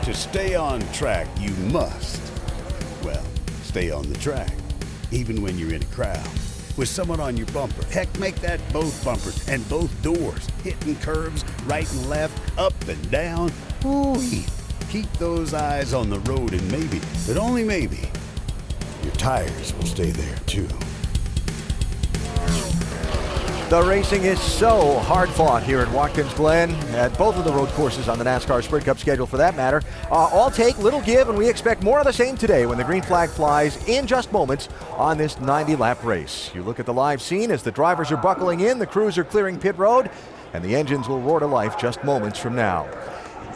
To stay on track, you must, well, stay on the track, even when you're in a crowd. With someone on your bumper. Heck, make that both bumpers and both doors. Hitting curves, right and left, up and down. Ooh-wee. Keep those eyes on the road and maybe, but only maybe, your tires will stay there too. The racing is so hard fought here at Watkins Glen, at both of the road courses on the NASCAR Sprint Cup schedule for that matter. All take, little give, and we expect more of the same today when the green flag flies in just moments on this 90-lap race. You look at the live scene as the drivers are buckling in, the crews are clearing pit road, and the engines will roar to life just moments from now.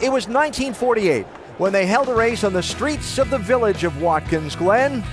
It was 1948 when they held a race on the streets of the village of Watkins Glen.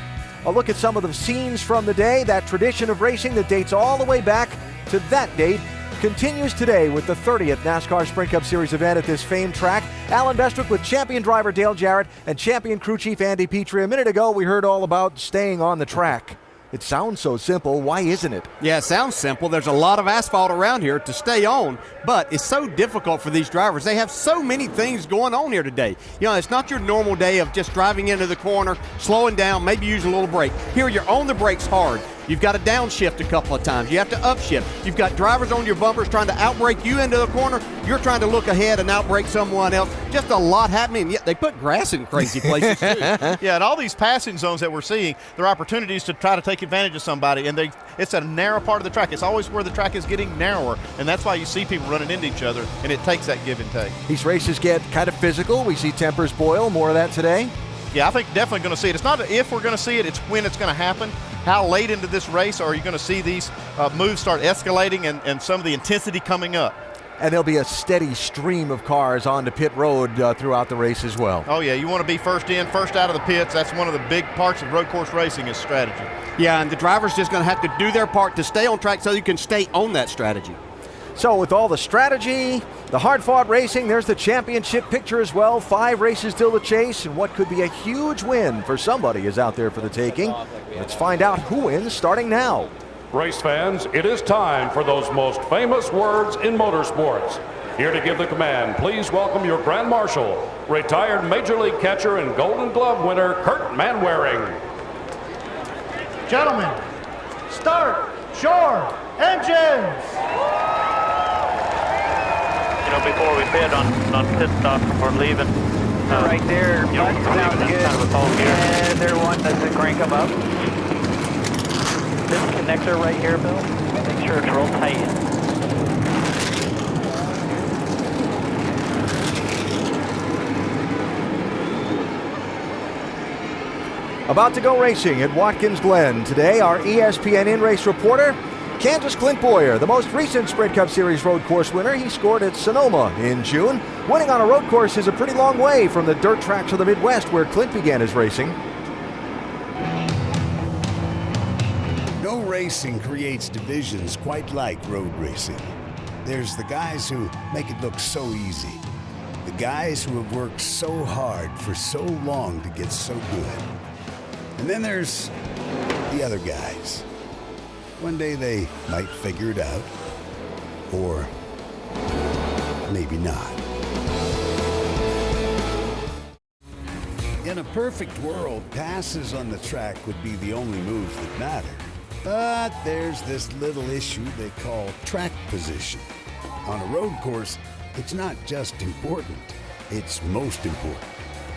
A look at some of the scenes from the day. That tradition of racing that dates all the way back to that date continues today with the 30th NASCAR Sprint Cup Series event at this famed track. Alan Bestwick with champion driver Dale Jarrett and champion crew chief Andy Petrie. A minute ago, we heard all about staying on the track. It sounds so simple. Why isn't it? Yeah, it sounds simple. There's a lot of asphalt around here to stay on, but it's so difficult for these drivers. They have so many things going on here today. You know, it's not your normal day of just driving into the corner, slowing down, maybe using a little brake. Here, you're on the brakes hard. You've got to downshift a couple of times. You have to upshift. You've got drivers on your bumpers trying to outbrake you into the corner. You're trying to look ahead and outbrake someone else. Just a lot happening. Yet they put grass in crazy places too. Yeah, and all these passing zones that we're seeing, there are opportunities to try to take advantage of somebody, and it's a narrow part of the track. It's always where the track is getting narrower, and that's why you see people running into each other, and it takes that give and take. These races get kind of physical. We see tempers boil. More of that today. Yeah, I think definitely going to see it. It's not if we're going to see it, it's when it's going to happen. How late into this race are you going to see these moves start escalating and some of the intensity coming up? And there'll be a steady stream of cars onto pit road throughout the race as well. Oh, yeah, you want to be first in, first out of the pits. That's one of the big parts of road course racing is strategy. Yeah, and the driver's just going to have to do their part to stay on track so you can stay on that strategy. So with all the strategy, the hard-fought racing, there's the championship picture as well. 5 races still to chase, and what could be a huge win for somebody is out there for the taking. Let's find out who wins starting now. Race fans, it is time for those most famous words in motorsports. Here to give the command, please welcome your Grand Marshal, retired Major League catcher and Golden Glove winner, Kurt Manwaring. Gentlemen, start your engines! You know, before we bid on pit stop before leaving. Right there, you know, sounds good. Kind of a tall gear. And they're wanting us to crank them up. This connector right here, Bill, make sure it's real tight. About to go racing at Watkins Glen today, our ESPN in-race reporter, Kansas Clint Boyer, the most recent Sprint Cup Series road course winner. He scored at Sonoma in June. Winning on a road course is a pretty long way from the dirt tracks of the Midwest where Clint began his racing. No racing creates divisions quite like road racing. There's the guys who make it look so easy. The guys who have worked so hard for so long to get so good. And then there's the other guys. One day they might figure it out, or maybe not. In a perfect world, passes on the track would be the only moves that matter. But there's this little issue they call track position. On a road course, it's not just important, it's most important.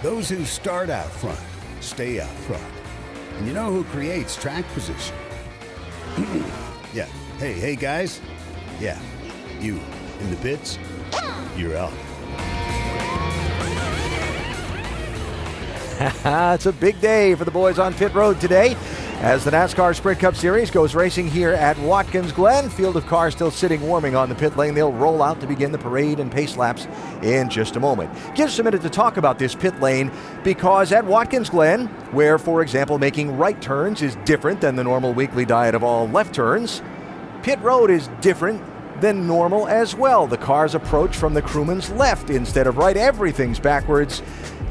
Those who start out front, stay out front. And you know who creates track position? Yeah. Hey guys. Yeah. You in the pits? You're out. It's a big day for the boys on pit road today as the NASCAR Sprint Cup Series goes racing here at Watkins Glen. Field of cars still sitting warming on the pit lane. They'll roll out to begin the parade and pace laps in just a moment. Give us a minute to talk about this pit lane because at Watkins Glen, where, for example, making right turns is different than the normal weekly diet of all left turns, pit road is different than normal as well. The cars approach from the crewman's left instead of right. Everything's backwards.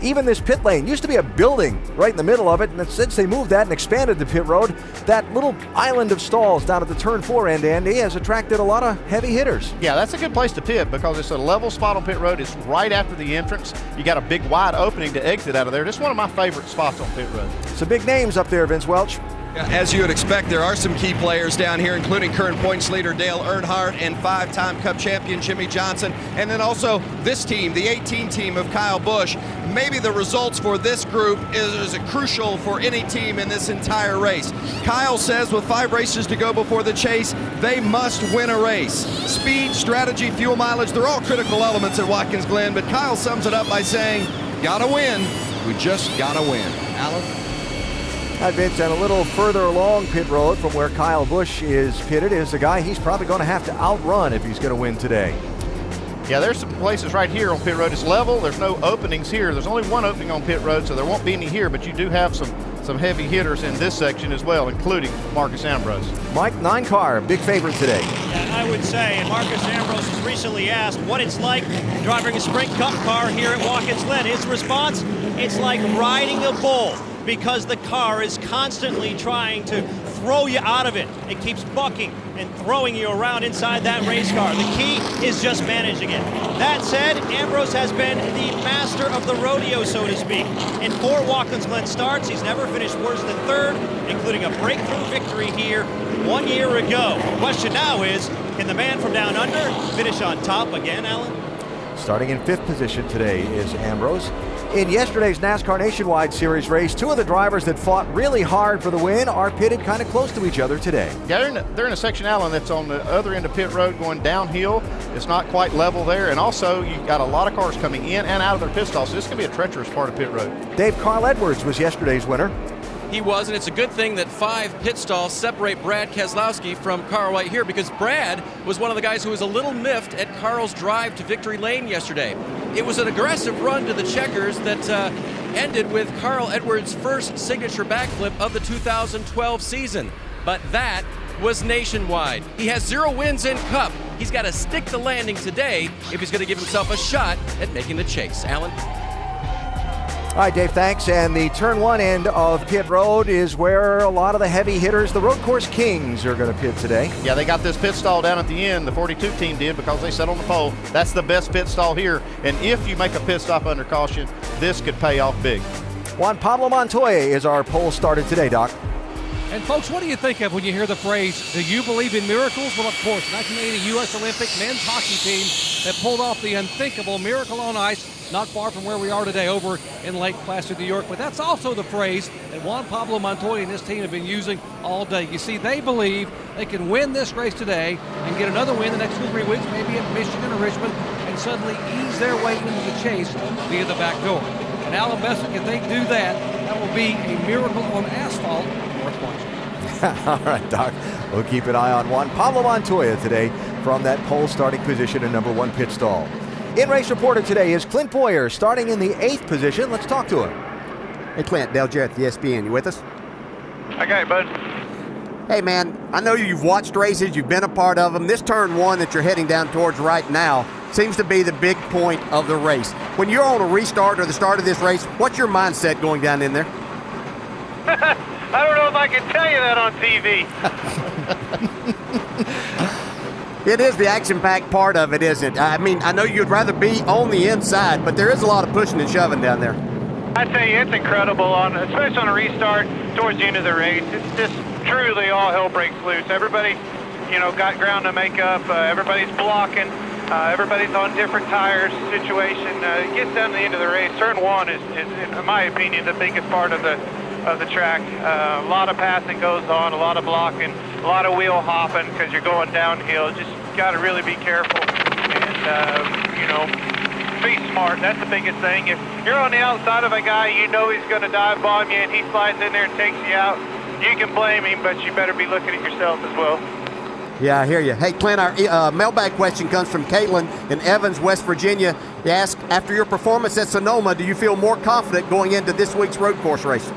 Even this pit lane used to be a building right in the middle of it, and since they moved that and expanded the pit road, that little island of stalls down at the turn 4 end, Andy, has attracted a lot of heavy hitters. Yeah, that's a good place to pit because it's a level spot on pit road. It's right after the entrance. You got a big wide opening to exit out of there. This is one of my favorite spots on pit road. Some big names up there, Vince Welch. As you would expect, there are some key players down here, including current points leader Dale Earnhardt and 5-time Cup champion Jimmy Johnson, and then also this team, the 18 team of Kyle Busch. Maybe the results for this group is crucial for any team in this entire race. Kyle says with 5 races to go before the chase, they must win a race. Speed, strategy, fuel mileage, they're all critical elements at Watkins Glen, but Kyle sums it up by saying, gotta win. We just gotta win. Alan? Hi, Vince, and a little further along pit road from where Kyle Busch is pitted is the guy he's probably going to have to outrun if he's going to win today. Yeah, there's some places right here on pit road. It's level. There's no openings here. There's only one opening on pit road, so there won't be any here, but you do have some heavy hitters in this section as well, including Marcus Ambrose. Mike, 9 car, big favorite today. And I would say, and Marcus Ambrose was recently asked what it's like driving a Sprint Cup car here at Watkins Glen. His response, it's like riding a bull, because the car is constantly trying to throw you out of it. It keeps bucking and throwing you around inside that race car. The key is just managing it. That said, Ambrose has been the master of the rodeo, so to speak. In 4 Watkins Glen starts, he's never finished worse than 3rd, including a breakthrough victory here 1 year ago. The question now is, can the man from down under finish on top again, Alan? Starting in 5th position today is Ambrose. In yesterday's NASCAR Nationwide Series race, 2 of the drivers that fought really hard for the win are pitted kind of close to each other today. Yeah, they're in a section, Alan, that's on the other end of pit road going downhill. It's not quite level there, and also you've got a lot of cars coming in and out of their pit stall, so this can be a treacherous part of pit road. Dave, Carl Edwards was yesterday's winner. He was, and it's a good thing that 5 pit stalls separate Brad Keselowski from Carl right here, because Brad was one of the guys who was a little miffed at Carl's drive to victory lane yesterday. It was an aggressive run to the checkers that ended with Carl Edwards' first signature backflip of the 2012 season. But that was nationwide. He has 0 wins in Cup. He's got to stick the landing today if he's going to give himself a shot at making the chase. Alan? All right, Dave, thanks. And the turn 1 end of pit road is where a lot of the heavy hitters, the road course kings, are going to pit today. Yeah, they got this pit stall down at the end. The 42 team did, because they sat on the pole. That's the best pit stall here. And if you make a pit stop under caution, this could pay off big. Juan Pablo Montoya is our pole starter today, Doc. And folks, what do you think of when you hear the phrase, do you believe in miracles? Well, of course, 1980 U.S. Olympic men's hockey team that pulled off the unthinkable miracle on ice not far from where we are today over in Lake Placid, New York. But that's also the phrase that Juan Pablo Montoya and his team have been using all day. You see, they believe they can win this race today and get another win the next 2 or 3 weeks, maybe at Michigan or Richmond, and suddenly ease their way into the chase via the back door. And Alan Bessick, if they do that, that will be a miracle on asphalt worth watching. All right, Doc. We'll keep an eye on Juan Pablo Montoya today from that pole starting position in number 1 pit stall. In-race reporter today is Clint Boyer, starting in the 8th position. Let's talk to him. Hey, Clint, Dale Jarrett, the ESPN. You with us? I got it, bud. Hey, man, I know you've watched races. You've been a part of them. This turn 1 that you're heading down towards right now seems to be the big point of the race. When you're on a restart or the start of this race, what's your mindset going down in there? I don't know if I can tell you that on TV. It is the action-packed part of it, isn't it? I mean, I know you'd rather be on the inside, but there is a lot of pushing and shoving down there. I tell you, it's incredible, especially on a restart towards the end of the race. It's just truly all hell breaks loose. Everybody, got ground to make up. Everybody's blocking. Everybody's on different tires situation. It gets down to the end of the race. Turn 1 is, in my opinion, the biggest part of the track. A lot of passing goes on, a lot of blocking, a lot of wheel hopping because you're going downhill. Just got to really be careful and, be smart. That's the biggest thing. If you're on the outside of a guy, you know he's going to dive bomb you and he slides in there and takes you out, you can blame him, but you better be looking at yourself as well. Yeah, I hear you. Hey, Clint, our mailbag question comes from Caitlin in Evans, West Virginia. He asked, after your performance at Sonoma, do you feel more confident going into this week's road course race?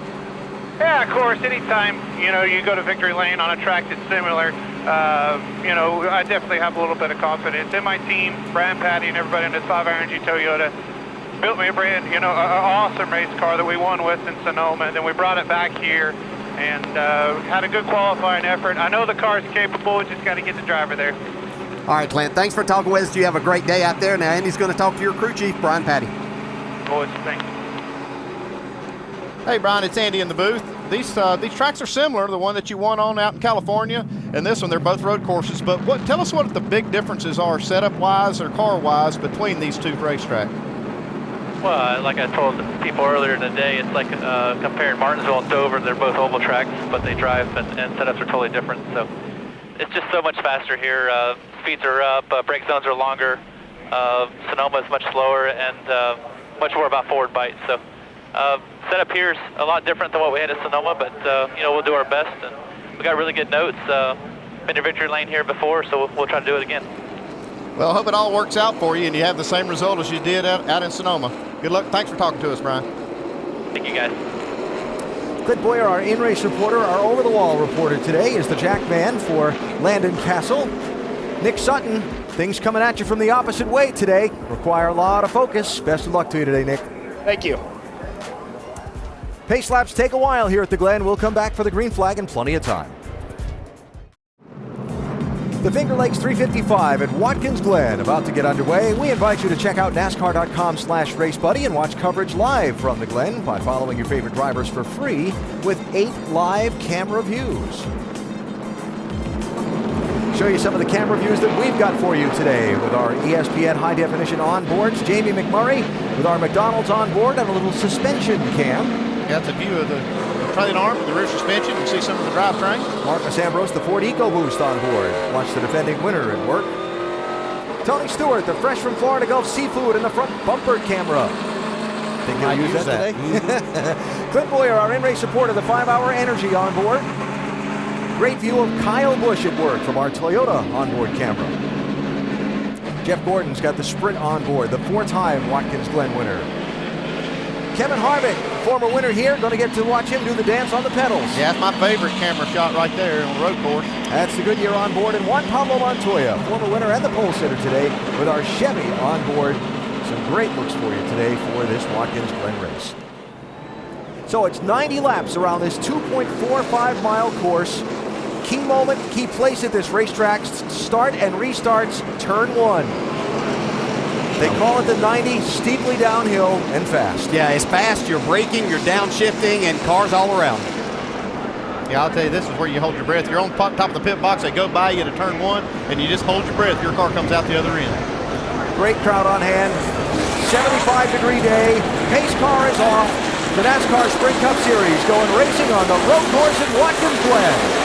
Yeah, of course. Anytime, you go to victory lane on a track that's similar, you know, I definitely have a little bit of confidence in my team. Brian, Patty, and everybody in this 5-hour Energy Toyota built me a brand, you know, an awesome race car that we won with in Sonoma, and then we brought it back here and had a good qualifying effort. I know the car's capable, we just got to get the driver there. All right, Clint, thanks for talking with us. You have a great day out there. Now, Andy's going to talk to your crew chief, Brian Patty. Boys, thanks. Hey, Brian, it's Andy in the booth. These tracks are similar to the one that you won on out in California, and this one, they're both road courses. But tell us what the big differences are, setup-wise or car-wise, between these two racetracks. Well, like I told people earlier in the day, it's like comparing Martinsville and Dover. They're both oval tracks, but they drive and setups are totally different. So it's just so much faster here. Speeds are up, brake zones are longer. Sonoma is much slower and much more about forward bite. So setup here is a lot different than what we had at Sonoma, but you know, we'll do our best. And we got really good notes. Been to victory lane here before, so we'll try to do it again. Well, I hope it all works out for you and you have the same result as you did out in Sonoma. Good luck. Thanks for talking to us, Brian. Thank you, guys. Clint Boyer, our in-race reporter, our over-the-wall reporter today is the jack man for Landon Castle. Nick Sutton, things coming at you from the opposite way today. Require a lot of focus. Best of luck to you today, Nick. Thank you. Pace laps take a while here at the Glen. We'll come back for the green flag in plenty of time. The Finger Lakes 355 at Watkins Glen about to get underway. We invite you to check out NASCAR.com/RaceBuddy and watch coverage live from the Glen by following your favorite drivers for free with 8 live camera views. Show you some of the camera views that we've got for you today with our ESPN high-definition onboards. Jamie McMurray with our McDonald's onboard and a little suspension cam. Got the view of the trailing arm, the rear suspension, and see some of the drivetrain. Marcus Ambrose, the Ford EcoBoost on board. Watch the defending winner at work. Tony Stewart, the fresh from Florida Gulf Seafood in the front bumper camera. Think he'll use that today? Clint Boyer, our in-race reporter, the 5-hour Energy on board. Great view of Kyle Busch at work from our Toyota onboard camera. Jeff Gordon's got the Sprint on board, the 4-time Watkins Glen winner. Kevin Harvick, former winner here, going to get to watch him do the dance on the pedals. Yeah, that's my favorite camera shot right there on the road course. That's the Goodyear on board, and Juan Pablo Montoya, former winner and the pole sitter today with our Chevy on board. Some great looks for you today for this Watkins Glen race. So it's 90 laps around this 2.45-mile course. Key moment, key place at this racetrack, start and restarts, turn 1. They call it the 90, steeply downhill and fast. Yeah, it's fast, you're braking, you're downshifting, and cars all around. Yeah, I'll tell you, this is where you hold your breath. You're on top of the pit box, they go by you to turn 1, and you just hold your breath. Your car comes out the other end. Great crowd on hand. 75-degree day. Pace car is off. The NASCAR Sprint Cup Series going racing on the road course at Watkins Glen.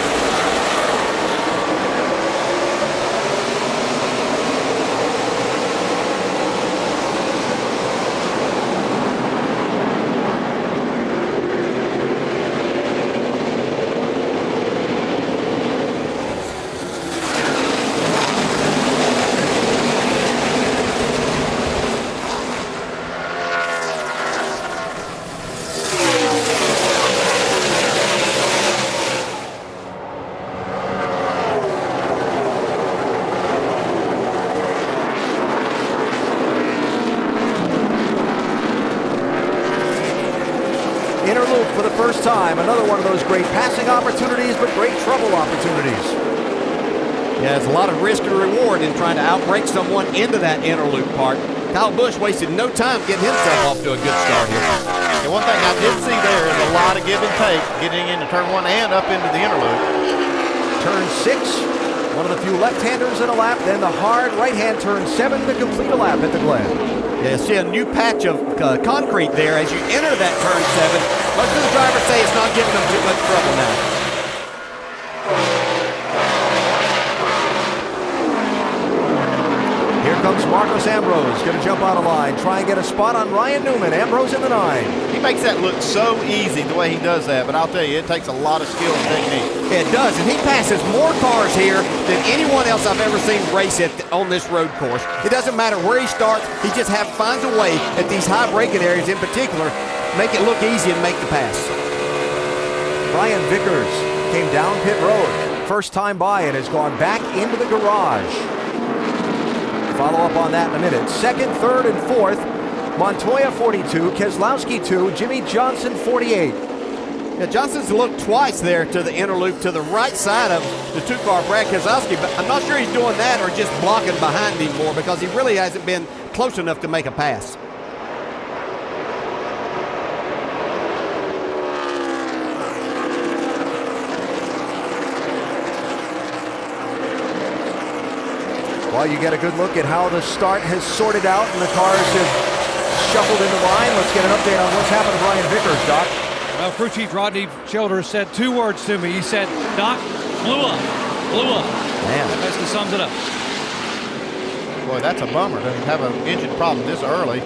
Interloop for the first time. Another one of those great passing opportunities, but great trouble opportunities. Yeah, there's a lot of risk and reward in trying to outbrake someone into that interloop part. Kyle Busch wasted no time getting himself off to a good start here. And one thing I did see there is a lot of give and take getting into turn 1 and up into the interloop. Turn 6, one of the few left-handers in a lap, then the hard right-hand turn 7 to complete a lap at the Glen. Yeah, you see a new patch of concrete there as you enter that turn 7. Most of the drivers say it's not giving them too much trouble now. Here comes Marcus Ambrose, going to jump out of line, try and get a spot on Ryan Newman. Ambrose in the 9. He makes that look so easy the way he does that, but I'll tell you, it takes a lot of skill and technique. It does, and he passes more cars here than anyone else I've ever seen race it on this road course. It doesn't matter where he starts, he just finds a way at these high braking areas in particular, make it look easy and make the pass. Brian Vickers came down pit road. first time by and has gone back into the garage. Follow up on that in a minute. Second, third, and fourth, Montoya 42, Keselowski 2, Jimmy Johnson 48. Yeah, Johnson's looked twice there to the inner loop to the right side of the two-car Brad Keselowski, but I'm not sure he's doing that or just blocking behind him more because he really hasn't been close enough to make a pass. Well, you get a good look at how the start has sorted out and the cars have shuffled into line. Let's get an update on what's happened to Brian Vickers, Doc. Well, crew chief Rodney Childers said 2 words to me. He said, Doc, blew up. Man. That basically sums it up. Boy, that's a bummer to have an engine problem this early.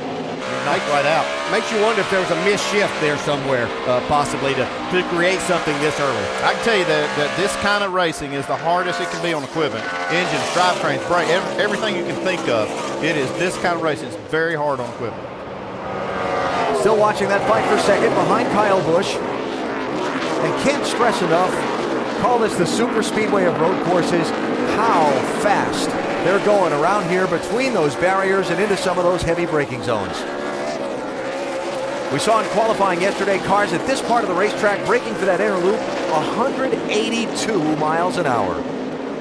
Knocked right out. Makes you wonder if there was a missed shift there somewhere, possibly, to create something this early. I can tell you that this kind of racing is the hardest it can be on equipment. Engines, drivetrains, brake, everything you can think of. It is this kind of racing. It's very hard on equipment. Still watching that fight for second behind Kyle Busch. And can't stress enough, call this the super speedway of road courses, how fast they're going around here between those barriers and into some of those heavy braking zones. We saw in qualifying yesterday cars at this part of the racetrack braking for that inner loop 182 miles an hour.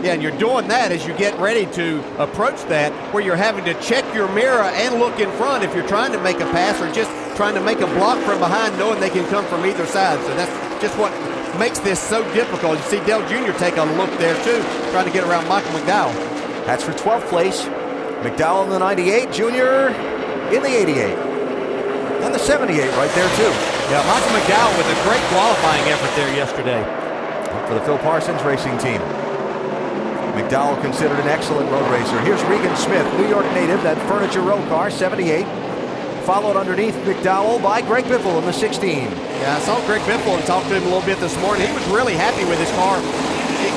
Yeah, and you're doing that as you get ready to approach that, where you're having to check your mirror and look in front if you're trying to make a pass or just trying to make a block from behind, knowing they can come from either side. So that's just what makes this so difficult. You see Dale Jr. take a look there too, trying to get around Michael McDowell. That's for 12th place. McDowell in the 98, Jr. in the 88. And the 78 right there too. Yeah, Michael McDowell with a great qualifying effort there yesterday. For the Phil Parsons racing team. McDowell considered an excellent road racer. Here's Regan Smith, New York native, that Furniture Row car, 78. Followed underneath McDowell by Greg Biffle in the 16. Yeah, I saw Greg Biffle and talked to him a little bit this morning. He was really happy with his car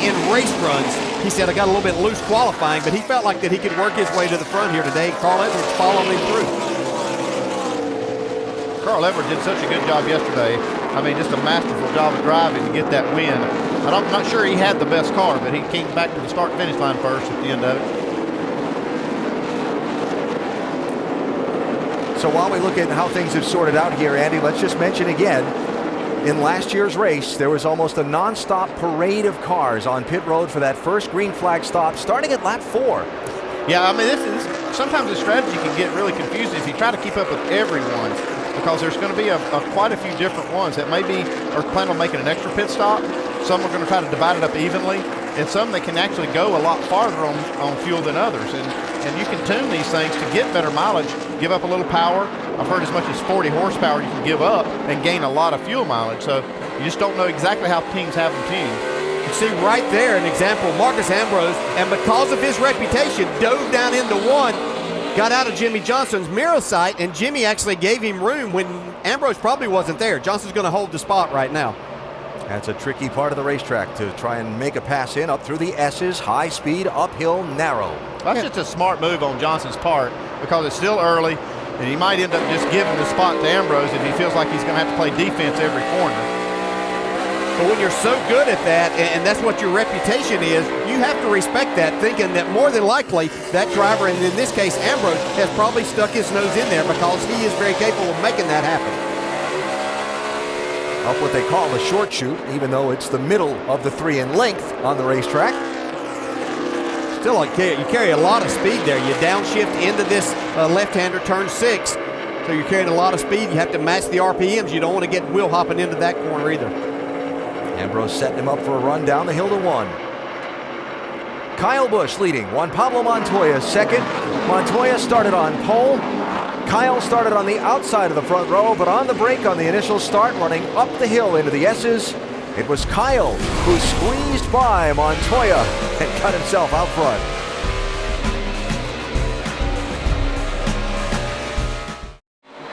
in race runs. He said, I got a little bit loose qualifying, but he felt like that he could work his way to the front here today. Carl Edwards followed him through. Carl Edwards did such a good job yesterday. I mean, just a masterful job of driving to get that win. I'm not sure he had the best car, but he came back to the start-finish line first at the end of it. So while we look at how things have sorted out here, Andy, let's just mention again, in last year's race, there was almost a non-stop parade of cars on pit road for that first green flag stop, starting at lap 4. Yeah, I mean, sometimes the strategy can get really confusing if you try to keep up with everyone, because there's going to be quite a few different ones that maybe are planning on making an extra pit stop. Some are going to try to divide it up evenly, and some that can actually go a lot farther on fuel than others. And you can tune these things to get better mileage, give up a little power. I've heard as much as 40 horsepower you can give up and gain a lot of fuel mileage. So you just don't know exactly how teams have them tuned. You see right there an example, Marcus Ambrose, and because of his reputation, dove down into one, got out of Jimmy Johnson's mirror sight, and Jimmy actually gave him room when Ambrose probably wasn't there. Johnson's going to hold the spot right now. That's a tricky part of the racetrack to try and make a pass in up through the S's, high speed, uphill, narrow. That's just a smart move on Johnson's part because it's still early, and he might end up just giving the spot to Ambrose if he feels like he's going to have to play defense every corner. But when you're so good at that, and that's what your reputation is, you have to respect that, thinking that more than likely that driver, and in this case Ambrose, has probably stuck his nose in there because he is very capable of making that happen. Up what they call the short chute, even though it's the middle of the 3 in length on the racetrack. Still, you carry a lot of speed there. You downshift into this left-hander turn 6, so you're carrying a lot of speed. You have to match the RPMs. You don't want to get wheel hopping into that corner either. Ambrose setting him up for a run down the hill to 1. Kyle Busch leading, Juan Pablo Montoya second. Montoya started on pole. Kyle started on the outside of the front row, but on the brake on the initial start, running up the hill into the S's, it was Kyle who squeezed by Montoya and cut himself out front.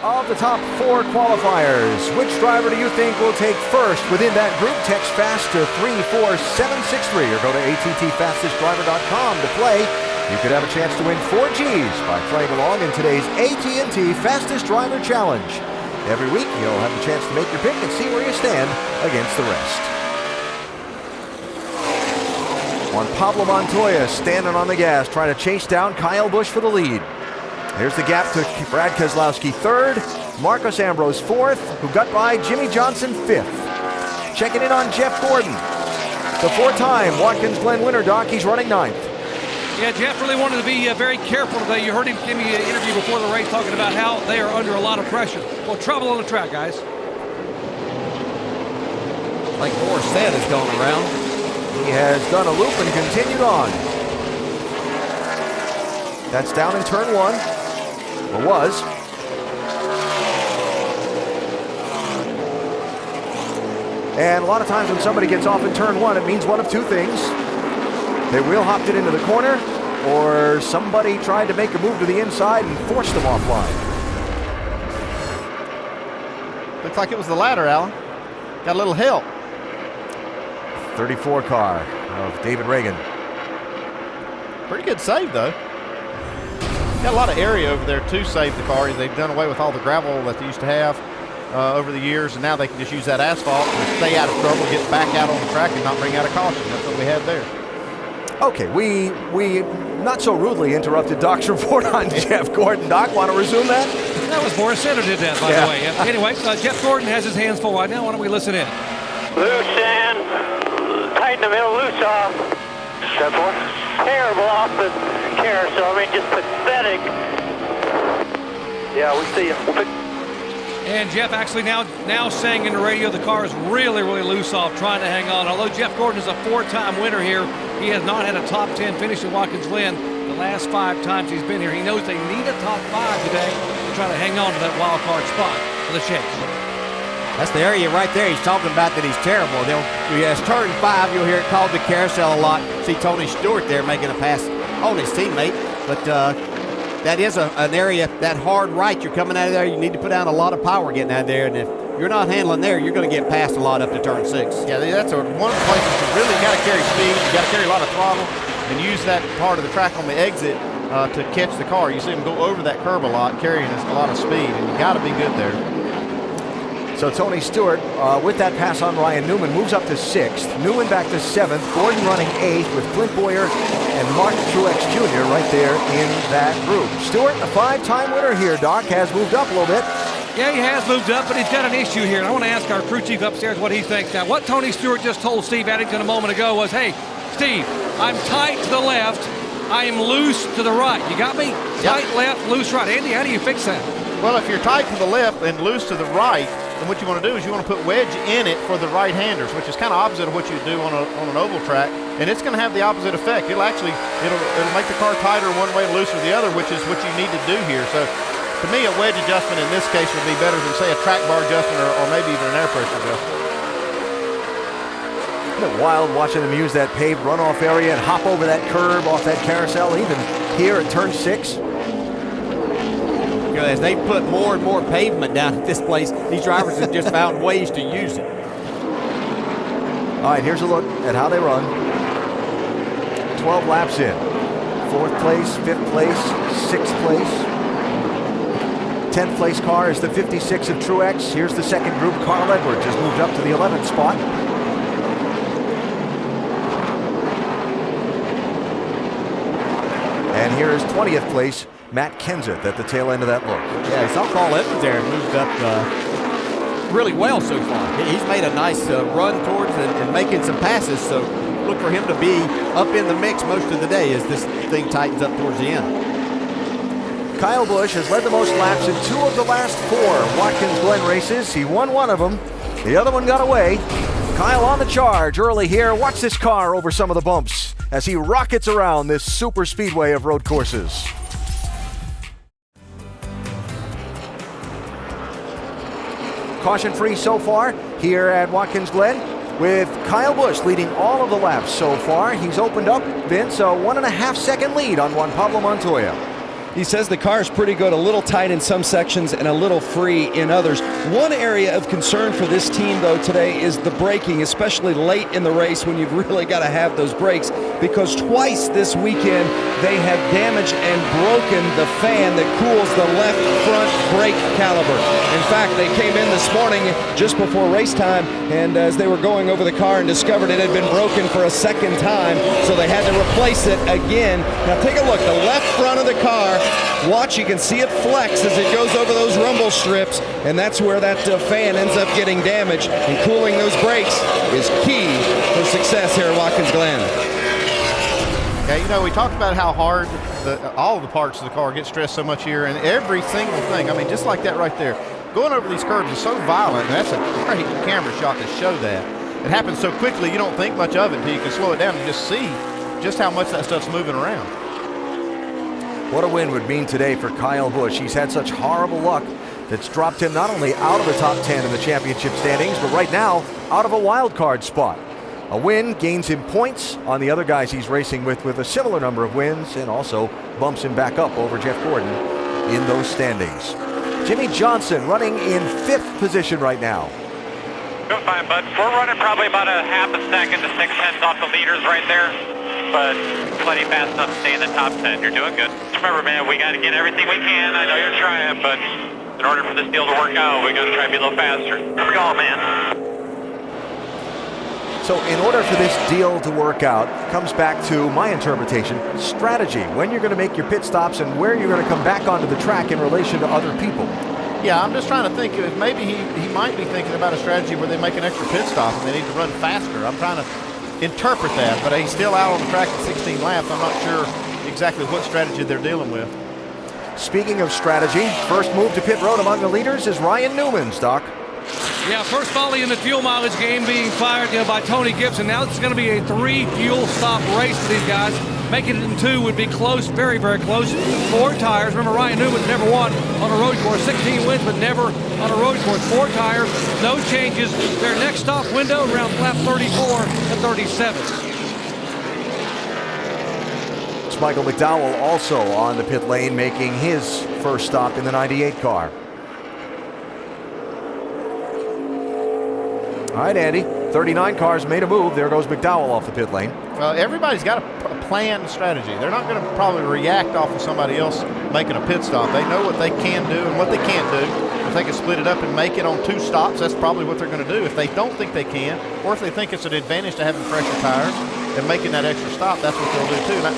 Of the top 4 qualifiers, which driver do you think will take first within that group? Text FAST to 34763 or go to attfastestdriver.com to play. You could have a chance to win 4 Gs by playing along in today's AT&T Fastest Driver Challenge. Every week, you'll have the chance to make your pick and see where you stand against the rest. Juan Pablo Montoya standing on the gas, trying to chase down Kyle Busch for the lead. There's the gap to Brad Keselowski, 3rd. Marcos Ambrose, 4th, who got by Jimmy Johnson, 5th. Checking in on Jeff Gordon, the 4-time Watkins Glen winner, Doc. He's running 9th. Yeah, Jeff really wanted to be very careful today. You heard him give me an interview before the race talking about how they are under a lot of pressure. Well, trouble on the track, guys. Like Moore said, is going around. He has done a loop and continued on. That's down in turn 1, or was. And a lot of times when somebody gets off in turn 1, it means one of 2 things. They wheel hopped it into the corner, or somebody tried to make a move to the inside and forced them offline. Looks like it was the latter, Alan. Got a little help. 34 car of David Reagan. Pretty good save, though. Got a lot of area over there to save the car. They've done away with all the gravel that they used to have over the years, and now they can just use that asphalt to stay out of trouble, get back out on the track, and not bring out a caution. That's what we had there. Okay, we not so rudely interrupted Doc's report on Jeff Gordon. Doc, want to resume that? That was Boris Center did that, by the way. Anyway, Jeff Gordon has his hands full right now. Why don't we listen in? Loose in, tight in the middle, loose off. Step 1. Terrible off the carousel. I mean, just pathetic. Yeah, we see him. And Jeff actually now saying in the radio the car is really, really loose off, trying to hang on. Although Jeff Gordon is a 4-time winner here, he has not had a top 10 finish at Watkins Glen the last 5 times he's been here. He knows they need a top 5 today to try to hang on to that wild card spot for the chase. That's the area right there he's talking about that he's terrible. He has turn 5. You'll hear it called the carousel a lot. See Tony Stewart there making a pass on his teammate. But that is an area, that hard right, you're coming out of there, you need to put down a lot of power getting out of there. And if you're not handling there, you're going to get past a lot up to turn 6. Yeah, that's one of the places you really got to carry speed. You got to carry a lot of throttle and use that part of the track on the exit to catch the car. You see him go over that curb a lot, carrying a lot of speed, and you got to be good there. So Tony Stewart, with that pass on Ryan Newman, moves up to 6th. Newman back to 7th. Gordon running 8th with Clint Boyer and Mark Truex Jr. right there in that group. Stewart, a 5-time winner here, Doc, has moved up a little bit. Yeah, he has moved up, but he's got an issue here. And I want to ask our crew chief upstairs what he thinks. Now, what Tony Stewart just told Steve Addington a moment ago was, hey, Steve, I'm tight to the left. I am loose to the right. You got me? Tight left, loose right. Andy, how do you fix that? Well, if you're tight to the left and loose to the right, then what you want to do is you want to put wedge in it for the right-handers, which is kind of opposite of what you do on an oval track, and it's going to have the opposite effect. It'll make the car tighter one way and looser the other, which is what you need to do here. So, to me, a wedge adjustment in this case would be better than, say, a track bar adjustment or maybe even an air pressure adjustment. Isn't it wild watching them use that paved runoff area and hop over that curb off that carousel, even here at turn 6? As they put more and more pavement down at this place, these drivers have just found ways to use it. All right, here's a look at how they run. 12 laps in. 4th place, 5th place, 6th place. 10th place car is the 56 of Truex. Here's the second group. Carl Edwards has moved up to the 11th spot. And here is 20th place, Matt Kenseth at the tail end of that look. Yeah, I saw Carl Edwards there and moved up really well so far. He's made a nice run towards and making some passes, so look for him to be up in the mix most of the day as this thing tightens up towards the end. Kyle Busch has led the most laps in 2 of the last 4 Watkins Glen races. He won one of them. The other one got away. Kyle on the charge early here. Watch this car over some of the bumps as he rockets around this super speedway of road courses. Caution-free so far here at Watkins Glen, with Kyle Busch leading all of the laps so far. He's opened up, Vince, a 1.5-second lead on Juan Pablo Montoya. He says the car is pretty good, a little tight in some sections and a little free in others. One area of concern for this team, though, today is the braking, especially late in the race when you've really got to have those brakes. because twice this weekend they have damaged and broken the fan that cools the left front brake caliper. In fact, they came in this morning just before race time, and as they were going over the car and discovered it had been broken for a second time, so they had to replace it again. Now take a look, the left front of the car, watch, you can see it flex as it goes over those rumble strips, and that's where that fan ends up getting damaged, and cooling those brakes is key for success here at Watkins Glen. Okay, you know, we talked about how hard all the parts of the car get stressed so much here, and every single thing, I mean, just like that right there, going over these curves is so violent, and that's a great camera shot to show that. It happens so quickly, you don't think much of it until you can slow it down and just see just how much that stuff's moving around. What a win would mean today for Kyle Busch. He's had such horrible luck that's dropped him not only out of the top 10 in the championship standings, but right now out of a wild card spot. A win gains him points on the other guys he's racing with a similar number of wins, and also bumps him back up over Jeff Gordon in those standings. Jimmy Johnson running in 5th position right now. Doing fine, bud. We're running probably about a half a second to 6/10 off the leaders right there, but plenty fast enough to stay in the top 10. You're doing good. Remember, man, we got to get everything we can. I know you're trying, but in order for this deal to work out, we got to try to be a little faster. Here we go, man. So in order for this deal to work out, comes back to my interpretation, strategy. When you're going to make your pit stops and where you're going to come back onto the track in relation to other people. Yeah, I'm just trying to think if maybe he might be thinking about a strategy where they make an extra pit stop and they need to run faster. I'm trying to interpret that, but he's still out on the track at 16 laps. I'm not sure exactly what strategy they're dealing with. Speaking of strategy, first move to pit road among the leaders is Ryan Newman's, Doc. Yeah, first volley in the fuel mileage game being fired by Tony Gibson. Now it's going to be a 3 fuel stop race for these guys. Making it in 2 would be close, very, very close. 4 tires. Remember, Ryan Newman's never won on a road course. 16 wins, but never on a road course. 4 tires, no changes. Their next stop window around lap 34 to 37. It's Michael McDowell also on the pit lane, making his first stop in the 98 car. All right, Andy, 39 cars made a move. There goes McDowell off the pit lane. Well, everybody's got a planned strategy. They're not going to probably react off of somebody else making a pit stop. They know what they can do and what they can't do. If they can split it up and make it on 2 stops, that's probably what they're going to do. If they don't think they can, or if they think it's an advantage to having fresher tires and making that extra stop, that's what they'll do too. Now,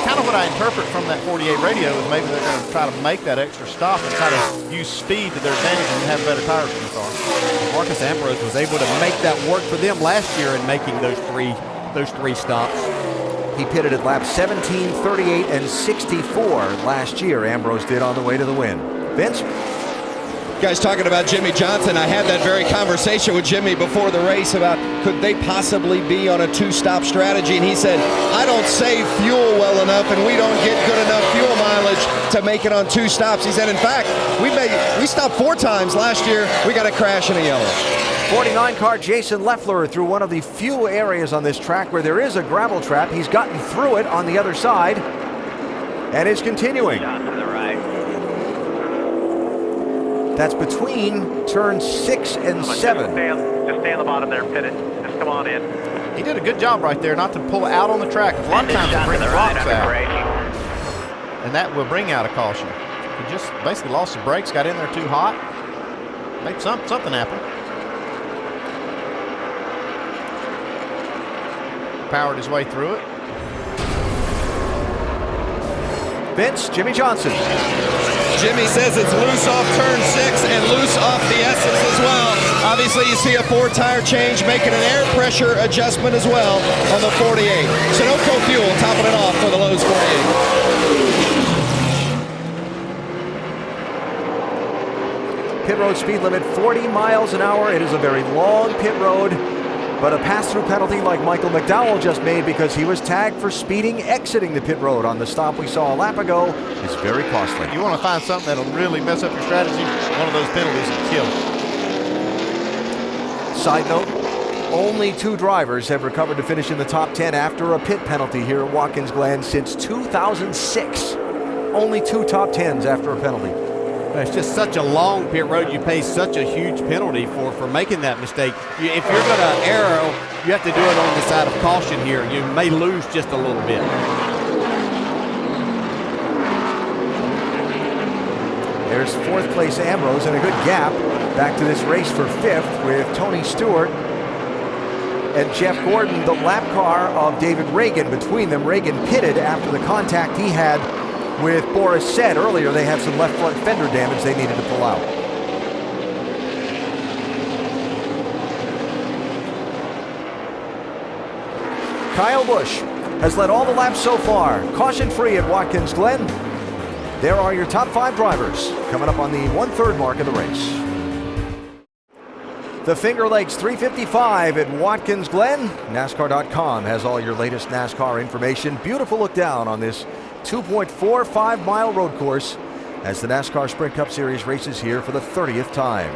kind of what I interpret from that 48 radio is maybe they're going to try to make that extra stop and try to use speed to their advantage and have better tires in the car. Marcus Ambrose was able to make that work for them last year in making those three stops. He pitted at laps 17, 38, and 64 last year. Ambrose did on the way to the win. Vince? Guys talking about Jimmy Johnson, I had that very conversation with Jimmy before the race about could they possibly be on a 2-stop strategy, and he said, I don't save fuel well enough and we don't get good enough fuel mileage to make it on 2 stops. He said, in fact, we stopped 4 times last year, we got a crash in a yellow. 49 car Jason Leffler through one of the few areas on this track where there is a gravel trap. He's gotten through it on the other side and is continuing. That's between turns 6 and 7. Just stay on the bottom there, pit it. Just come on in. He did a good job right there not to pull out on the track. A lot of times they bring the rocks out. And that will bring out a caution. He just basically lost the brakes, got in there too hot. Made something happen. Powered his way through it. Vince, Jimmy Johnson. Jimmy says it's loose off turn 6 and loose off the Essence as well. Obviously, you see a 4-tire change, making an air pressure adjustment as well on the 48. Sunoco fuel topping it off for the Lowe's 48. Pit road speed limit 40 miles an hour. It is a very long pit road, but a pass-through penalty like Michael McDowell just made because he was tagged for speeding exiting the pit road on the stop we saw a lap ago is very costly. You want to find something that'll really mess up your strategy, one of those penalties will kill it. Side note, only 2 drivers have recovered to finish in the top 10 after a pit penalty here at Watkins Glen since 2006. Only 2 top 10s after a penalty. It's just such a long pit road. You pay such a huge penalty for making that mistake. If you're going to arrow, you have to do it on the side of caution here. You may lose just a little bit. There's fourth place Ambrose and a good gap back to this race for fifth with Tony Stewart and Jeff Gordon, the lap car of David Reagan. Between them, Reagan pitted after the contact he had with Boris Said. Earlier, they had some left front fender damage they needed to pull out. Kyle Busch has led all the laps so far, caution-free at Watkins Glen. There are your top 5 drivers coming up on the 1/3 mark of the race. The Finger Lakes 355 at Watkins Glen. NASCAR.com has all your latest NASCAR information. Beautiful look down on this 2.45-mile road course as the NASCAR Sprint Cup Series races here for the 30th time.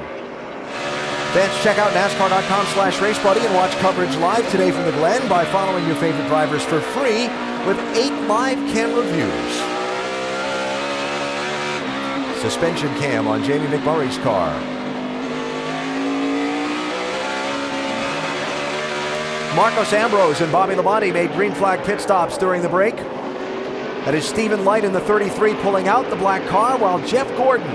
Fans, check out NASCAR.com/RaceBuddy and watch coverage live today from the Glen by following your favorite drivers for free with 8 live camera views. Suspension cam on Jamie McMurray's car. Marcos Ambrose and Bobby Labonte made green flag pit stops during the break. That is Stephen Light in the 33 pulling out the black car while Jeff Gordon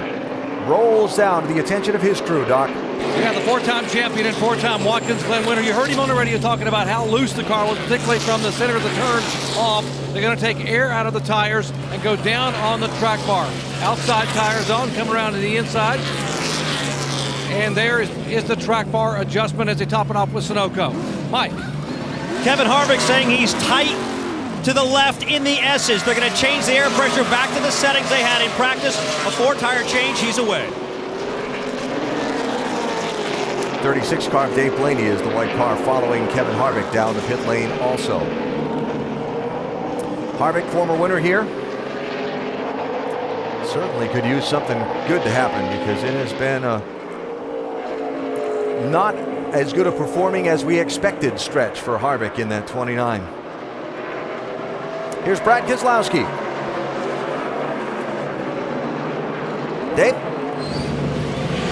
rolls down to the attention of his crew, Doc. Yeah, the 4-time champion and 4-time Watkins Glen winner. You heard him on the radio talking about how loose the car was, particularly from the center of the turn off. They're going to take air out of the tires and go down on the track bar. Outside tires on, come around to the inside. And there is the track bar adjustment as they top it off with Sunoco. Mike. Kevin Harvick saying he's tight to the left in the S's. They're going to change the air pressure back to the settings they had in practice. A 4-tire change, he's away. 36 car of Dave Blaney is the white car following Kevin Harvick down the pit lane also. Harvick, former winner here. Certainly could use something good to happen because it has been not as good a performing as we expected stretch for Harvick in that 29. Here's Brad Keselowski. Dave?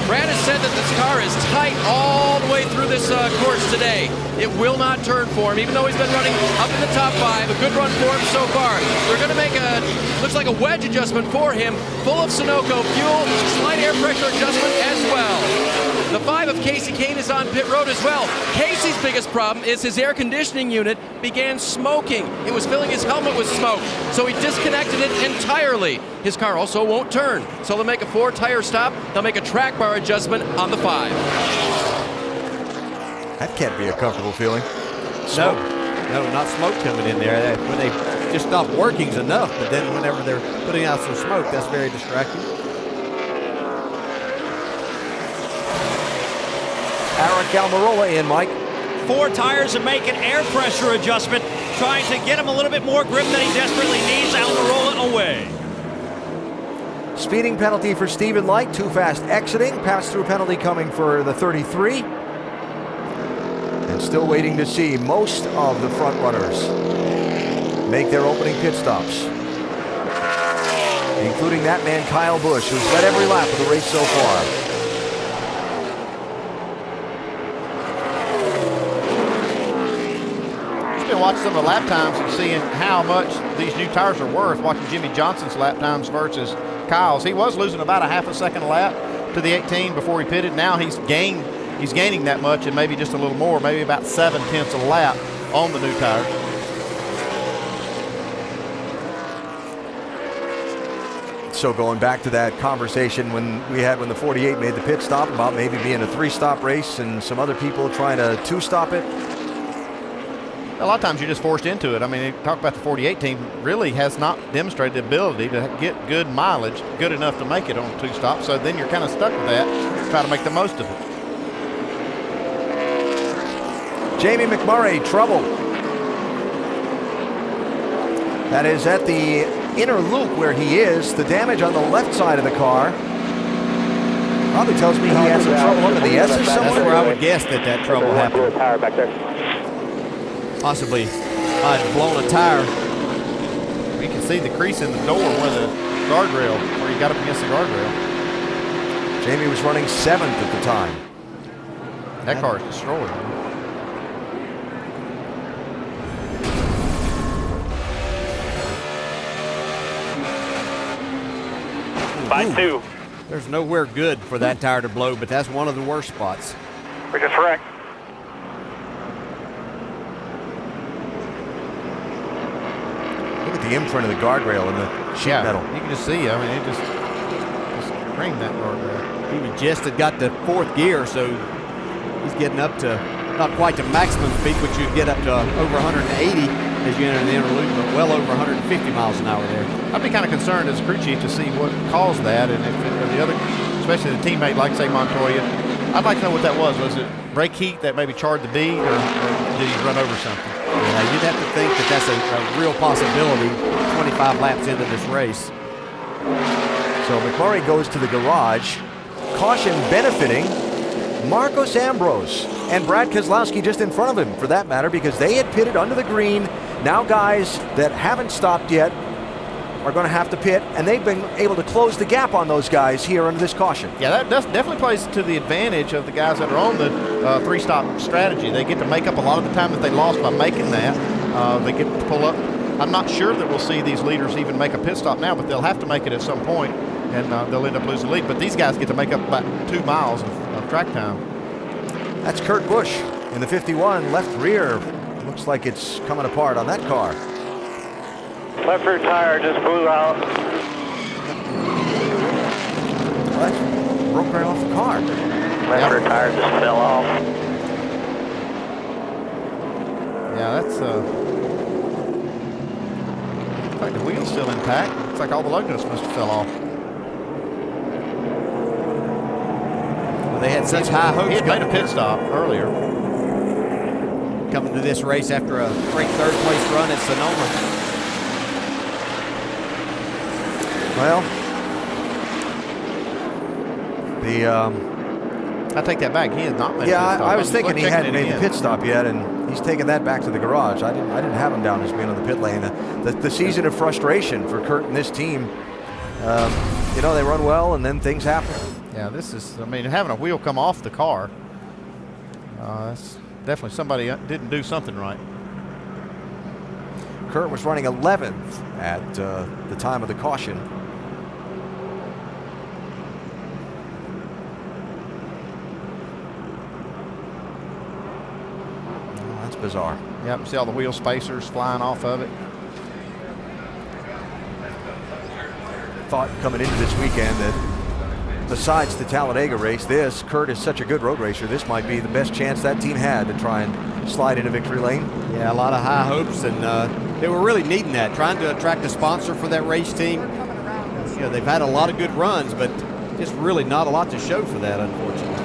Brad has said that this car is tight all the way through this course today. It will not turn for him, even though he's been running up in the top 5. A good run for him so far. They're going to make looks like a wedge adjustment for him, full of Sunoco fuel, slight air pressure adjustment as well. The 5 of Casey Kane is on pit road as well. Casey's biggest problem is his air conditioning unit began smoking. It was filling his helmet with smoke, so he disconnected it entirely. His car also won't turn, so they'll make a 4-tire stop. They'll make a track bar adjustment on the 5. That can't be a comfortable feeling. Smoke. No, not smoke coming in there. When they just stop working is enough, but then whenever they're putting out some smoke, that's very distracting. Aric Almirola in, Mike. 4 tires and make an air pressure adjustment, trying to get him a little bit more grip than he desperately needs. Almirola away. Speeding penalty for Stephen Light, too fast exiting. Pass-through penalty coming for the 33. And still waiting to see most of the front runners make their opening pit stops, including that man Kyle Busch, who's led every lap of the race so far. Watching some of the lap times and seeing how much these new tires are worth. Watching Jimmy Johnson's lap times versus Kyle's. He was losing about a half a second a lap to the 18 before he pitted. Now he's gaining that much and maybe just a little more, maybe about 7/10 of a lap on the new tires. So going back to that conversation when the 48 made the pit stop about maybe being a 3-stop race and some other people trying to 2-stop it. A lot of times you're just forced into it. I mean, talk about the 48 team really has not demonstrated the ability to get good mileage, good enough to make it on 2-stop. So then you're kind of stuck with that, try to make the most of it. Jamie McMurray, trouble. That is at the inner loop where he is. The damage on the left side of the car probably tells me he has some trouble up in the S's somewhere. That's where I would guess that trouble happened. Possibly blown a tire. You can see the crease in the door where the guardrail, where he got up against the guardrail. Jamie was running 7th at the time. That car is destroyed. By 2. There's nowhere good for that tire to blow, but that's one of the worst spots. We're just wrecked. Look at the imprint of the guardrail and the sheet metal. You can just see. I mean, it just creamed that guardrail. He was just had got to 4th gear, so he's getting up to not quite to maximum speed, but you'd get up to over 180 as you enter the interlude, but well over 150 miles an hour there. I'd be kind of concerned as crew chief to see what caused that, and if the other, especially the teammate like say Montoya, I'd like to know what that was. Was it brake heat that maybe charred the bead, or did he run over something? Yeah, you'd have to think that that's a real possibility 25 laps into this race. So McMurray goes to the garage. Caution benefiting Marcos Ambrose and Brad Keselowski just in front of him, for that matter, because they had pitted under the green. Now guys that haven't stopped yet are going to have to pit, and they've been able to close the gap on those guys here under this caution. Yeah, that definitely plays to the advantage of the guys that are on the 3-stop strategy. They get to make up a lot of the time that they lost by making that. They get to pull up. I'm not sure that we'll see these leaders even make a pit stop now, but they'll have to make it at some point, and they'll end up losing the lead. But these guys get to make up about 2 miles of track time. That's Kurt Busch in the 51, left rear. Looks like it's coming apart on that car. Left rear tire just blew out. Well, that broke right off the car. Left rear tire just fell off. Yeah, that's looks like the wheel's still intact. Looks like all the lug nuts must have fell off. Well, they had such high hopes. He had made a pit stop earlier. Coming to this race after a great 3rd place run at Sonoma. Well, I take that back. He has not made a pit stop. I was thinking he hadn't made the pit stop yet, and he's taken that back to the garage. I didn't have him down as being on the pit lane. The season of frustration for Kurt and this team. You know, they run well, and then things happen. Yeah, this is, I mean, having a wheel come off the car, that's definitely somebody didn't do something right. Kurt was running 11th at the time of the caution. Oh, that's bizarre. Yep, see all the wheel spacers flying off of it. Thought coming into this weekend that besides the Talladega race, Kurt is such a good road racer, this might be the best chance that team had to try and slide into victory lane. Yeah, a lot of high hopes, and they were really needing that, trying to attract a sponsor for that race team. You know, they've had a lot of good runs, but just really not a lot to show for that, unfortunately.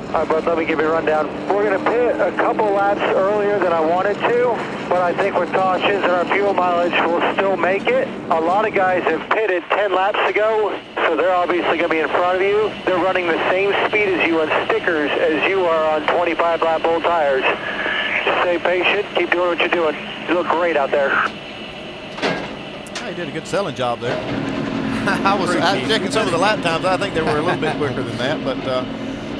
All right, bud, let me give you a rundown. We're going to pit a couple laps earlier than I wanted to, but I think with cautions and our fuel mileage, we'll still make it. A lot of guys have pitted 10 laps ago, so they're obviously going to be in front of you. They're running the same speed as you on stickers as you are on 25-lap old tires. Stay patient. Keep doing what you're doing. You look great out there. Oh, he did a good selling job there. I was checking some of the lap times. I think they were a little bit quicker than that, but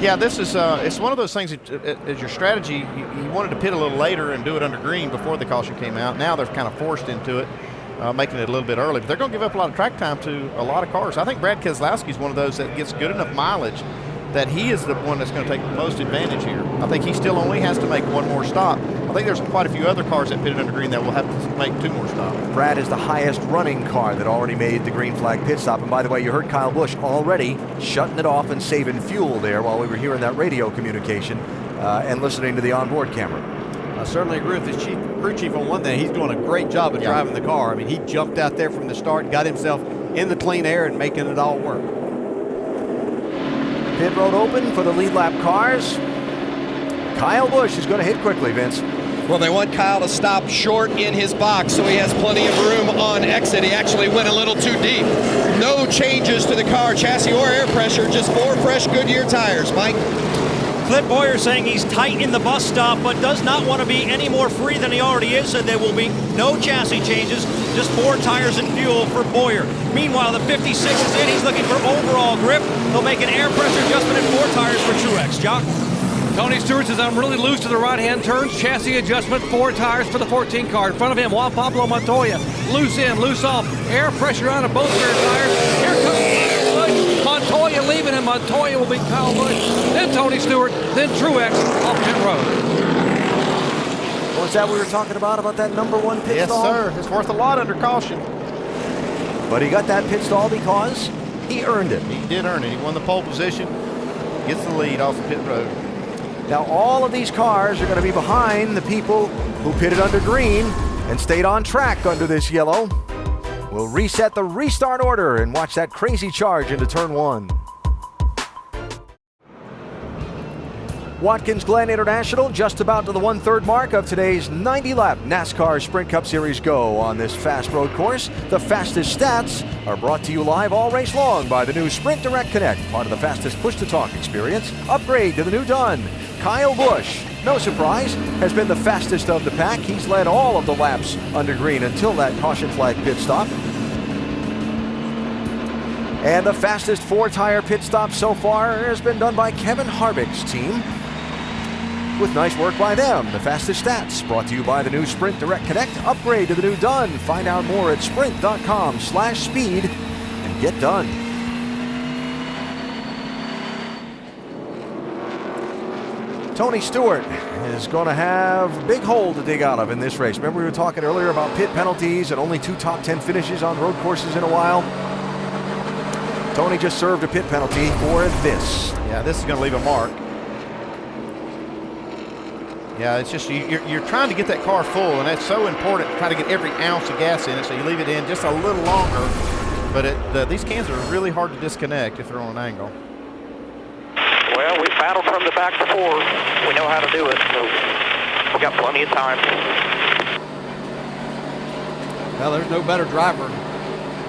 yeah, this is it's one of those things that, as your strategy, you wanted to pit a little later and do it under green before the caution came out. Now they're kind of forced into it, making it a little bit early. But they're going to give up a lot of track time to a lot of cars. I think Brad Keselowski is one of those that gets good enough mileage that he is the one that's going to take the most advantage here. I think he still only has to make one more stop. I think there's quite a few other cars that pitted under green that will have to make 2 more stops. Brad is the highest running car that already made the green flag pit stop. And by the way, you heard Kyle Busch already shutting it off and saving fuel there while we were hearing that radio communication and listening to the onboard camera. I certainly agree with the crew chief on one thing. He's doing a great job of driving the car. I mean, he jumped out there from the start and got himself in the clean air and making it all work. Pit road open for the lead lap cars. Kyle Busch is going to hit quickly, Vince. Well, they want Kyle to stop short in his box so he has plenty of room on exit. He actually went a little too deep. No changes to the car, chassis or air pressure, just 4 fresh Goodyear tires. Mike? Clint Boyer saying he's tight in the bus stop, but does not want to be any more free than he already is, so there will be no chassis changes, just 4 tires and fuel for Boyer. Meanwhile, the 56 is in. He's looking for overall grip. He'll make an air pressure adjustment and 4 tires for Truex. Jock? Tony Stewart says, I'm really loose to the right-hand turns. Chassis adjustment, 4 tires for the 14 car. In front of him, Juan Pablo Montoya. Loose in, loose off. Air pressure on both rear tires. Here comes Busch. Montoya leaving him. Montoya will beat Kyle Busch. Then Tony Stewart. Then Truex off pit road. Was that what we were talking about that number 1 pit stall? Yes, sir. It's worth a lot under caution. But he got that pit stall because he earned it. He did earn it. He won the pole position, gets the lead off the pit road. Now all of these cars are going to be behind the people who pitted under green and stayed on track under this yellow. We'll reset the restart order and watch that crazy charge into turn 1. Watkins Glen International just about to the 1/3 mark of today's 90-lap NASCAR Sprint Cup Series go on this fast road course. The fastest stats are brought to you live all race long by the new Sprint Direct Connect, part of the fastest push-to-talk experience. Upgrade to the new Dun. Kyle Busch, no surprise, has been the fastest of the pack. He's led all of the laps under green until that caution flag pit stop. And the fastest 4-tire pit stop so far has been done by Kevin Harvick's team, with nice work by them. The fastest stats brought to you by the new Sprint Direct Connect. Upgrade to the new Dun. Find out more at sprint.com/speed and get done. Tony Stewart is going to have a big hole to dig out of in this race. Remember we were talking earlier about pit penalties and only 2 top 10 finishes on road courses in a while? Tony just served a pit penalty for this. Yeah, this is going to leave a mark. Yeah, it's just you're trying to get that car full, and that's so important to try to get every ounce of gas in it, so you leave it in just a little longer. But these cans are really hard to disconnect if they're on an angle. Well, we've battled from the back before. We know how to do it, so we've got plenty of time. Well, there's no better driver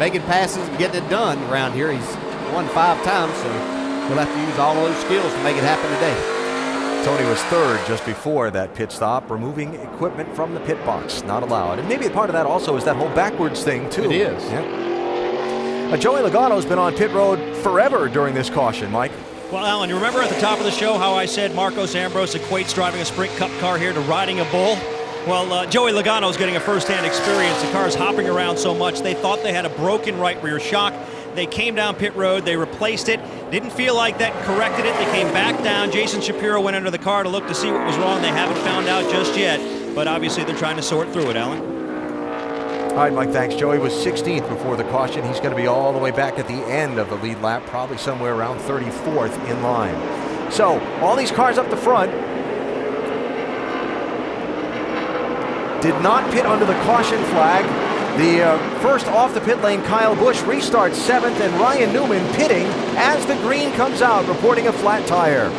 making passes and getting it done around here. He's won 5 times, so he'll have to use all those skills to make it happen today. Tony was 3rd just before that pit stop, removing equipment from the pit box, not allowed. And maybe a part of that also is that whole backwards thing, too. It is. Yeah. Joey Logano's been on pit road forever during this caution, Mike. Well, Alan, you remember at the top of the show how I said Marcos Ambrose equates driving a Sprint Cup car here to riding a bull? Well, Joey Logano's getting a first-hand experience. The car's hopping around so much, they thought they had a broken right rear shock. They came down pit road, they replaced it. Didn't feel like that corrected it. They came back down. Jason Shapiro went under the car to look to see what was wrong. They haven't found out just yet, but obviously they're trying to sort through it, Alan. All right, Mike, thanks. Joey was 16th before the caution. He's going to be all the way back at the end of the lead lap, probably somewhere around 34th in line. So, all these cars up the front did not pit under the caution flag. The first off the pit lane, Kyle Busch restarts 7th, and Ryan Newman pitting as the green comes out, reporting a flat tire.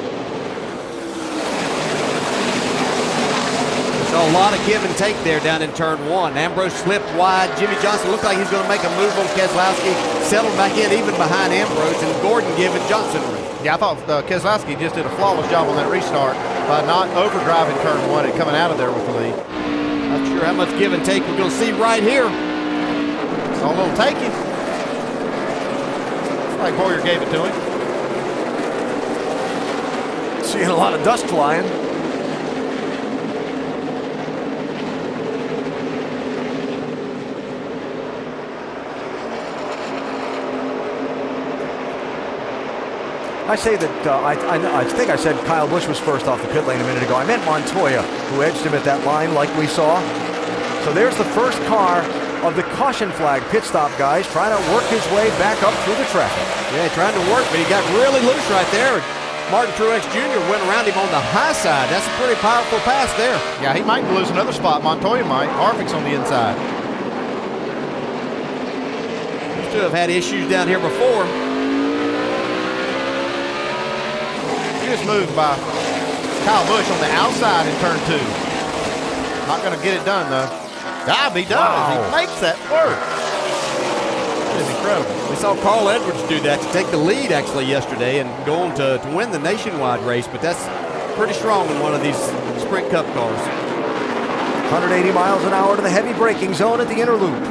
So a lot of give and take there down in turn 1. Ambrose slipped wide. Jimmy Johnson looked like he's going to make a move on Keselowski. Settled back in even behind Ambrose, and Gordon giving Johnson a ring. Yeah, I thought Keselowski just did a flawless job on that restart by not overdriving turn 1 and coming out of there with the lead. Not sure how much give and take we're going to see right here. It's all it'll take him. It's like Boyer gave it to him. Seeing a lot of dust flying. I say that I think I said Kyle Busch was first off the pit lane a minute ago. I meant Montoya, who edged him at that line like we saw. So there's the first car of the caution flag pit stop, guys, trying to work his way back up through the traffic. Yeah, trying to work, but he got really loose right there. Martin Truex Jr. went around him on the high side. That's a pretty powerful pass there. Yeah, he might lose another spot. Montoya might. Harvick's on the inside. Used to have had issues down here before. Just moved by Kyle Busch on the outside in turn 2. Not going to get it done, though. He does. Wow. He makes that work. That is incredible. We saw Carl Edwards do that to take the lead, actually, yesterday and go on to win the nationwide race, but that's pretty strong in one of these Sprint Cup cars. 180 miles an hour to the heavy braking zone at the inner loop.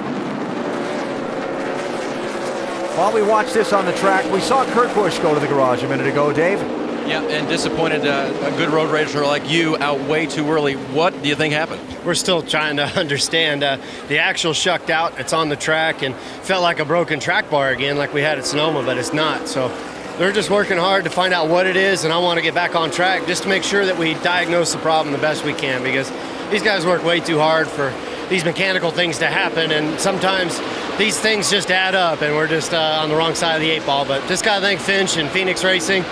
While we watch this on the track, we saw Kurt Busch go to the garage a minute ago, Dave. Yeah, and disappointed a good road racer like you out way too early. What do you think happened? We're still trying to understand. The axle shucked out. It's on the track and felt like a broken track bar again like we had at Sonoma, but it's not. So they're just working hard to find out what it is, and I want to get back on track just to make sure that we diagnose the problem the best we can, because these guys work way too hard for these mechanical things to happen, and sometimes these things just add up and we're just on the wrong side of the 8 ball. But just got to thank Finch and Phoenix Racing.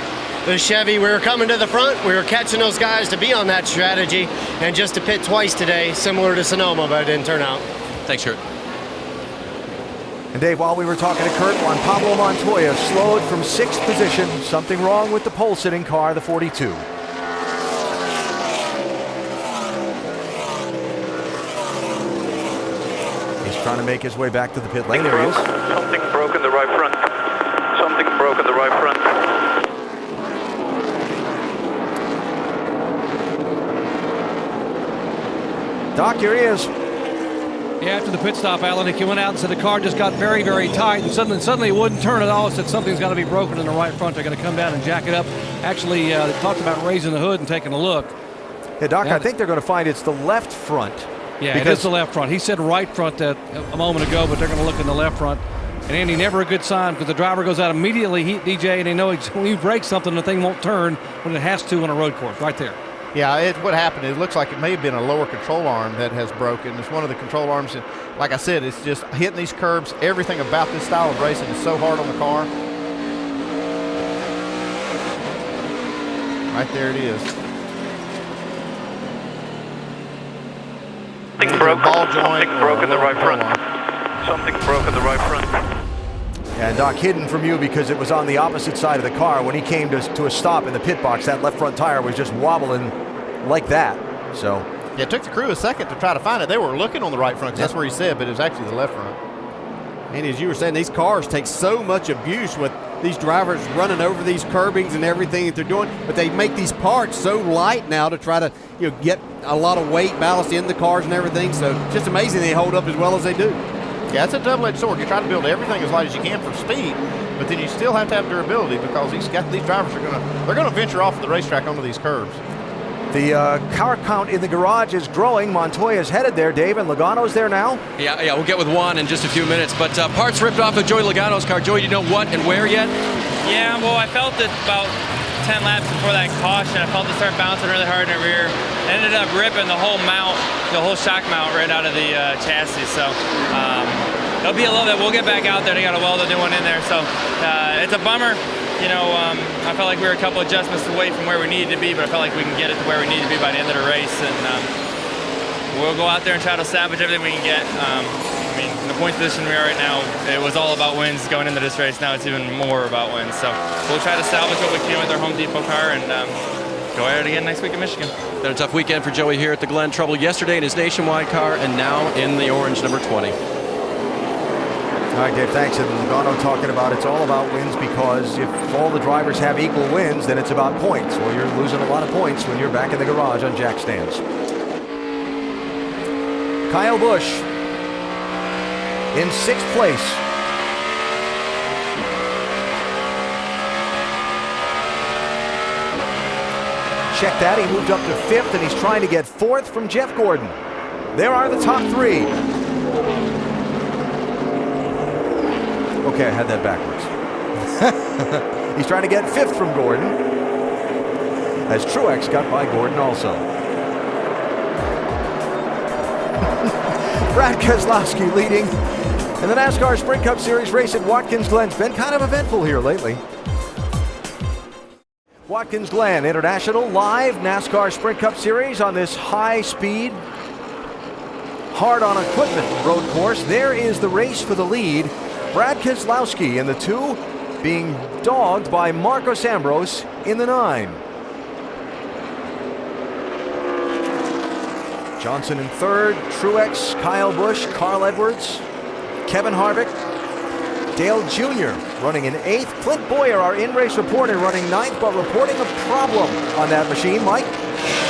The Chevy, we were coming to the front. We were catching those guys to be on that strategy, and just to pit twice today, similar to Sonoma, but it didn't turn out. Thanks, Kurt. And Dave, while we were talking to Kurt, Juan Pablo Montoya slowed from 6th position. Something wrong with the pole-sitting car, the 42. He's trying to make his way back to the pit lane. There he is. Something broke in the right front. Something broke in the right front. Doc, here he is. Yeah, after the pit stop, Alan, he went out and said the car just got very, very tight, and suddenly it wouldn't turn at all. Said something's got to be broken in the right front. They're going to come down and jack it up. Actually, they talked about raising the hood and taking a look. Yeah, Doc, I think they're going to find it's the left front. Yeah, it is the left front. He said right front a moment ago, but they're going to look in the left front. And Andy, never a good sign, because the driver goes out immediately, DJ, and they know when you break something, the thing won't turn when it has to on a road course, right there. Yeah, what happened, it looks like it may have been a lower control arm that has broken. It's one of the control arms, and like I said, it's just hitting these curbs. Everything about this style of racing is so hard on the car. Right there it is. Something broke. Something broke in the right front. Something broke in the right front. And Doc, hidden from you because it was on the opposite side of the car. When he came to a stop in the pit box, that left front tire was just wobbling like that. So yeah, it took the crew a second to try to find it. They were looking on the right front, 'cause that's where he said, but it was actually the left front. And as you were saying, these cars take so much abuse with these drivers running over these curbings and everything that they're doing, but they make these parts so light now to try to get a lot of weight ballast in the cars and everything. So it's just amazing they hold up as well as they do. Yeah, it's a double-edged sword. You try to build everything as light as you can for speed, but then you still have to have durability, because these drivers are gonna venture off the racetrack onto these curves. the car count in the garage is growing. Montoya's headed there, Dave, and Logano's there now. Yeah, we'll get with Juan in just a few minutes. But parts ripped off of Joey Logano's car. Joey, do you know what and where yet? Yeah, well, I felt it about 10 laps before that caution. I felt it start bouncing really hard in the rear. Ended up ripping the whole mount, the whole shock mount right out of the chassis. So it'll be a little bit. We'll get back out there. They got to weld a new one in there. So it's a bummer. You know, I felt like we were a couple adjustments away from where we needed to be, but I felt like we can get it to where we need to be by the end of the race. And we'll go out there and try to salvage everything we can get. I mean, in the point position we are right now, it was all about wins going into this race. Now it's even more about wins. So we'll try to salvage what we can with our Home Depot car and go at it again next week in Michigan. Been a tough weekend for Joey here at the Glen. Trouble yesterday in his Nationwide car, and now in the orange number 20. All right, Dave, thanks. And Logano talking about it's all about wins, because if all the drivers have equal wins, then it's about points. Well, you're losing a lot of points when you're back in the garage on jack stands. Kyle Busch in 6th place. Check that, he moved up to 5th, and he's trying to get 4th from Jeff Gordon. There are the top 3. Okay, I had that backwards. He's trying to get 5th from Gordon, as Truex got by Gordon also. Brad Keselowski leading in the NASCAR Sprint Cup Series race at Watkins Glen. It's been kind of eventful here lately. Watkins Glen International live NASCAR Sprint Cup Series on this high-speed, hard-on-equipment road course. There is the race for the lead. Brad Keselowski in the 2, being dogged by Marcos Ambrose in the 9. Johnson in 3rd, Truex, Kyle Busch, Carl Edwards, Kevin Harvick, Dale Jr. running in 8th. Clint Boyer, our in-race reporter, running 9th, but reporting a problem on that machine. Mike?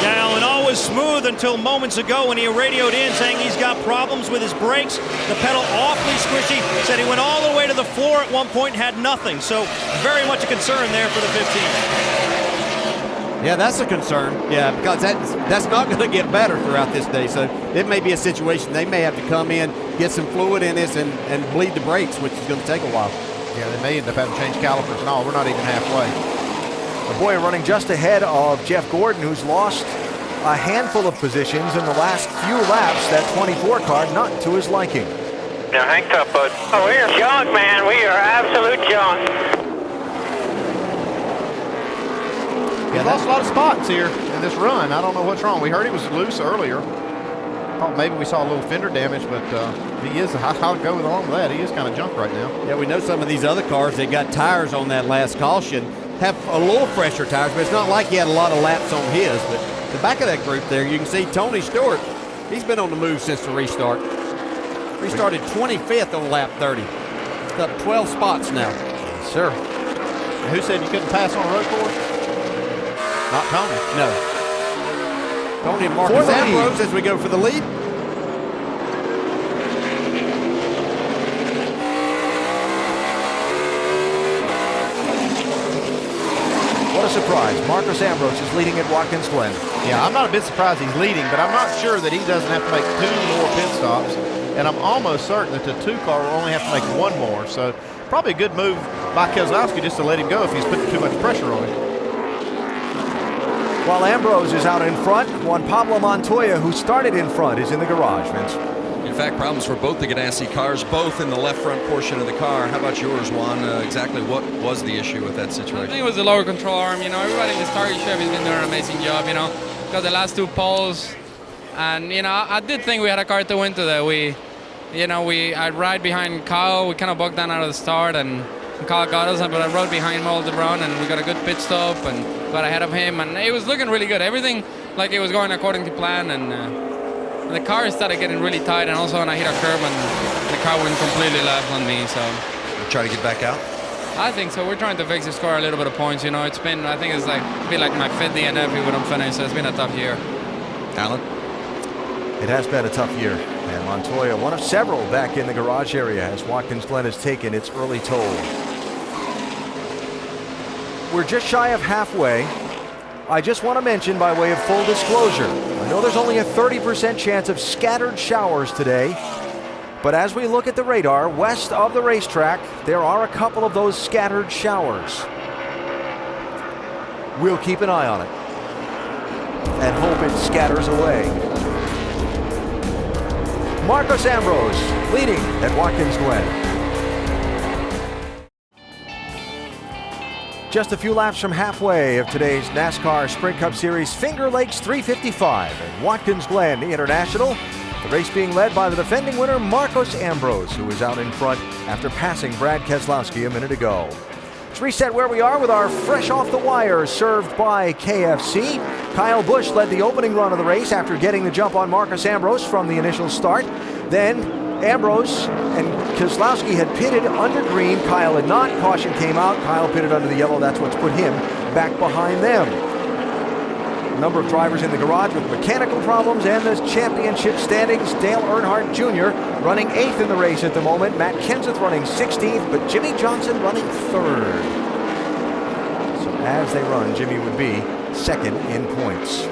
Yeah, Alan, all was smooth until moments ago when he radioed in saying he's got problems with his brakes. The pedal awfully squishy. Said he went all the way to the floor at one point and had nothing. So very much a concern there for the 15. Yeah, that's a concern. Yeah, because that's not going to get better throughout this day. So it may be a situation they may have to come in, get some fluid in this, and bleed the brakes, which is going to take a while. Yeah, they may end up having to change calipers and all. We're not even halfway. Boyer running just ahead of Jeff Gordon, who's lost a handful of positions in the last few laps. That 24 car not to his liking. Now hang tough, bud. Oh, we are junk, man. We are absolute junk. He's lost a lot of spots here in this run. I don't know what's wrong. We heard he was loose earlier. Thought maybe we saw a little fender damage, but he is. I'll go along with that. He is kind of junk right now. Yeah, we know some of these other cars that got tires on that last caution have a little fresher tires, but it's not like he had a lot of laps on his. But the back of that group there, you can see Tony Stewart. He's been on the move since the restart. Restarted 25th on lap 30. It's up 12 spots now. Yes, sir. Who said you couldn't pass on a road course? Not Tony. No. Tony and Marcus Ambrose as we go for the lead. What a surprise. Marcus Ambrose is leading at Watkins Glen. Yeah, I'm not a bit surprised he's leading, but I'm not sure that he doesn't have to make 2 more pit stops. And I'm almost certain that the 2 car will only have to make 1 more. So probably a good move by Keselowski just to let him go if he's putting too much pressure on him. While Ambrose is out in front, Juan Pablo Montoya, who started in front, is in the garage, Vince. In fact, problems for both the Ganassi cars, both in the left front portion of the car. How about yours, Juan? Exactly what was the issue with that situation? I think it was the lower control arm. You know, everybody in the starting Chevy has been doing an amazing job. You know, got the last 2 poles, and you know, I did think we had a car to win today. I ride behind Kyle. We kind of bugged down out of the start, and Kyle got us, but I rode behind him all the run, and we got a good pit stop and got ahead of him, and it was looking really good. Everything like it was going according to plan, and the car started getting really tight, and also when I hit a curb, and the car went completely left on me. So we'll try to get back out. I think so. We're trying to fix the score a little bit of points. You know, it's been, I think it's like be like my 5th DNF here with unfinished. So it's been a tough year. Alan? It has been a tough year, and Montoya, one of several back in the garage area as Watkins Glen has taken its early toll. We're just shy of halfway. I just want to mention, by way of full disclosure, I know there's only a 30% chance of scattered showers today, but as we look at the radar west of the racetrack, there are a couple of those scattered showers. We'll keep an eye on it and hope it scatters away. Marcus Ambrose leading at Watkins Glen. Just a few laps from halfway of today's NASCAR Sprint Cup Series Finger Lakes 355 at Watkins Glen International. The race being led by the defending winner, Marcus Ambrose, who is out in front after passing Brad Keselowski a minute ago. Let's reset where we are with our Fresh Off the Wire served by KFC. Kyle Busch led the opening run of the race after getting the jump on Marcus Ambrose from the initial start. Then Ambrose and Keselowski had pitted under green. Kyle had not. Caution came out. Kyle pitted under the yellow. That's what's put him back behind them. A number of drivers in the garage with mechanical problems and the championship standings. Dale Earnhardt Jr. running 8th in the race at the moment. Matt Kenseth running 16th, but Jimmy Johnson running 3rd. So as they run, Jimmy would be 2nd in points.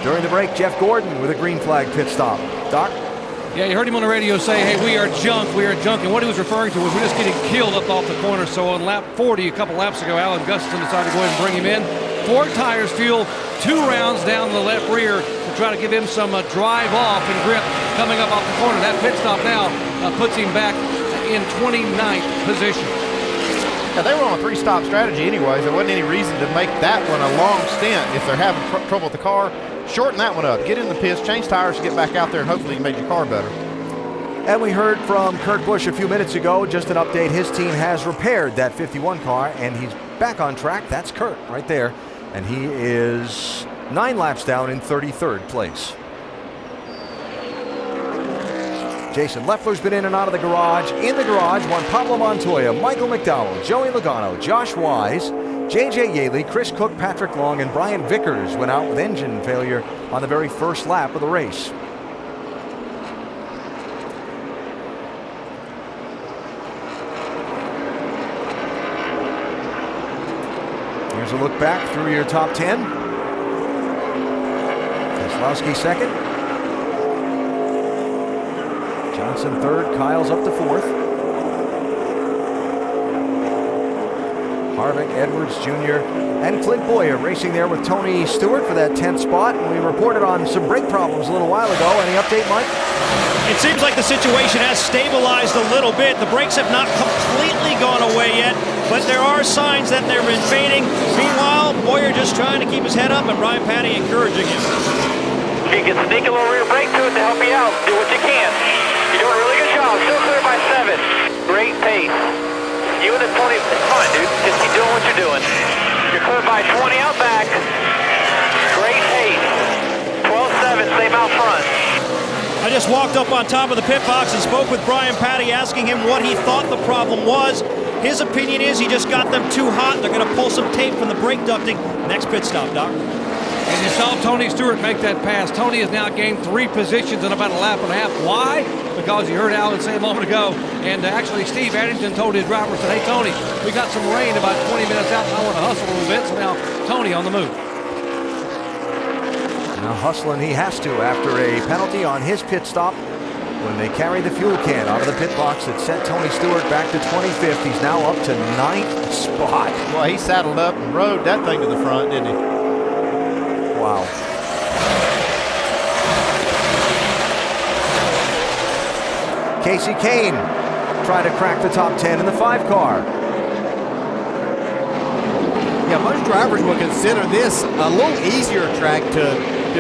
During the break, Jeff Gordon with a green flag pit stop. Doc? Yeah, you heard him on the radio say, hey, we are junk. And what he was referring to was we're just getting killed up off the corner. So on lap 40, a couple laps ago, Alan Gustafson decided to go ahead and bring him in. 4 tires fuel, 2 rounds down the left rear to try to give him some drive off and grip coming up off the corner. That pit stop now puts him back in 29th position. Yeah, they were on a 3-stop strategy anyways. There wasn't any reason to make that one a long stint if they're having trouble with the car. Shorten that one up. Get in the pits, change tires to get back out there, and hopefully you made your car better. And we heard from Kurt Busch a few minutes ago, just an update. His team has repaired that 51 car, and he's back on track. That's Kurt right there. And he is 9 laps down in 33rd place. Jason Leffler's been in and out of the garage. In the garage, Juan Pablo Montoya, Michael McDowell, Joey Logano, Josh Wise, J.J. Yaley, Chris Cook, Patrick Long, and Brian Vickers went out with engine failure on the very first lap of the race. Here's a look back through your top 10. Keselowski second. Johnson third. Kyle's up to fourth. Harvick, Edwards Jr., and Clint Boyer racing there with Tony Stewart for that 10th spot. And we reported on some brake problems a little while ago. Any update, Mike? It seems like the situation has stabilized a little bit. The brakes have not completely gone away yet, but there are signs that they're fading. Meanwhile, Boyer just trying to keep his head up, and Brian Patty encouraging him. If you can sneak a little rear brake to it to help you out, do what you can. You're doing a really good job. Still clear by 7. Great pace. You and the 20, it's fine, dude. Just keep doing what you're doing. You're clear by 20 out back. Great pace. 12-7, same out front. I just walked up on top of the pit box and spoke with Brian Patty, asking him what he thought the problem was. His opinion is he just got them too hot. They're going to pull some tape from the brake ducting. Next pit stop, Doc. And you saw Tony Stewart make that pass. Tony has now gained 3 positions in about a lap and a half. Why? Because you heard Alan say a moment ago, and actually Steve Addington told his driver, said, hey, Tony, we got some rain about 20 minutes out, and I want to hustle a little bit. So now Tony on the move. Now hustling he has to after a penalty on his pit stop when they carried the fuel can out of the pit box that sent Tony Stewart back to 25th. He's now up to 9th spot. Well, he saddled up and rode that thing to the front, didn't he? Wow. Casey Kane trying to crack the top 10 in the 5 car. Yeah, most drivers will consider this a little easier track to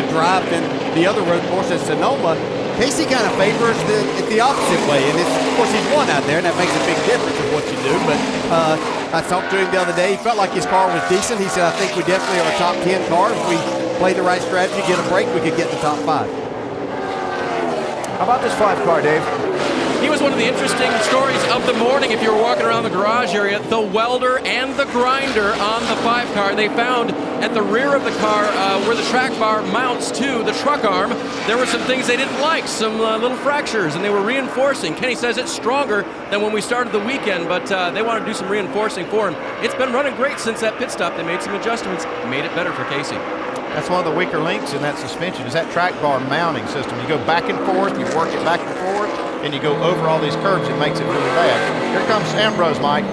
drive than the other road course at Sonoma. Casey kind of favors it the opposite way, and of course he's won out there, and that makes a big difference of what you do. But I talked to him the other day. He felt like his car was decent. He said, I think we definitely are a top 10 car. If we play the right strategy, get a break, we could get the top 5. How about this 5 car, Dave? He was one of the interesting stories of the morning if you were walking around the garage area. The welder and the grinder on the 5 car. They found at the rear of the car where the track bar mounts to the truck arm, there were some things they didn't like, some little fractures, and they were reinforcing. Kenny says it's stronger than when we started the weekend, but they want to do some reinforcing for him. It's been running great since that pit stop. They made some adjustments, made it better for Casey. That's one of the weaker links in that suspension is that track bar mounting system. You go back and forth, you work it back and forth, and you go over all these curves. It makes it really bad. Here comes Ambrose, Mike.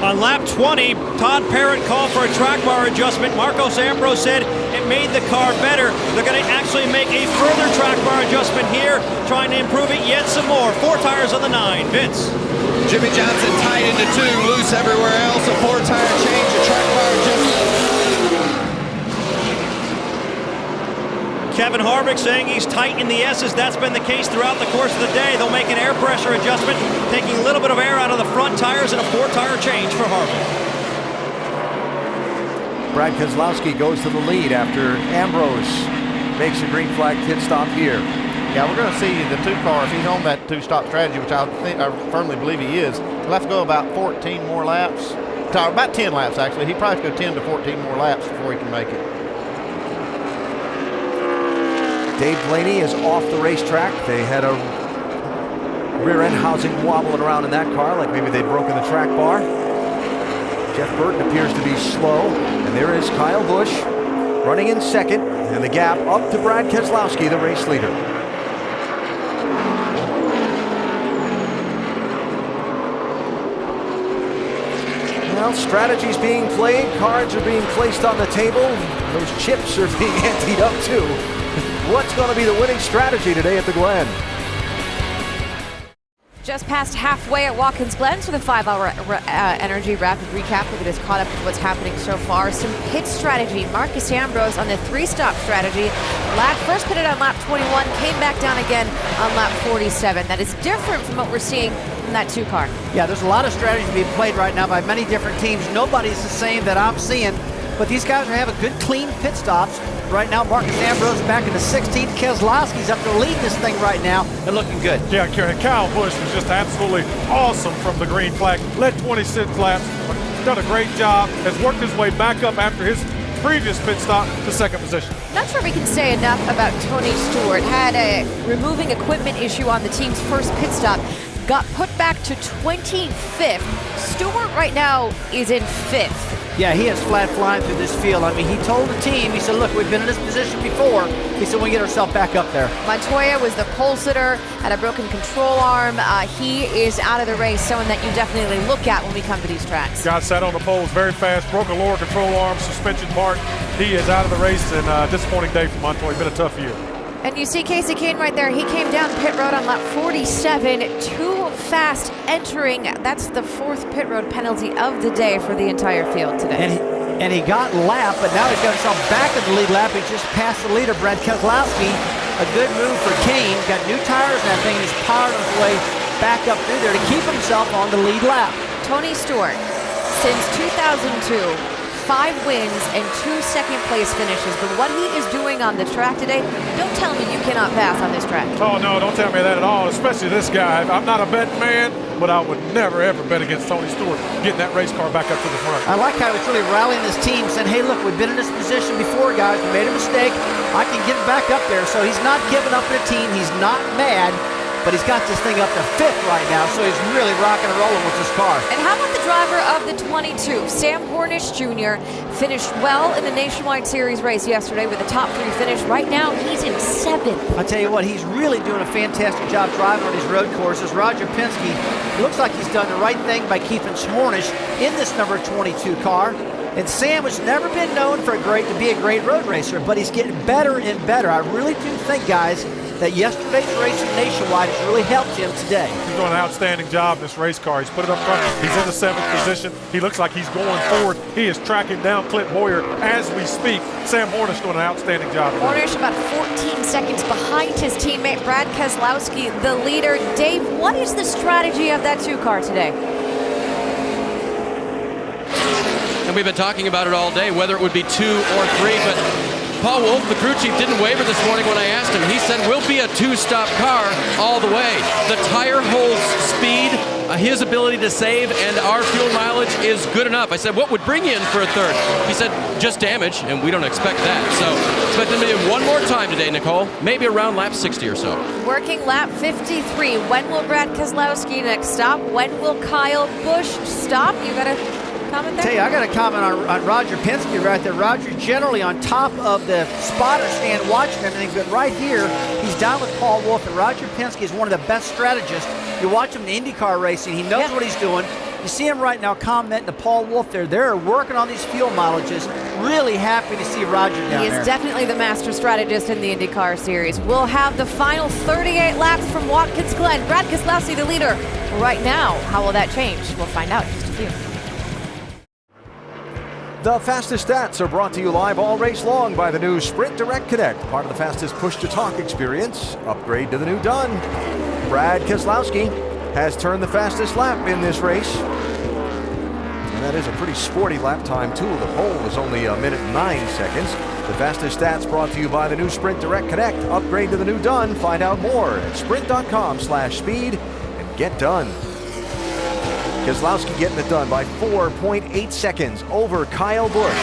On lap 20, Todd Parrott called for a track bar adjustment. Marcos Ambrose said it made the car better. They're going to actually make a further track bar adjustment here, trying to improve it yet some more. 4 tires on the 9. Vince. Jimmie Johnson tied into 2, loose everywhere else. A 4-tire change, a track bar adjustment. Kevin Harvick saying he's tight in the S's. That's been the case throughout the course of the day. They'll make an air pressure adjustment, taking a little bit of air out of the front tires and a 4-tire change for Harvick. Brad Keselowski goes to the lead after Ambrose makes a green flag pit stop here. Yeah, we're going to see the 2 car, if he's on that 2-stop strategy, which I firmly believe he is, he'll have to go about 14 more laps. About 10 laps, actually. He'd probably have to go 10 to 14 more laps before he can make it. Dave Blaney is off the racetrack. They had a rear end housing wobbling around in that car, like maybe they'd broken the track bar. Jeff Burton appears to be slow, and there is Kyle Busch running in second, and the gap up to Brad Keselowski, the race leader. Well, strategy's being played, cards are being placed on the table, those chips are being emptied up too. What's going to be the winning strategy today at the Glen? Just past halfway at Watkins Glen for the 5-hour energy rapid recap. Look at us caught up with what's happening so far. Some pit strategy. Marcus Ambrose on the 3-stop strategy. First pitted on lap 21, came back down again on lap 47. That is different from what we're seeing from that 2 car. Yeah, there's a lot of strategy being played right now by many different teams. Nobody's the same that I'm seeing, but these guys are having good, clean pit stops. right now, Marcus Ambrose back in the 16th. Keselowski's up there leading this thing right now and looking good. Yeah, Kyle Busch was just absolutely awesome from the green flag. Led 26 laps, done a great job, has worked his way back up after his previous pit stop to second position. Not sure we can say enough about Tony Stewart. Had a removing equipment issue on the team's first pit stop. Got put back to 25th. Stewart right now is in 5th. Yeah, he is flat flying through this field. I mean, he told the team, he said, look, we've been in this position before. He said, we get ourselves back up there. Montoya was the pole sitter, had a broken control arm. He is out of the race, someone that you definitely look at when we come to these tracks. Got sat on the poles very fast, broke a lower control arm, suspension part. He is out of the race, and disappointing day for Montoya. Been a tough year. And you see Casey Kane right there. He came down pit road on lap 47, too fast entering. That's the 4th pit road penalty of the day for the entire field today. And he got lapped, but now he's got himself back in the lead lap. He just passed the leader, Brad Keselowski. A good move for Kane. Got new tires and everything. He's powered his way back up through there to keep himself on the lead lap. Tony Stewart, since 2002, 5 wins and 2 second-place finishes. But what he is doing on the track today, don't tell me you cannot pass on this track. Oh, no, don't tell me that at all, especially this guy. I'm not a betting man, but I would never, ever bet against Tony Stewart getting that race car back up to the front. I like how he's really rallying his team, saying, hey, look, we've been in this position before, guys. We made a mistake. I can get back up there. So he's not giving up the team. He's not mad. But he's got this thing up to 5th right now, so he's really rocking and rolling with this car. And how about the driver of the 22? Sam Hornish Jr. finished well in the Nationwide Series race yesterday with a top 3 finish. Right now, he's in 7th. I tell you what, he's really doing a fantastic job driving on these road courses. Roger Penske looks like he's done the right thing by keeping Hornish in this number 22 car. And Sam has never been known for to be a great road racer, but he's getting better and better. I really do think, guys, that yesterday's race in Nationwide has really helped him today. He's doing an outstanding job in this race car. He's put it up front. He's in the 7th position. He looks like he's going forward. He is tracking down Clint Boyer as we speak. Sam Hornish doing an outstanding job. Hornish about 14 seconds behind his teammate Brad Keselowski, the leader. Dave, what is the strategy of that 2 car today? And we've been talking about it all day, whether it would be 2 or 3, but Paul Wolf, the crew chief, didn't waver this morning when I asked him. He said, we'll be a 2-stop car all the way. The tire holds speed, his ability to save, and our fuel mileage is good enough. I said, what would bring you in for a 3rd? He said, just damage, and we don't expect that. So expect them to do one more time today, Nicole, maybe around lap 60 or so. Working lap 53. When will Brad Keselowski next stop? When will Kyle Busch stop? You got to comment there? Tell you, I got a comment on Roger Penske right there. Roger generally on top of the spotter stand watching everything, but right here, he's down with Paul Wolf, and Roger Penske is one of the best strategists. You watch him in IndyCar racing, he knows what he's doing. You see him right now commenting to Paul Wolf there. They're working on these fuel mileages. Really happy to see Roger down there. He is definitely the master strategist in the IndyCar Series. We'll have the final 38 laps from Watkins Glen. Brad Keselowski, the leader right now. How will that change? We'll find out in just a few. The fastest stats are brought to you live all race long by the new Sprint Direct Connect, part of the fastest push-to-talk experience. Upgrade to the new Done. Brad Keselowski has turned the fastest lap in this race. And that is a pretty sporty lap time, too. The pole was only 1 minute and 9 seconds. The fastest stats brought to you by the new Sprint Direct Connect. Upgrade to the new Done. Find out more at sprint.com/speed and get done. Keselowski getting it done by 4.8 seconds over Kyle Busch.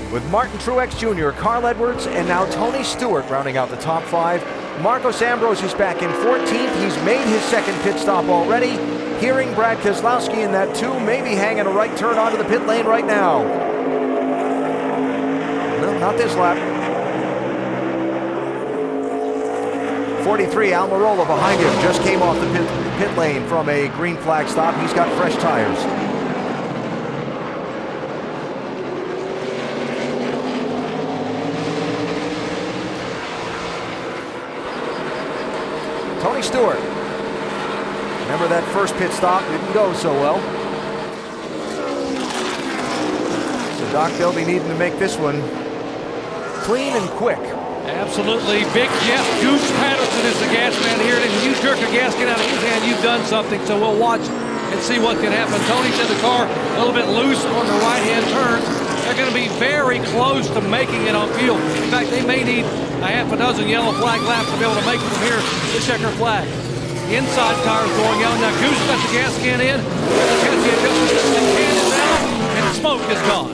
With Martin Truex Jr., Carl Edwards, and now Tony Stewart rounding out the top 5. Marcos Ambrose is back in 14th. He's made his 2nd pit stop already. Hearing Brad Keselowski in that 2, maybe hanging a right turn onto the pit lane right now. No, not this lap. 43, Almirola behind him, just came off the pit lane from a green flag stop. He's got fresh tires. Tony Stewart. Remember that first pit stop didn't go so well. So Doc, they'll be needing to make this one clean and quick. Absolutely. Big Jeff Goose Patterson is the gas man here. And if you jerk a gasket out of his hand, you've done something. So we'll watch and see what can happen. Tony's in the car a little bit loose on the right-hand turn. they're going to be very close to making it on fuel. In fact, they may need a half a dozen yellow flag laps to be able to make it from here to checker flag. The inside tire's going out. Now Goose got the gas can in. The chassis adjustment system can is out, and the smoke is gone.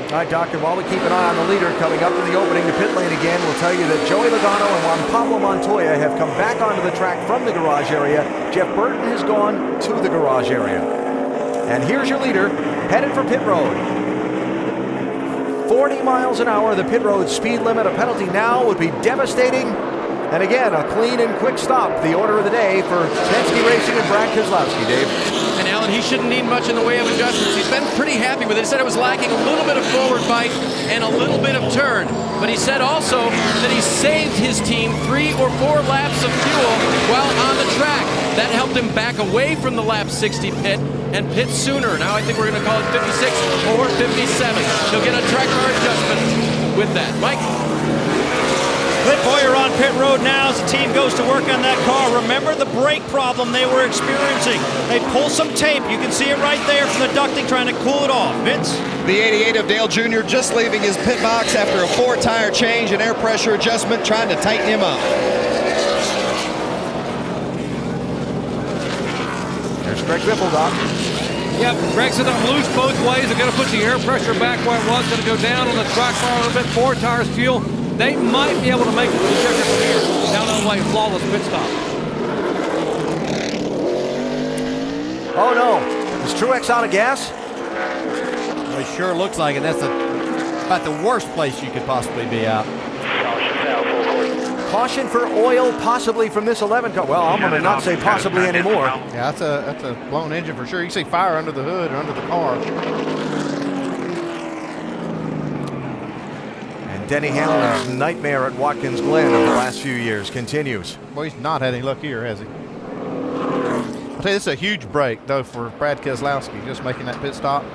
All right, Doctor, while we keep an eye on the leader coming up to the opening to pit lane again, we'll tell you that Joey Logano and Juan Pablo Montoya have come back onto the track from the garage area. Jeff Burton has gone to the garage area. And here's your leader, headed for pit road. 40 miles an hour, the pit road speed limit. A penalty now would be devastating. And again, a clean and quick stop, the order of the day for Penske Racing and Brad Keselowski, Dave. And Alan, he shouldn't need much in the way of adjustments. He's been pretty happy with it. He said it was lacking a little bit of forward bite and a little bit of turn. But he said also that he saved his team 3 or 4 laps of fuel while on the track. That helped him back away from the lap 60 pit and pit sooner. Now I think we're going to call it 56 or 57. He'll get a track car adjustment with that. Mike? Clint Bowyer on pit road now as the team goes to work on that car. Remember the brake problem they were experiencing. They pull some tape. You can see it right there from the ducting trying to cool it off. Vince? The 88 of Dale Jr. just leaving his pit box after a 4-tire change and air pressure adjustment, trying to tighten him up. There's Greg Biffle, Doc. Yep, Greg said I'm loose both ways. I'm going to put the air pressure back where it was. Going to go down on the track bar a little bit. 4 tires fuel. They might be able to make it to the checker from here. Down on the way, flawless pit stop. Oh no, is Truex out of gas? Well, it sure looks like it. That's about the worst place you could possibly be out. Caution for oil, possibly from this 11 car. Well, I'm going to not say possibly anymore. Yeah, that's a blown engine for sure. You can see fire under the hood or under the car. Denny Hamlin's nightmare at Watkins Glen over the last few years continues. Well, he's not had any luck here, has he? I'll tell you, this is a huge break, though, for Brad Keselowski, just making that pit stop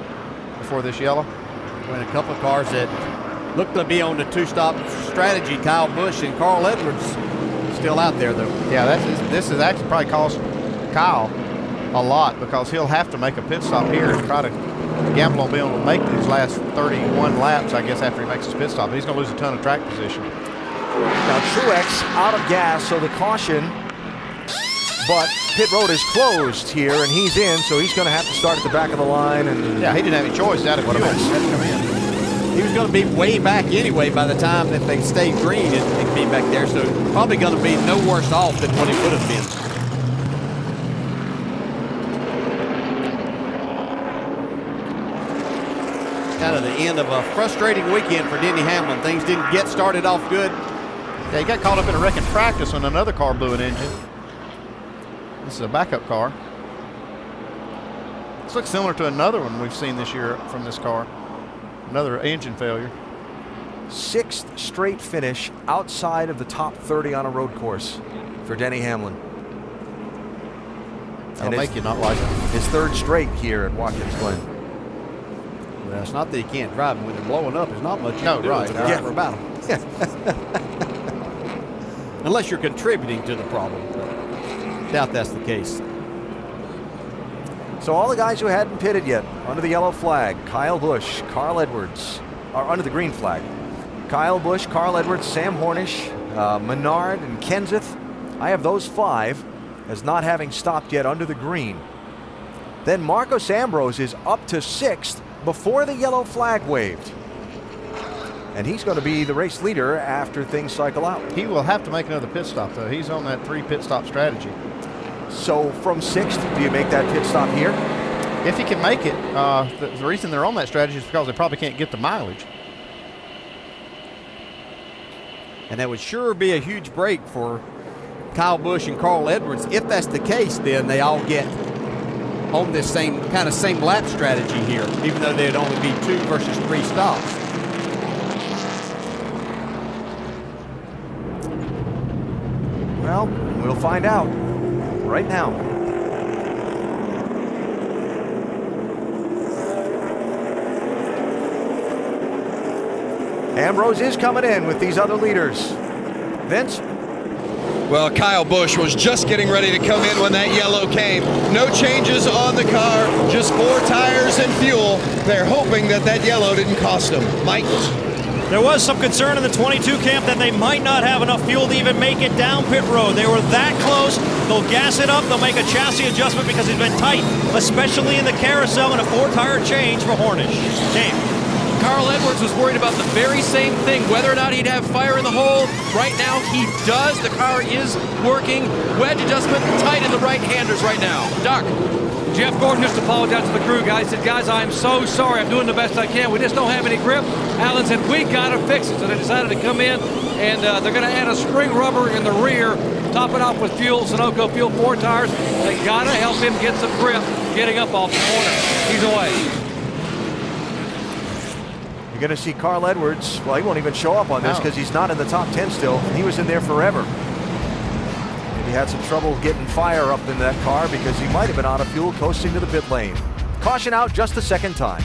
before this yellow. When a couple of cars that looked to be on the 2-stop strategy, Kyle Busch and Carl Edwards, still out there, though. Yeah, this is actually probably cost Kyle a lot, because he'll have to make a pit stop here and try to gamble on being able to make these last 31 laps, I guess, after he makes his pit stop. He's going to lose a ton of track position. Now Truex out of gas, so the caution, but pit road is closed here, and he's in, so he's going to have to start at the back of the line. And yeah, he didn't have any choice. Out of fuel. He was going to be way back anyway by the time that they stayed green and be back there, so probably going to be no worse off than what he would have been. Kind of the end of a frustrating weekend for Denny Hamlin. Things didn't get started off good. Yeah, he got caught up in a wreck in practice when another car blew an engine. This is a backup car. This looks similar to another one we've seen this year from this car. Another engine failure. 6th straight finish outside of the top 30 on a road course for Denny Hamlin. That'll make you not like it. His 3rd straight here at Watkins Glen. Well, it's not that you can't drive them. When they're blowing up, there's not much you can do right. as a driver about them. Unless you're contributing to the problem. But doubt that's the case. So all the guys who hadn't pitted yet under the yellow flag, Kyle Busch, Carl Edwards, are under the green flag. Kyle Busch, Carl Edwards, Sam Hornish, Menard, and Kenseth. I have those 5 as not having stopped yet under the green. Then Marcos Ambrose is up to 6th before the yellow flag waved. And he's going to be the race leader after things cycle out. He will have to make another pit stop, though. He's on that 3 pit stop strategy. So from 6th, do you make that pit stop here? If he can make it, the reason they're on that strategy is because they probably can't get the mileage. And that would sure be a huge break for Kyle Busch and Carl Edwards. If that's the case, then they all get on this same lap strategy here, even though they'd only be 2 versus 3 stops. Well, we'll find out right now. Ambrose is coming in with these other leaders. Vince? Well, Kyle Busch was just getting ready to come in when that yellow came. No changes on the car, just 4 tires and fuel. They're hoping that that yellow didn't cost them. Mike? There was some concern in the 22 camp that they might not have enough fuel to even make it down pit road. They were that close. They'll gas it up. They'll make a chassis adjustment because it's been tight, especially in the carousel, and a 4-tire change for Hornish. Dave. Carl Edwards was worried about the very same thing, whether or not he'd have fire in the hole. Right now, he does. The car is working. Wedge adjustment tight in the right-handers right now. Doc. Jeff Gordon just apologized to the crew, guys. He said, guys, I'm so sorry. I'm doing the best I can. We just don't have any grip. Allen said, we got to fix it. So they decided to come in, and they're going to add a spring rubber in the rear, top it off with fuel, Sunoco fuel, 4 tires. They got to help him get some grip getting up off the corner. He's away. You're going to see Carl Edwards. Well, he won't even show up on this because he's not in the top 10 still. He was in there forever. He had some trouble getting fire up in that car because he might have been out of fuel coasting to the pit lane. Caution out just the second time.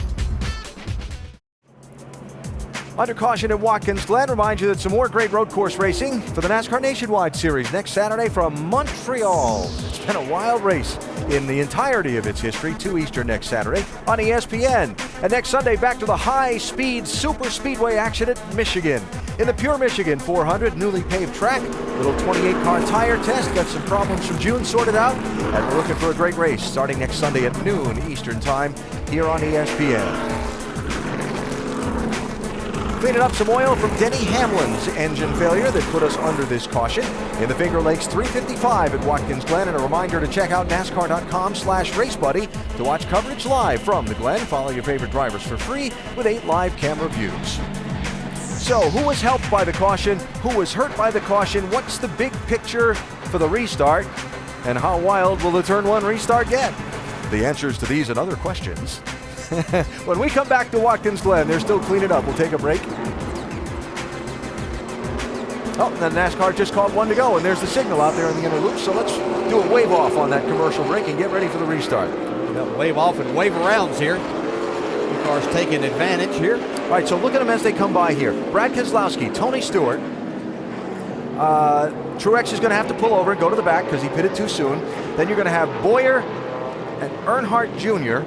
Under caution at Watkins Glen, remind you that some more great road course racing for the NASCAR Nationwide Series next Saturday from Montreal. It's been a wild race in the entirety of its history. 2 Eastern next Saturday on ESPN. And next Sunday, back to the high-speed super speedway action at Michigan. In the Pure Michigan 400 newly paved track, little 28-car tire test. Got some problems from June sorted out. And we're looking for a great race starting next Sunday at noon Eastern time here on ESPN. Cleaning up some oil from Denny Hamlin's engine failure that put us under this caution. In the Finger Lakes 355 at Watkins Glen. And a reminder to check out NASCAR.com/RaceBuddy to watch coverage live from the Glen. Follow your favorite drivers for free with 8 live camera views. So, who was helped by the caution? Who was hurt by the caution? What's the big picture for the restart? And how wild will the Turn 1 restart get? The answers to these and other questions when we come back to Watkins Glen. They're still cleaning up. We'll take a break. Oh, the NASCAR just called 1 to go, and there's the signal out there in the inner loop. So let's do a wave off on that commercial break and get ready for the restart. Wave off and wave arounds here. Two cars taking advantage here. All right, so look at them as they come by here. Brad Keselowski, Tony Stewart. Truex is going to have to pull over and go to the back because he pitted too soon. Then you're going to have Boyer and Earnhardt Jr.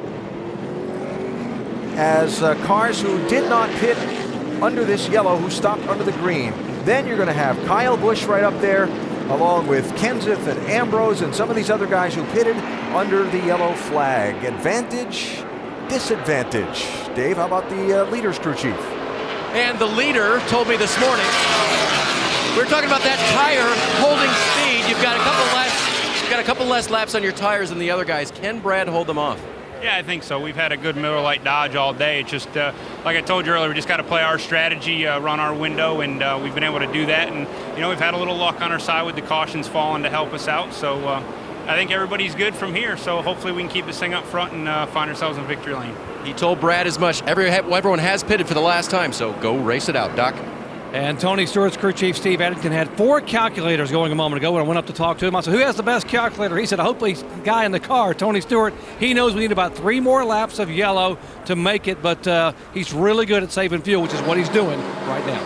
as cars who did not pit under this yellow, who stopped under the green. Then you're going to have Kyle Busch right up there, along with Kenseth and Ambrose and some of these other guys who pitted under the yellow flag. Advantage, disadvantage. Dave, how about the leader's crew chief? And the leader told me this morning, we were talking about that tire holding speed. You've got a couple less laps on your tires than the other guys. Can Brad hold them off? Yeah, I think so. We've had a good Miller Lite Dodge all day. It's just, like I told you earlier, we just got to play our strategy, run our window, and we've been able to do that. And, you know, we've had a little luck on our side with the cautions falling to help us out. So I think everybody's good from here. So hopefully we can keep this thing up front and find ourselves in victory lane. He told Brad as much. Everyone has pitted for the last time, so go race it out, Doc. And Tony Stewart's crew chief, Steve Addington, had 4 calculators going a moment ago when I went up to talk to him. I said, who has the best calculator? He said, hopefully the guy in the car, Tony Stewart. He knows we need about 3 more laps of yellow to make it, but he's really good at saving fuel, which is what he's doing right now.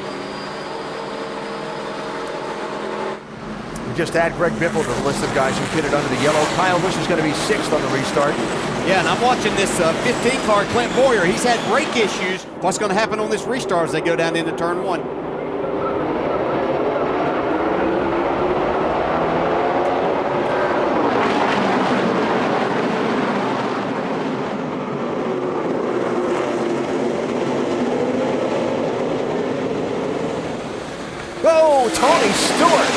We just add Greg Biffle to the list of guys who pitted under the yellow. Kyle Busch is going to be 6th on the restart. Yeah, and I'm watching this 15-car Clint Boyer. He's had brake issues. What's going to happen on this restart as they go down into turn 1? Whoa, Tony Stewart.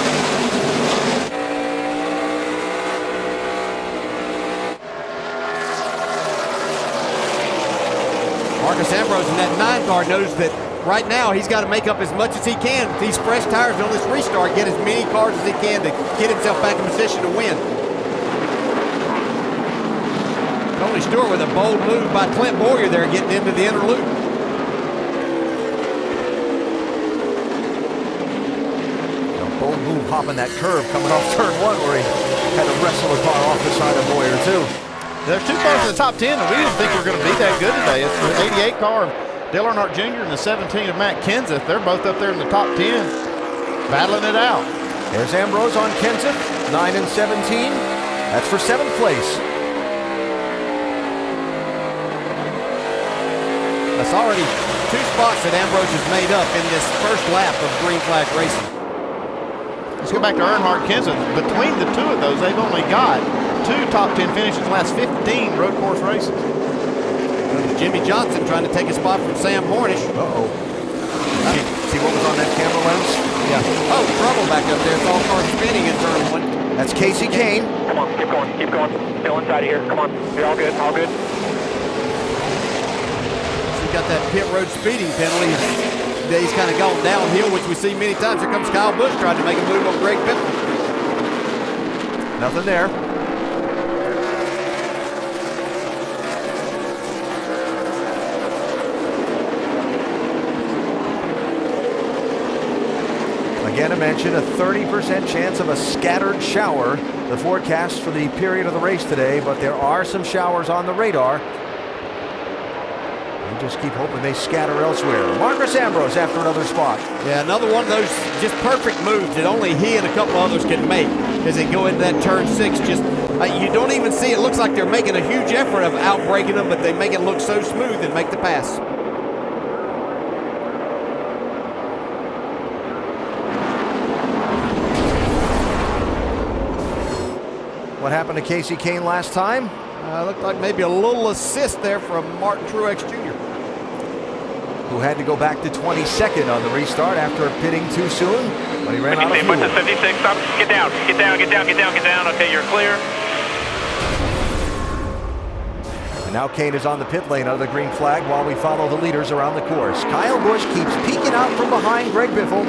Marcus Ambrose in that 9 car knows that right now he's got to make up as much as he can with these fresh tires on this restart, get as many cars as he can to get himself back in position to win. Tony Stewart with a bold move by Clint Boyer there, getting into the inner loop. Bold move hopping that curve coming off turn 1 where he had to wrestle the car off the side of Boyer too. There's 2 cars in the top 10 that we didn't think were going to be that good today. It's the 88 car of Dale Earnhardt Jr. and the 17 of Matt Kenseth. They're both up there in the top 10, battling it out. There's Ambrose on Kenseth, 9 and 17. That's for 7th place. That's already 2 spots that Ambrose has made up in this first lap of green flag racing. Let's go back to Earnhardt Kenseth. Between the 2 of those, they've only got 2 top 10 finishes in the last 15 road course races. Jimmy Johnson trying to take a spot from Sam Hornish. Uh-oh. See what was on that camera lens? Yeah. Oh, trouble back up there. It's all car spinning in turn 1. That's Casey Kane. Come on, keep going, keep going. Still inside of here. Come on. You're all good, all good. He got that pit road speeding penalty. He's kind of gone downhill, which we see many times. Here comes Kyle Busch trying to make a move on Greg Biffle. Nothing there. Again, I mentioned a 30% chance of a scattered shower. The forecast for the period of the race today, but there are some showers on the radar. We just keep hoping they scatter elsewhere. Marcus Ambrose after another spot. Yeah, another one of those just perfect moves that only he and a couple others can make as they go into that turn 6. Just you don't even see it. Looks like they're making a huge effort of outbreaking them, but they make it look so smooth and make the pass. What happened to Casey Kane last time? Looked like maybe a little assist there from Martin Truex Jr., who had to go back to 22nd on the restart after pitting too soon when he ran out of fuel. Put to 76, stop, get down, get down, get down, get down, get down. Okay, you're clear. And now Kane is on the pit lane under the green flag while we follow the leaders around the course. Kyle Busch keeps peeking out from behind Greg Biffle.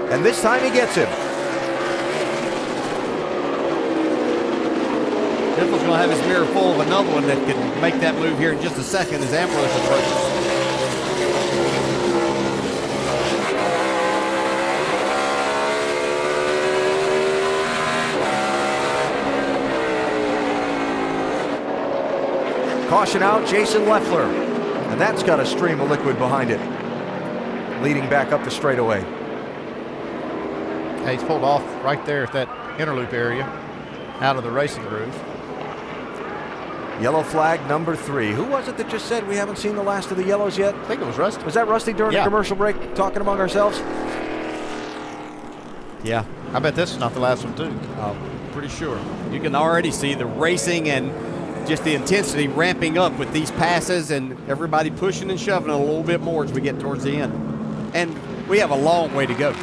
And this time he gets him. Biffle's going to have his mirror full of another one that can make that move here in just a second as Ambrose approaches. Caution out, Jason Leffler. And that's got a stream of liquid behind it, leading back up the straightaway. Hey, he's pulled off right there at that interloop area, out of the racing groove. Yellow flag number 3. Who was it that just said we haven't seen the last of the yellows yet? I think it was Rusty. Was that Rusty during the commercial break talking among ourselves? Yeah. I bet this is not the last one, too. Pretty sure. You can already see the racing and just the intensity ramping up with these passes and everybody pushing and shoving a little bit more as we get towards the end. And we have a long way to go.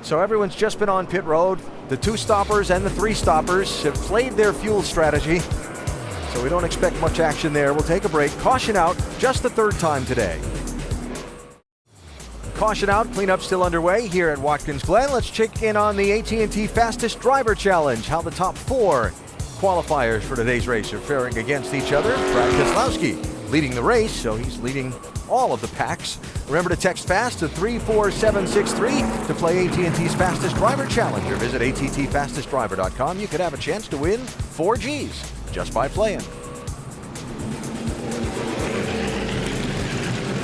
So everyone's just been on pit road. The 2 stoppers and the 3 stoppers have played their fuel strategy. So we don't expect much action there. We'll take a break. Caution out, just the 3rd time today. Caution out, cleanup still underway here at Watkins Glen. Let's check in on the AT&T Fastest Driver Challenge, how the top 4 qualifiers for today's race are faring against each other. Brad Keselowski leading the race, so he's leading all of the packs. Remember to text FAST to 34763 to play AT&T's Fastest Driver Challenge, or visit attfastestdriver.com. You could have a chance to win 4 Gs just by playing.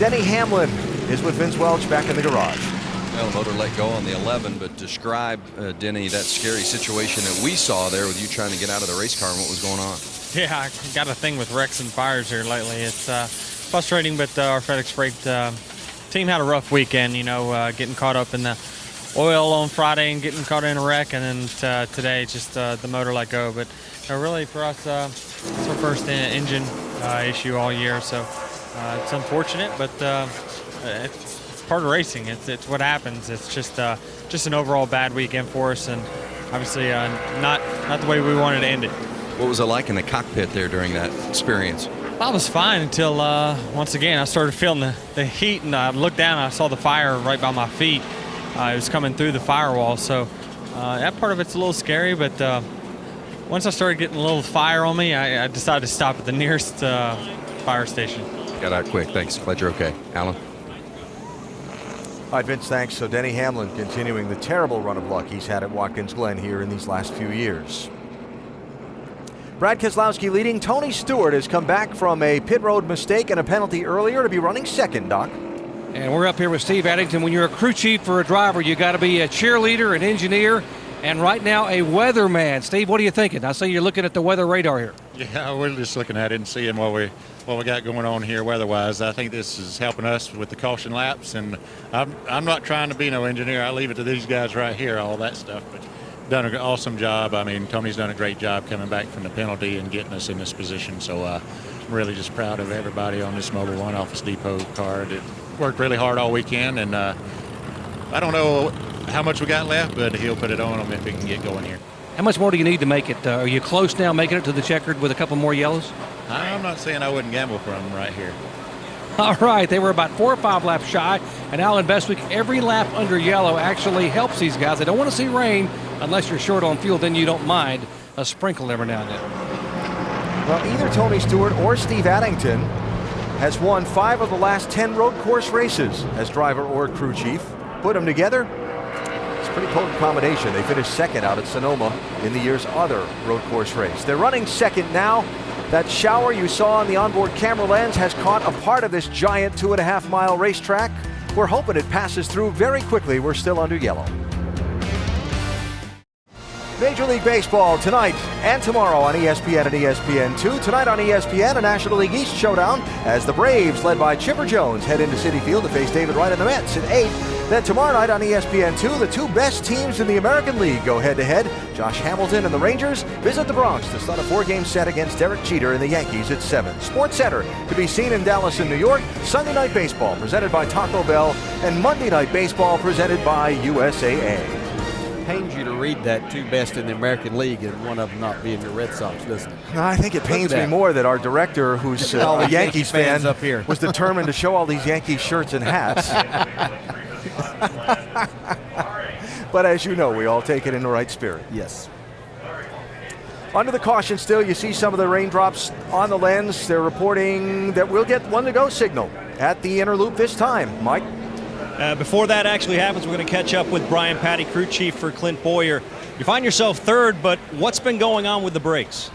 Denny Hamlin is with Vince Welch back in the garage. Well, the motor let go on the 11, but describe, Denny, that scary situation that we saw there with you trying to get out of the race car and what was going on. Yeah, I got a thing with wrecks and fires here lately. It's frustrating, but our FedEx Freight team had a rough weekend, you know, getting caught up in the oil on Friday and getting caught in a wreck, and then today just the motor let go. But really for us, it's our first engine issue all year, so it's unfortunate, but it's part of racing. It's what happens. It's just an overall bad weekend for us, and obviously not the way we wanted to end it. What was it like in the cockpit there during that experience? I was fine until once again I started feeling the heat, and I looked down and I saw the fire right by my feet. It was coming through the firewall, so that part of it's a little scary, but once I started getting a little fire on me, I decided to stop at the nearest fire station. Got out quick. Thanks. Glad you're okay. Alan? All right, Vince, thanks. So Denny Hamlin continuing the terrible run of luck he's had at Watkins Glen here in these last few years. Brad Keselowski leading. Tony Stewart has come back from a pit road mistake and a penalty earlier to be running second, Doc. And we're up here with Steve Addington. When you're a crew chief for a driver, you got to be a cheerleader, an engineer, and right now a weatherman. Steve, what are you thinking? I see you're looking at the weather radar here. Yeah, we're just looking at it and seeing what we got going on here weather-wise. I think this is helping us with the caution laps, and I'm not trying to be no engineer. I leave it to these guys right here, all that stuff. But done an awesome job. I mean, Tony's done a great job coming back from the penalty and getting us in this position. So I'm really just proud of everybody on this Mobil 1 Office Depot car. It worked really hard all weekend, and I don't know how much we got left, but he'll put it on them if we can get going here. How much more do you need to make it? Are you close now making it to the checkered with a couple more yellows? I'm not saying I wouldn't gamble for them right here. All right, they were about 4 or 5 laps shy, and Alan Bestwick, every lap under yellow actually helps these guys. They don't want to see rain unless you're short on fuel, then you don't mind a sprinkle every now and then. Well, either Tony Stewart or Steve Addington has won 5 of the last 10 road course races as driver or crew chief. Put them together, it's a pretty potent combination. They finished second out at Sonoma in the year's other road course race. They're running second now. That shower you saw on the onboard camera lens has caught a part of this giant 2.5-mile racetrack. We're hoping it passes through very quickly. We're still under yellow. Major League Baseball tonight and tomorrow on ESPN and ESPN2. Tonight on ESPN, a National League East showdown as the Braves, led by Chipper Jones, head into Citi Field to face David Wright and the Mets at 8. Then tomorrow night on ESPN2, the 2 best teams in the American League go head-to-head. Josh Hamilton and the Rangers visit the Bronx to start a 4-game set against Derek Jeter and the Yankees at 7. Sports Center to be seen in Dallas and New York. Sunday Night Baseball presented by Taco Bell, and Monday Night Baseball presented by USAA. Pains you to read that 2 best in the American League and one of them not being your Red Sox, doesn't it? No, I think it pains me more that our director, who's a Yankees fan, up here, was determined to show all these Yankees shirts and hats. But as you know, we all take it in the right spirit. Yes. Under the caution still, you see some of the raindrops on the lens. They're reporting that we'll get 1-to-go signal at the inner loop this time. Mike? Before that actually happens, we're going to catch up with Brian Patty, crew chief for Clint Boyer. You find yourself third, but what's been going on with the brakes?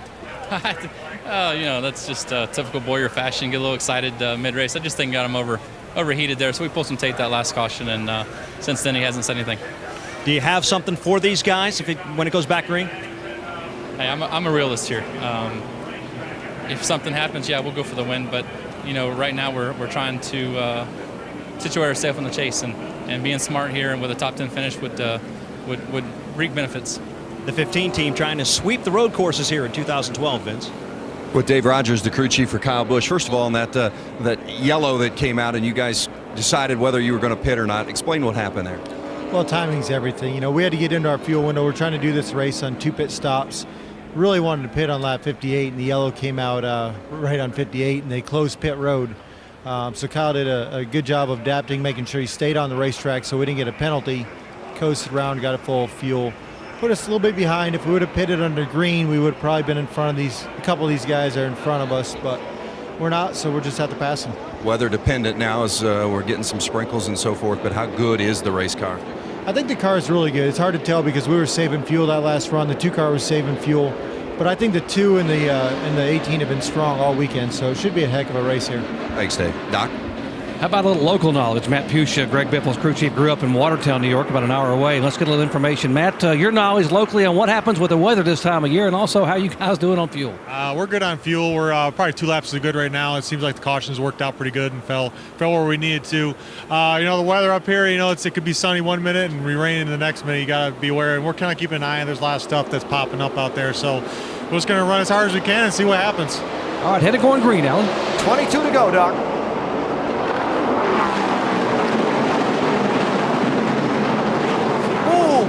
That's just typical Boyer fashion. Get a little excited mid-race. I just think got him overheated there, so we pulled some tape that last caution, and since then he hasn't said anything. Do you have something for these guys when it goes back green? Hey, I'm a realist here. If something happens, yeah, we'll go for the win. But right now we're trying to situate ourselves in the chase, and being smart here and with a top 10 finish would reap benefits. The 15 team trying to sweep the road courses here in 2012, Vince. With Dave Rogers, the crew chief for Kyle Busch. First of all, on that yellow that came out and you guys decided whether you were going to pit or not, explain what happened there. Well, timing's everything. We had to get into our fuel window. We're trying to do this race on 2 pit stops. Really wanted to pit on lap 58, and the yellow came out right on 58, and they closed pit road. So Kyle did a good job of adapting, making sure he stayed on the racetrack so we didn't get a penalty. Coasted around, got a full of fuel. Put us a little bit behind. If we would have pitted under green, we would have probably been in front of a couple of these guys are in front of us, but we're not, so we'll just have to pass them. Weather dependent now as we're getting some sprinkles and so forth, but how good is the race car? I think the car is really good. It's hard to tell because we were saving fuel that last run. The 2 car was saving fuel. But I think the 2 and the 18 have been strong all weekend, so it should be a heck of a race here. Thanks, Dave. Doc? How about a little local knowledge? Matt Pusha, Greg Biffle's crew chief, grew up in Watertown, New York, about an hour away. Let's get a little information. Matt, your knowledge locally on what happens with the weather this time of year, and also how you guys doing on fuel. We're good on fuel. We're probably 2 laps is good right now. It seems like the cautions worked out pretty good and fell where we needed to. The weather up here, it could be sunny 1 minute and rain in the next minute. You got to be aware, and we're kind of keeping an eye on. There's a lot of stuff that's popping up out there, so we're just going to run as hard as we can and see what happens. All right, headed going green, Alan. 22 to go, Doc.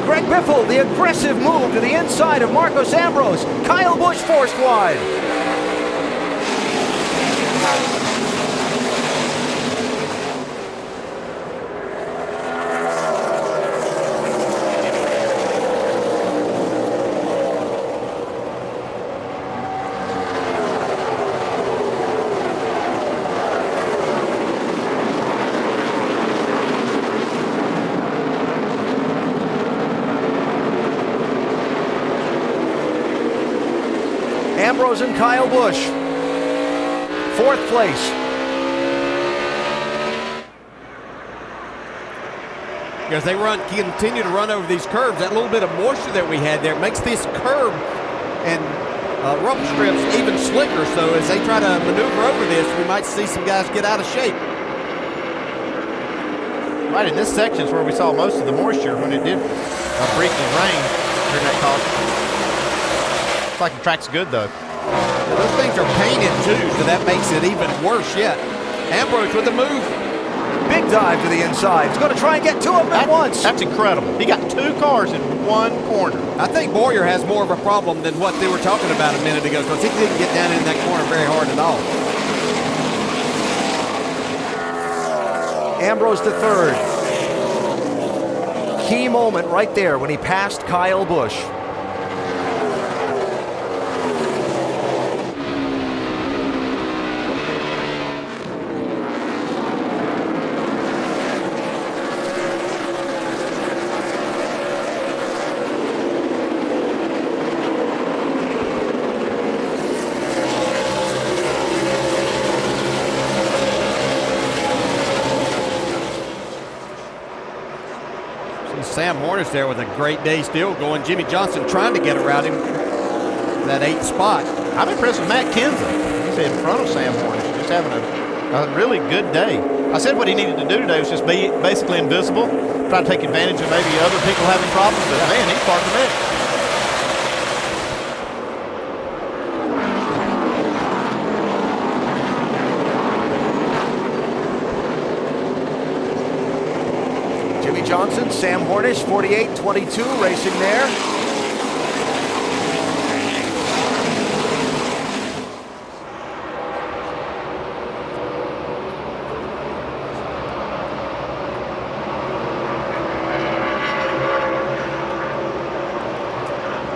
Greg Biffle, the aggressive move to the inside of Marcos Ambrose. Kyle Busch forced wide. Ambrose and Kyle Busch. 4th place. As they continue to run over these curves, that little bit of moisture that we had there makes this curb and rubber strips even slicker. So as they try to maneuver over this, we might see some guys get out of shape. Right in this section is where we saw most of the moisture when it did briefly rain during that caution. Looks like the track's good though. Those things are painted too, so that makes it even worse yet. Ambrose with the move. Big dive to the inside. He's going to try and get 2 of them at once. That's incredible. He got 2 cars in 1 corner. I think Boyer has more of a problem than what they were talking about a minute ago, because he didn't get down in that corner very hard at all. Ambrose to 3rd. Key moment right there when he passed Kyle Busch. Sam Hornish there with a great day still going. Jimmy Johnson trying to get around him. That 8th spot. I'm impressed with Matt Kenseth. He's in front of Sam Hornish, just having a really good day. I said what he needed to do today was just be basically invisible, try to take advantage of maybe other people having problems, but man, he's part of the mix. Johnson, Sam Hornish, 48-22, racing there.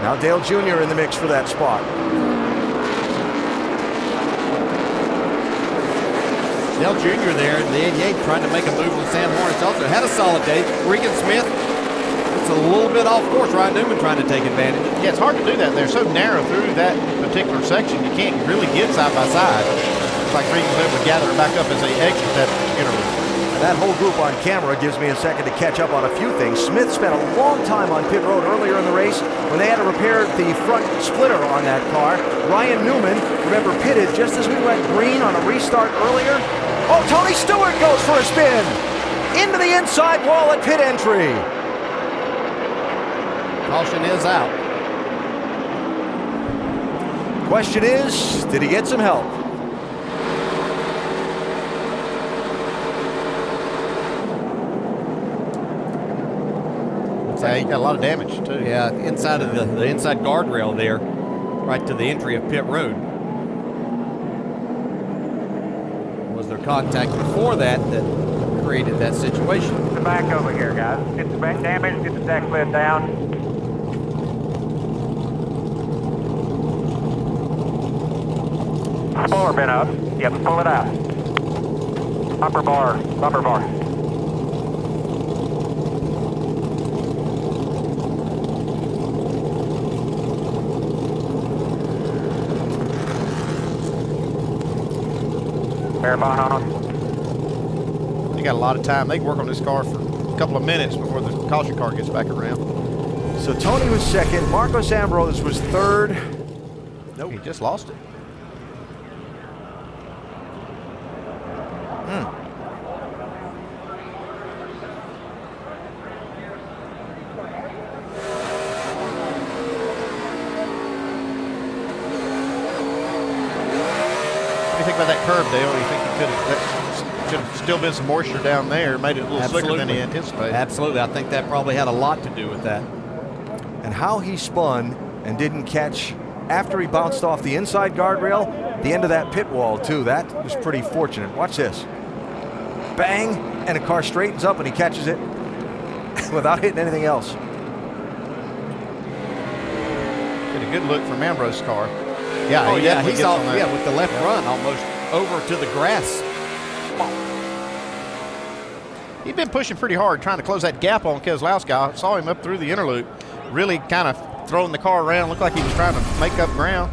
Now Dale Jr. in the mix for that spot. Dale Jr. there in the 88 trying to make a move with Sam Hornish. Also had a solid day. Regan Smith, it's a little bit off course. Ryan Newman trying to take advantage. Yeah, it's hard to do that. They're so narrow through that particular section, you can't really get side by side. It's like Regan Smith would gather back up as they exit that interval. That whole group on camera gives me a second to catch up on a few things. Smith spent a long time on pit road earlier in the race when they had to repair the front splitter on that car. Ryan Newman, remember, pitted just as we went green on a restart earlier. Oh, Tony Stewart goes for a spin into the inside wall at pit entry. Caution is out. Question is, did he get some help? Yeah, he got a lot of damage too. Yeah, inside of the inside guardrail there, right to the entry of pit road. Was there contact before that created that situation? Get the back over here, guys. Get the back damage, get the deck lid down. Spoiler bin up. Yep, pull it out. Upper bar, bumper bar. Bear bond on them. They got a lot of time. They can work on this car for a couple of minutes before the caution car gets back around. So Tony was second. Marcos Ambrose was third. Nope, he just lost it. What do you think about that curb, Dale? Do you think he should have still been some moisture down there, made it a little slicker than he anticipated? Absolutely. I think that probably had a lot to do with that. And how he spun and didn't catch after he bounced off the inside guardrail, the end of that pit wall too. That was pretty fortunate. Watch this. Bang, and the car straightens up and he catches it without hitting anything else. Get a good look from Ambrose's car. Yeah, oh, yeah, he's off, with the left run almost over to the grass. He'd been pushing pretty hard, trying to close that gap on Keselowski. I saw him up through the interloop, really kind of throwing the car around. Looked like he was trying to make up ground.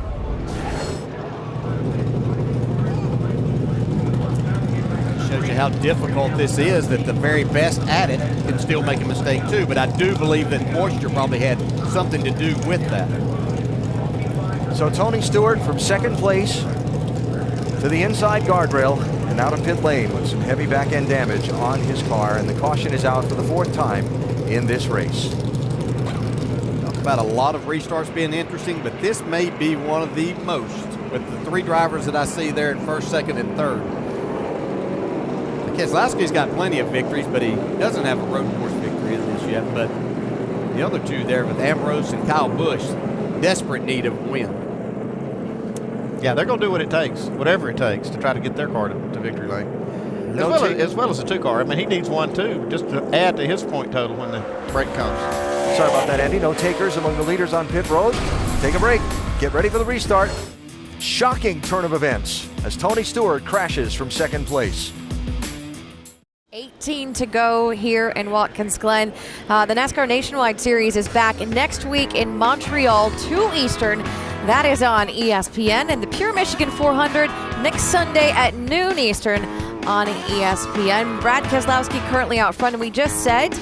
you how difficult this is, that the very best at it can still make a mistake too. But I do believe that moisture probably had something to do with that. So Tony Stewart from second place to the inside guardrail and out of pit lane with some heavy back end damage on his car, and the caution is out for the 4th time in this race. Talk about a lot of restarts being interesting, but this may be one of the most, with the 3 drivers that I see there in 1st, 2nd, and 3rd. Keselowski's got plenty of victories, but he doesn't have a road course victory in this yet. But the other 2 there with Ambrose and Kyle Busch, desperate need of a win. Yeah, they're going to do what it takes, whatever it takes, to try to get their car to victory lane. As well as the 2 car. I mean, he needs 1 too, just to add to his point total when the break comes. Sorry about that, Andy. No takers among the leaders on pit road. Take a break. Get ready for the restart. Shocking turn of events as Tony Stewart crashes from 2nd place. 18 to go here in Watkins Glen. The NASCAR Nationwide Series is back next week in Montreal, 2 Eastern. That is on ESPN. And the Pure Michigan 400 next Sunday at noon Eastern on ESPN. Brad Keselowski currently out front, and we just said,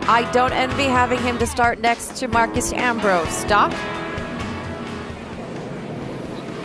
I don't envy having him to start next to Marcus Ambrose. Stop.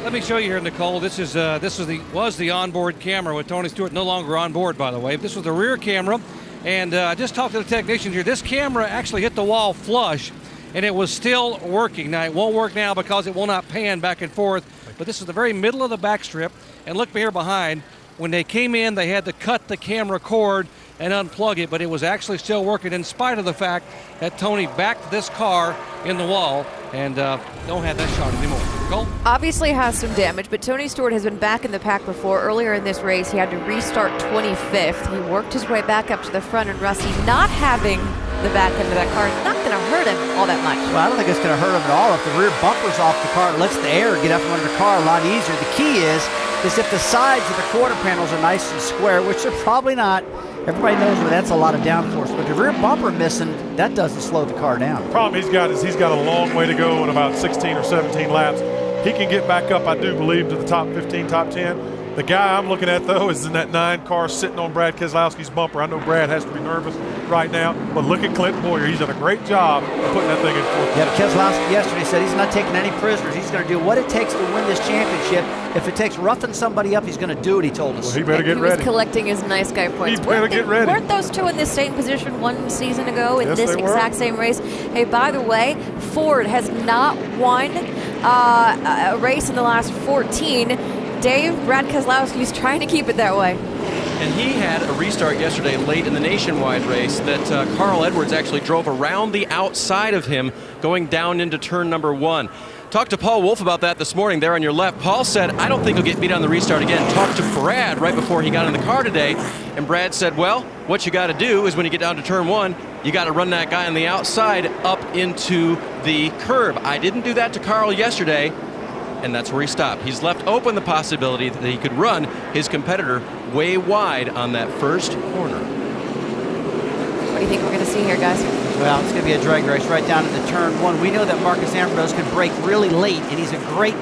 Let me show you here, Nicole. This was the onboard camera with Tony Stewart, no longer on board, by the way. This was the rear camera, and I just talked to the technician here. This camera actually hit the wall flush, and it was still working. Now, it won't work now because it will not pan back and forth, but this is the very middle of the back strip, and look here behind. When they came in, they had to cut the camera cord and unplug it, but it was actually still working in spite of the fact that Tony backed this car in the wall and don't have that shot anymore. Nicole? Obviously has some damage, but Tony Stewart has been back in the pack before. Earlier in this race, he had to restart 25th. He worked his way back up to the front, and Rusty not having the back end of that car is not going to hurt him all that much. Well, I don't think it's going to hurt him at all. If the rear bumper's off the car, it lets the air get up from under the car a lot easier. The key is if the sides of the quarter panels are nice and square, which they're probably not. Everybody knows that that's a lot of downforce, but the rear bumper missing, that doesn't slow the car down. The problem he's got is he's got a long way to go in about 16 or 17 laps. He can get back up, I do believe, to the top 15, top 10. The guy I'm looking at, though, is in that 9 car sitting on Brad Keselowski's bumper. I know Brad has to be nervous right now, but look at Clinton Boyer. He's done a great job of putting that thing in fourth. Yeah, Keselowski yesterday said he's not taking any prisoners. He's going to do what it takes to win this championship. If it takes roughing somebody up, he's going to do it, he told us. Well, he better get ready. He was collecting his nice guy points. He better get ready. Weren't those 2 in the same position 1 season ago in this exact same race? Hey, by the way, Ford has not won a race in the last 14. Dave, Brad Keselowski's trying to keep it that way. And he had a restart yesterday late in the Nationwide race that Carl Edwards actually drove around the outside of him going down into turn number 1. Talked to Paul Wolf about that this morning there on your left. Paul said, I don't think he'll get beat on the restart again. Talked to Brad right before he got in the car today, and Brad said, well, what you got to do is when you get down to turn 1, you got to run that guy on the outside up into the curb. I didn't do that to Carl yesterday, and that's where he stopped. He's left open the possibility that he could run his competitor way wide on that first corner. What do you think we're going to see here, guys? Well, it's going to be a drag race right down into turn 1. We know that Marcus Ambrose can brake really late, and he's a great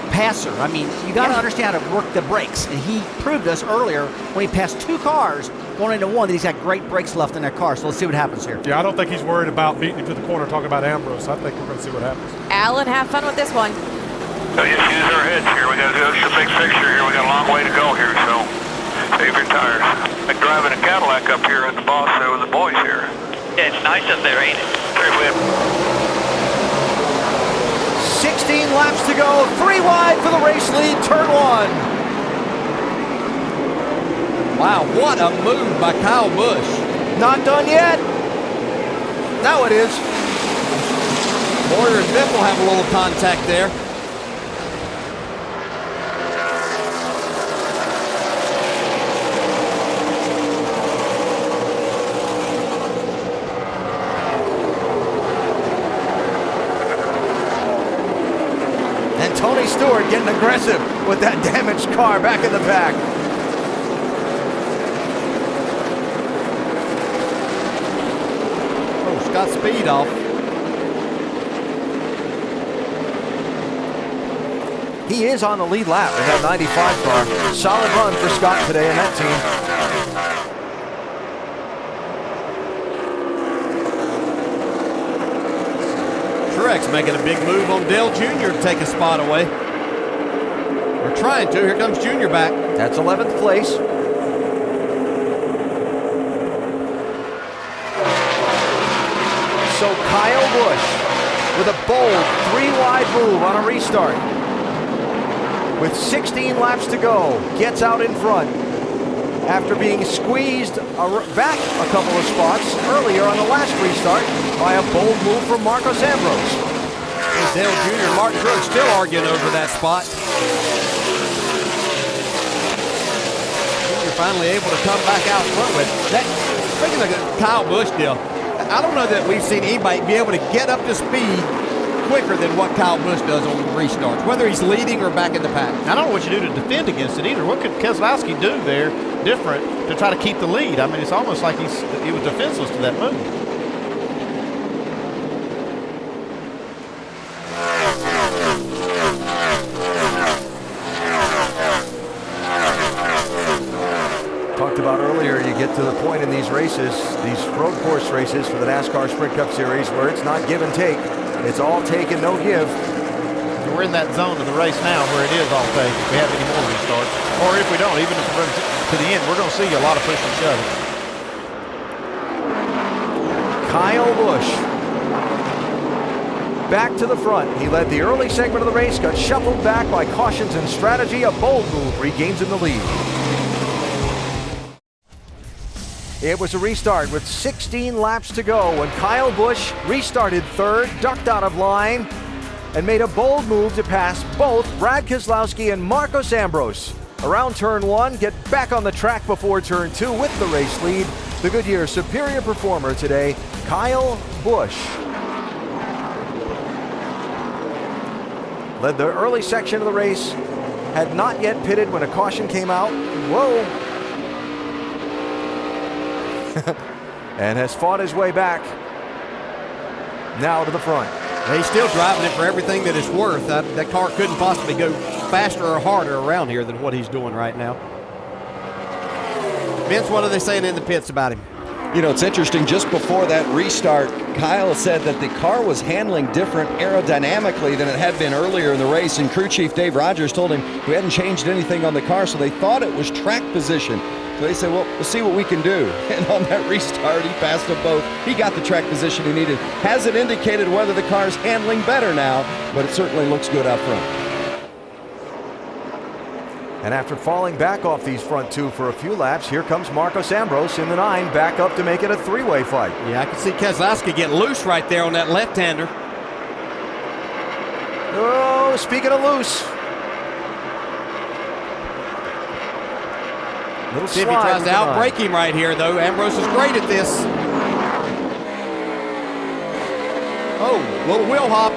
passer. I mean, you got to understand how to work the brakes, and he proved us earlier when he passed 2 cars going into 1 that he's got great brakes left in that car. So let's see what happens here. Yeah, I don't think he's worried about beating him to the corner talking about Ambrose. I think we're going to see what happens. Alan, have fun with this one. So just use our heads here. We got to do a big picture here. We got a long way to go here, so save your tires. Like driving a Cadillac up here at the boss with the boys here. Yeah, it's nice up there, ain't it? 16 laps to go, 3 wide for the race lead, turn 1. Wow, what a move by Kyle Busch. Not done yet. Now it is. Boyer and Biffle have a little contact there. Tony Stewart getting aggressive with that damaged car back in the pack. Oh, Scott speed off. He is on the lead lap in that 95 car. Solid run for Scott today in that team. Eric's making a big move on Dale Jr. to take a spot away. We're trying to. Here comes Jr. back. That's 11th place. So Kyle Busch with a bold 3-wide move on a restart. With 16 laps to go, gets out in front after being squeezed back a couple of spots earlier on the last restart by a bold move from Marcos Ambrose. And Dale Jr. and Martin Truex still arguing over that spot. Jr. finally able to come back out front with that. Speaking of the Kyle Busch deal, I don't know that we've seen anybody be able to get up to speed quicker than what Kyle Busch does on restarts, whether he's leading or back in the pack. I don't know what you do to defend against it either. What could Keselowski do there different to try to keep the lead? I mean, it's almost like he was defenseless to that move. Talked about earlier, you get to the point in these races, these road course races for the NASCAR Sprint Cup Series, where it's not give and take. It's all take and no give. We're in that zone of the race now where it is all take if we have any more restarts. Or if we don't, even if we run to the end, we're going to see a lot of push and shove. Kyle Busch back to the front. He led the early segment of the race, got shuffled back by cautions and strategy. A bold move regains him the lead. It was a restart with 16 laps to go when Kyle Busch restarted third, ducked out of line, and made a bold move to pass both Brad Keselowski and Marcos Ambrose. Around turn one, get back on the track before turn two with the race lead. The Goodyear superior performer today, Kyle Busch. Led the early section of the race, had not yet pitted when a caution came out. Whoa! And has fought his way back now to the front. He's still driving it for everything that it's worth. That car couldn't possibly go faster or harder around here than what he's doing right now. Vince, what are they saying in the pits about him? You know, it's interesting. Just before that restart, Kyle said that the car was handling different aerodynamically than it had been earlier in the race, and crew chief Dave Rogers told him we hadn't changed anything on the car, so they thought it was track position. So they said, well, we'll see what we can do. And on that restart, he passed them both. He got the track position he needed. Hasn't indicated whether the car's handling better now, but it certainly looks good up front. And after falling back off these front two for a few laps, here comes Marcos Ambrose in the 9, back up to make it a three-way fight. Yeah, I can see Keselowski get loose right there on that left-hander. Oh, speaking of loose. Little see if he tries to outbrake him right here, though. Ambrose is great at this. Oh, little wheel hop.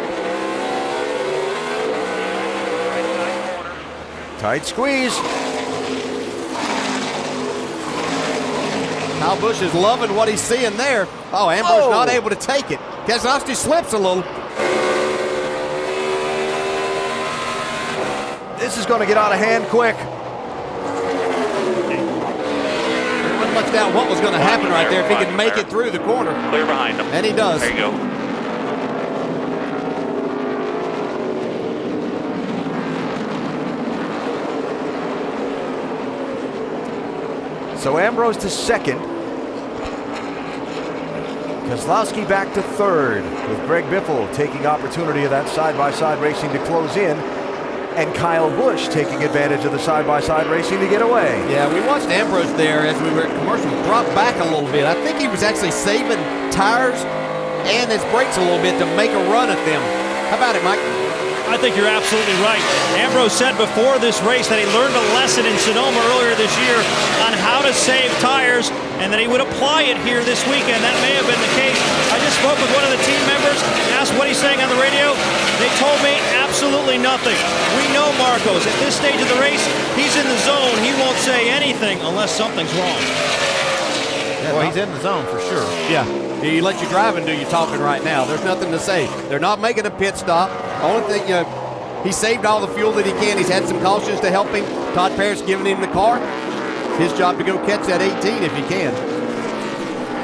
Tight squeeze. Kyle Busch is loving what he's seeing there. Oh, Ambrose not able to take it. Keselowski slips a little. This is going to get out of hand quick. Much doubt what was going to happen right there if he could make it through the corner. Clear behind him. And he does. There you go. So Ambrose to second. Keselowski back to third, with Greg Biffle taking opportunity of that side-by-side racing to close in, and Kyle Busch taking advantage of the side-by-side racing to get away. Yeah, we watched Ambrose there as we were at commercial drop back a little bit. I think he was actually saving tires and his brakes a little bit to make a run at them. How about it, Mike? I think you're absolutely right. Ambrose said before this race that he learned a lesson in Sonoma earlier this year on how to save tires, and that he would apply it here this weekend. That may have been the case. I just spoke with one of the team members, asked what he's saying on the radio. They told me absolutely nothing. We know Marcos. At this stage of the race, he's in the zone. He won't say anything unless something's wrong. Yeah, well, he's in the zone for sure. Yeah. You let you drive and do your talking right now. There's nothing to say. They're not making a pit stop. Only thing, you know, he saved all the fuel that he can. He's had some cautions to help him. Todd Parrish giving him the car. His job to go catch that 18 if he can.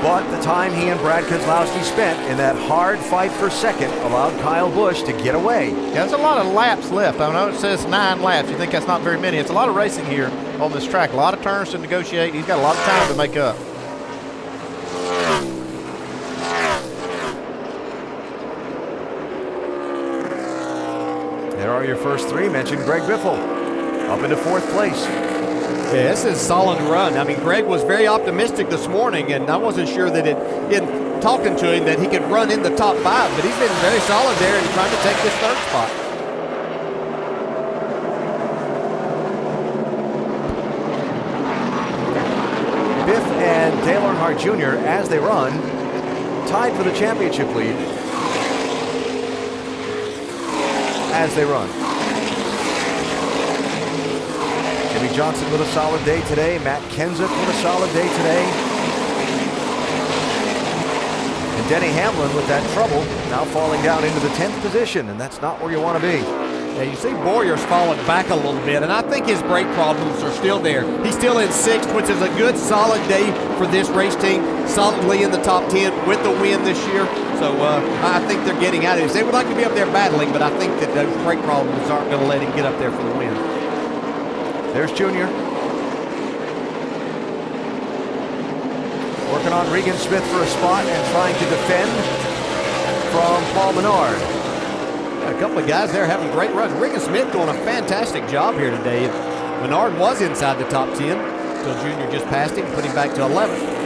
But the time he and Brad Keselowski spent in that hard fight for second allowed Kyle Busch to get away. Yeah, there's a lot of laps left. I know it says 9 laps. You think that's not very many. It's a lot of racing here on this track. A lot of turns to negotiate. He's got a lot of time to make up. There are your first 3. Mentioned Greg Biffle up into 4th place. Yeah, this is a solid run. I mean, Greg was very optimistic this morning, and I wasn't sure that in talking to him that he could run in the top 5, but he's been very solid there and trying to take this 3rd spot. Biff and Dale Earnhardt Jr., as they run, tied for the championship lead as they run. Jimmy Johnson with a solid day today. Matt Kenseth with a solid day today. And Denny Hamlin with that trouble, now falling down into the 10th position, and that's not where you want to be. Yeah, you see Boyer's falling back a little bit, and I think his brake problems are still there. He's still in 6th, which is a good, solid day for this race team. Solidly in the top 10 with the win this year. So I think they're getting out of this. They would like to be up there battling, but I think that those brake problems aren't going to let him get up there for the win. There's Junior. Working on Regan Smith for a spot and trying to defend from Paul Menard. A couple of guys there having great runs. Regan Smith doing a fantastic job here today. Menard was inside the top 10 until Junior just passed him, put him back to 11th.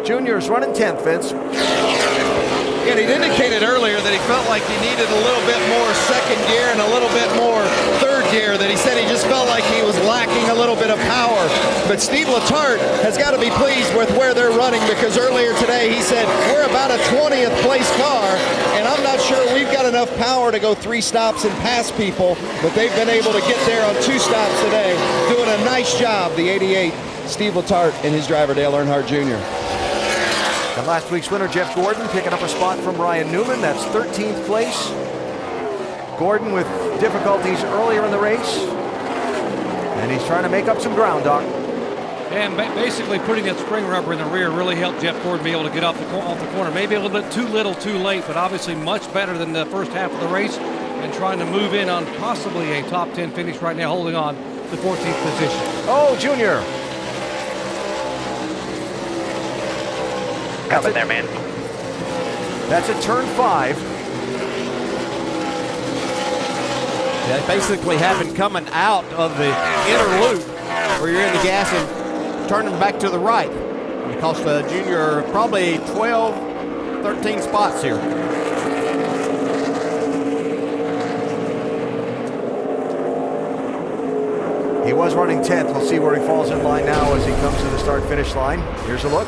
Junior's running 10th, Vince. And he'd indicated earlier that he felt like he needed a little bit more second gear and a little bit more third gear, that he said he just felt like he was lacking a little bit of power. But Steve Letarte has got to be pleased with where they're running, because earlier today he said, we're about a 20th place car, and I'm not sure we've got enough power to go 3 stops and pass people, but they've been able to get there on 2 stops today, doing a nice job, the 88, Steve Letarte and his driver Dale Earnhardt Jr. And last week's winner, Jeff Gordon, picking up a spot from Ryan Newman. That's 13th place. Gordon with difficulties earlier in the race. And he's trying to make up some ground, Doc. And basically putting that spring rubber in the rear really helped Jeff Gordon be able to get off the corner. Maybe a little bit too little, too late, but obviously much better than the first half of the race, and trying to move in on possibly a top 10 finish right now, holding on to 14th position. Oh, Junior. Coming there, man. That's at turn 5. That basically happened coming out of the inner loop where you're in the gas and turning back to the right. It cost Junior probably 12, 13 spots here. He was running 10th. We'll see where he falls in line now as he comes to the start-finish line. Here's a look.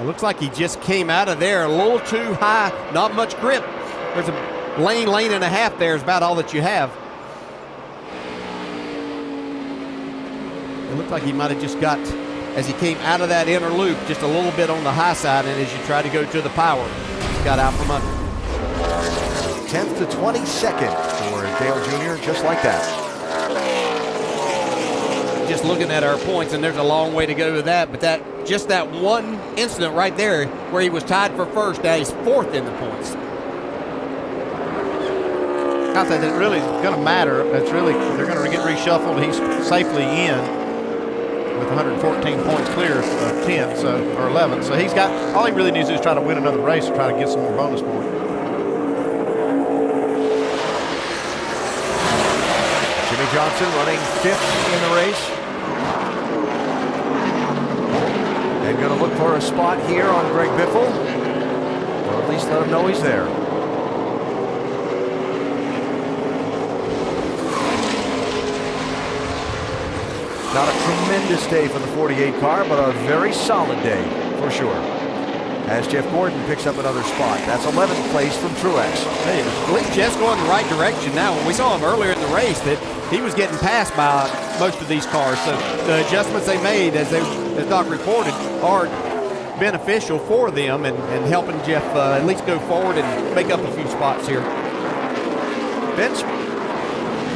It looks like he just came out of there a little too high, not much grip. There's a lane and a half there is about all that you have. It looked like he might have just got, as he came out of that inner loop, just a little bit on the high side, and as you try to go to the power, got out from under. 10th to 22nd for Dale Jr., just like that. Just looking at our points, and there's a long way to go with that, but just that one incident right there where he was tied for first, now he's 4th in the points. I think it really is going to matter. It's really, they're going to get reshuffled. He's safely in with 114 points clear of 10th, so, or 11th. So he's got, all he really needs to do is try to win another race or try to get some more bonus points. Jimmy Johnson running 5th in the race. And going to look for a spot here on Greg Biffle, or at least let him know he's there. Not a tremendous day for the 48 car, but a very solid day for sure. As Jeff Gordon picks up another spot. That's 11th place from Truex. Hey, at least Jeff's going the right direction now. When we saw him earlier in the race, that he was getting passed by most of these cars. So the adjustments they made, as Doc reported, are beneficial for them and helping Jeff at least go forward and make up a few spots here. Vince?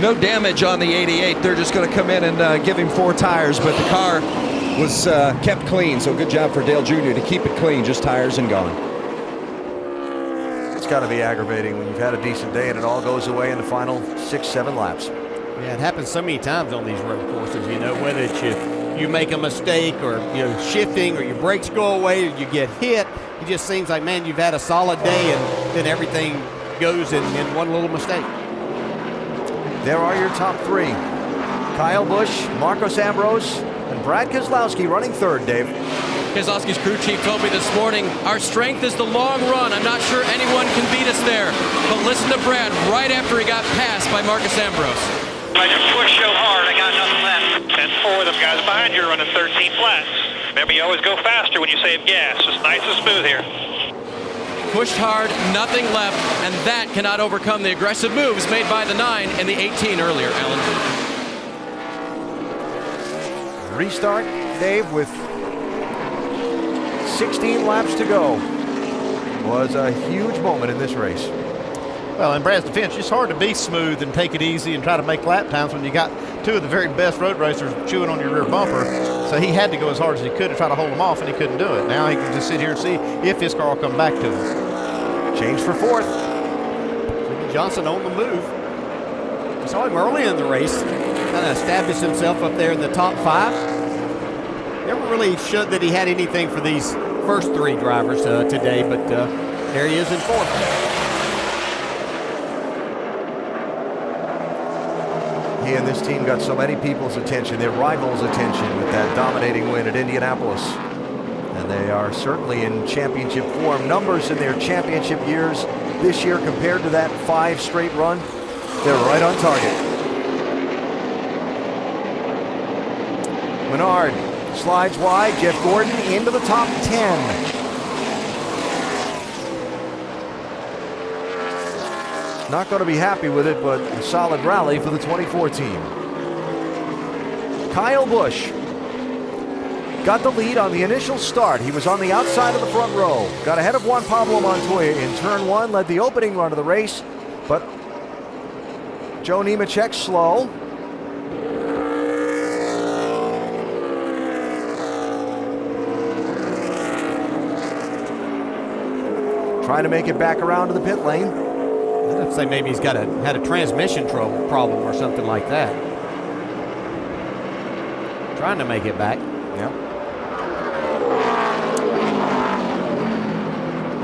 No damage on the 88. They're just going to come in and give him 4 tires, but the car was kept clean, so good job for Dale Jr. to keep it clean, just tires and gone. It's got to be aggravating when you've had a decent day and it all goes away in the final 6-7 laps. Yeah, it happens so many times on these road courses, you know, whether it's you make a mistake or shifting or your brakes go away or you get hit. It just seems like, man, you've had a solid day and then everything goes in one little mistake. There are your top 3. Kyle Busch, Marcos Ambrose, and Brad Keselowski running third, Dave. Keselowski's crew chief told me this morning, our strength is the long run. I'm not sure anyone can beat us there. But listen to Brad right after he got passed by Marcos Ambrose. I just pushed so hard, I got nothing left. And 4 of them guys behind you are running 13 flats. Remember, you always go faster when you save gas. It's nice and smooth here. Pushed hard, nothing left, and that cannot overcome the aggressive moves made by the 9 and the 18 earlier, Alan. Restart, Dave, with 16 laps to go. Was a huge moment in this race. Well, in Brad's defense, it's hard to be smooth and take it easy and try to make lap times when you got 2 of the very best road racers chewing on your rear bumper. So he had to go as hard as he could to try to hold them off, and he couldn't do it. Now he can just sit here and see if his car will come back to him. Change for 4th. Jimmy Johnson on the move. We saw him early in the race. Kind of established himself up there in the top 5. Never really showed that he had anything for these first 3 drivers today, but there he is in 4th. He and this team got so many people's attention, their rivals' attention, with that dominating win at Indianapolis. And they are certainly in championship form. Numbers in their championship years this year compared to that 5 straight run, they're right on target. Menard slides wide. Jeff Gordon into the top 10. Not going to be happy with it, but a solid rally for the 24 team. Kyle Busch got the lead on the initial start. He was on the outside of the front row. Got ahead of Juan Pablo Montoya in turn 1, led the opening run of the race, but Joe Nemechek slow. Trying to make it back around to the pit lane. I'd say maybe he's had a transmission problem or something like that. Trying to make it back. Yep.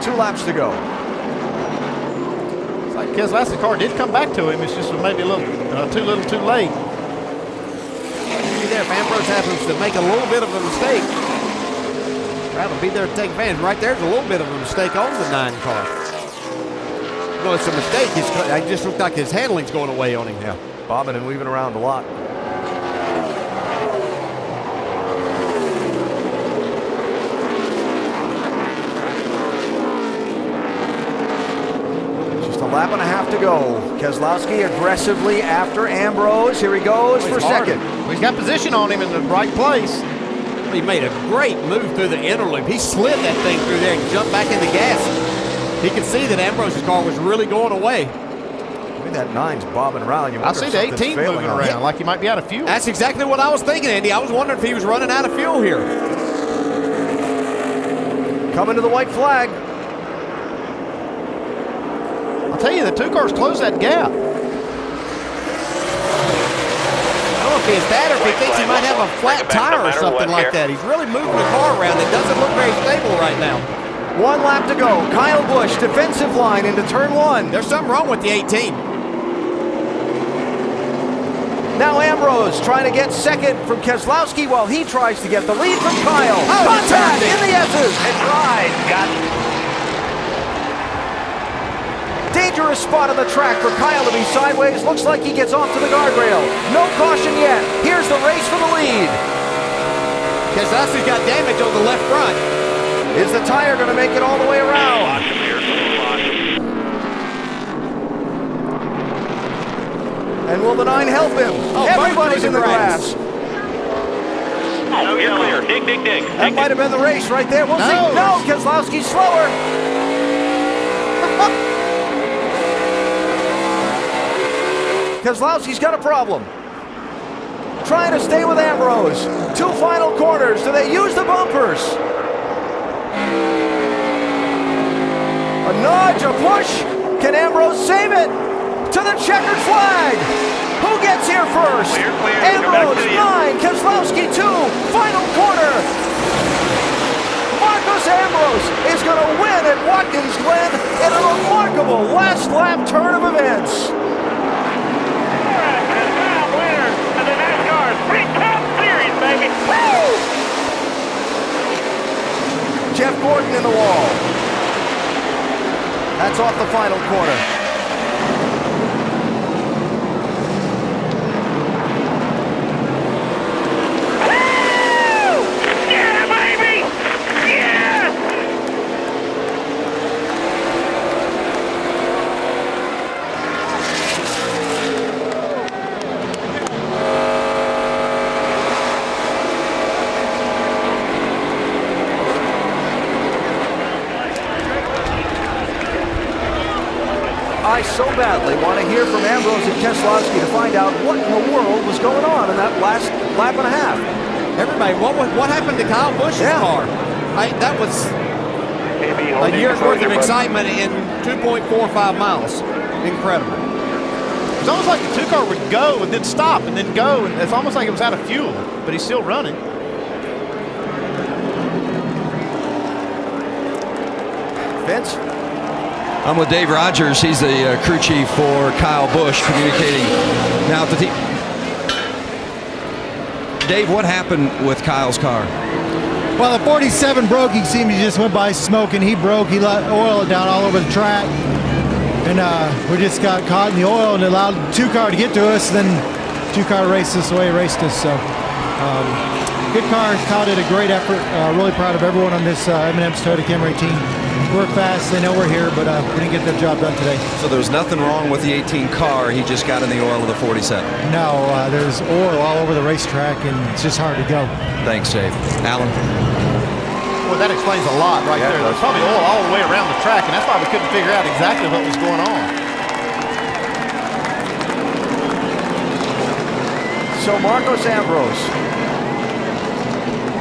2 laps to go. It's like Keselowski's car did come back to him. It's just maybe a little too late. Be there if Ambrose happens to make a little bit of a mistake. Brad will be there to take advantage. Right there's a little bit of a mistake on the 9 car. No, it's a mistake. It just looked like his handling's going away on him. Yeah, bobbing and weaving around a lot. Just a lap and a half to go. Keselowski aggressively after Ambrose. Here he goes for second. Well, he's got position on him in the right place. He made a great move through the inner loop. He slid that thing through there and jumped back in the gas. He could see that Ambrose's car was really going away. I mean, that 9's bobbing around. I see the 18 moving around like he might be out of fuel. That's exactly what I was thinking, Andy. I was wondering if he was running out of fuel here. Coming to the white flag. I'll tell you, the 2 cars closed that gap. I don't know if it's that or if he thinks he might have a flat tire or something like that. He's really moving the car around. It doesn't look very stable right now. 1 lap to go. Kyle Busch, defensive line into turn 1. There's something wrong with the 18. Now Ambrose trying to get second from Keselowski while he tries to get the lead from Kyle. Oh, contact in the S's. And Ride got Dangerous spot on the track for Kyle to be sideways. Looks like he gets off to the guardrail. No caution yet. Here's the race for the lead. Keselowski's got damage on the left front. Is the tire going to make it all the way around? And will the 9 help him? Oh, everybody's in the grass. Oh, you're clear. Dig. That might have been the race right there. We'll see. No, Keselowski's slower. Keselowski's got a problem. Trying to stay with Ambrose. 2 final corners. Do they use the bumpers? A nudge, a push. Can Ambrose save it? To the checkered flag. Who gets here first? Clear. Ambrose 9, Keselowski 2. Final corner. Marcos Ambrose is going to win at Watkins Glen in a remarkable last lap turn of events. Winner of the NASCAR Sprint Cup Series, baby. Woo! Jeff Gordon in the wall. That's off the final corner. Yeah, baby! Yeah! I so badly want to hear from Ambrose and Keselowski to find out what in the world was going on in that last lap and a half. Everybody, what happened to Kyle Busch's car? That was a year's worth of excitement in 2.45 miles. Incredible. It's almost like the 2-car would go and then stop and then go, and it's almost like it was out of fuel, but he's still running. Vince? I'm with Dave Rogers. He's the crew chief for Kyle Busch, communicating now with the team. Dave, what happened with Kyle's car? Well, the 47 broke. You see him, he just went by smoking. He broke. He let oil down all over the track. And we just got caught in the oil and allowed the 2-car to get to us. Then 2-car raced us the way he raced us. So good car. Kyle did a great effort. Really proud of everyone on this M&M's Toyota Camry team. We're fast. They know we're here, but we didn't get the job done today. So there was nothing wrong with the 18 car. He just got in the oil of the 47. No, there's oil all over the racetrack, and it's just hard to go. Thanks, Dave. Alan? Well, that explains a lot right there. There's probably oil all the way around the track, and that's why we couldn't figure out exactly what was going on. So Marcos Ambrose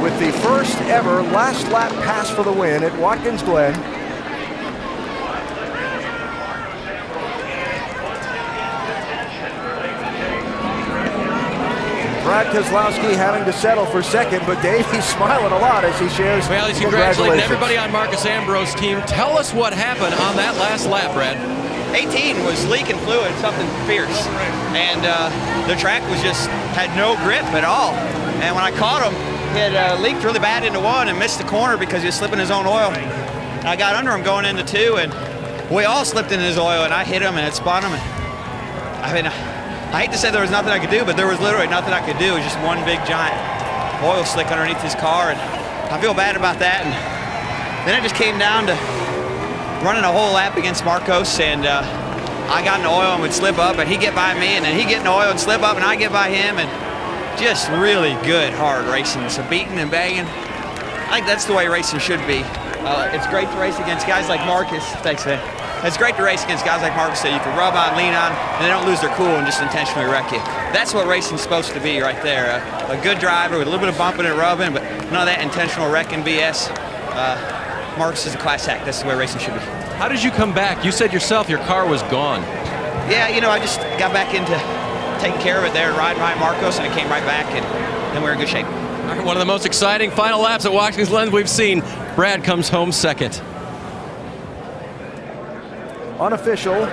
with the first ever last lap pass for the win at Watkins Glen. Brad Keselowski having to settle for second, but Dave, he's smiling a lot as he shares. Well, he's congratulating everybody on Marcos Ambrose's team. Tell us what happened on that last lap, Brad. 18 was leaking fluid, something fierce, and the track was just had no grip at all. And when I caught him, he had leaked really bad into 1 and missed the corner because he was slipping his own oil. I got under him going into 2, and we all slipped in his oil, and I hit him and it spun him. And, I mean, I hate to say there was nothing I could do, but there was literally nothing I could do. It was just one big giant oil slick underneath his car, and I feel bad about that. And then it just came down to running a whole lap against Marcos, and I got in the oil and would slip up, and he'd get by me, and then he'd get in the oil and slip up, and I'd get by him, and just really good, hard racing. So beating and banging, I think that's the way racing should be. It's great to race against guys like Marcos. Thanks, man. It's great to race against guys like Marcos that you can rub on, lean on, and they don't lose their cool and just intentionally wreck you. That's what racing's supposed to be right there. A good driver with a little bit of bumping and rubbing, but none of that intentional wrecking BS. Marcos is a class act. That's the way racing should be. How did you come back? You said yourself your car was gone. Yeah, you know, I just got back into taking care of it there, riding behind Marcos, and it came right back, and then we were in good shape. All right, one of the most exciting final laps at Watkins Glen we've seen. Brad comes home second. Unofficial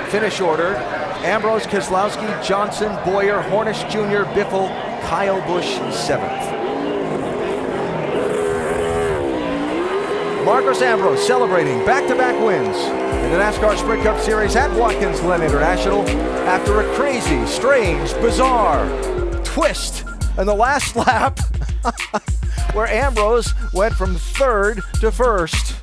finish order: Ambrose, Keselowski, Johnson, Boyer, Hornish Jr., Biffle, Kyle Busch 7th. Marcos Ambrose celebrating back-to-back wins in the NASCAR Sprint Cup Series at Watkins Glen International after a crazy, strange, bizarre twist in the last lap where Ambrose went from 3rd to 1st.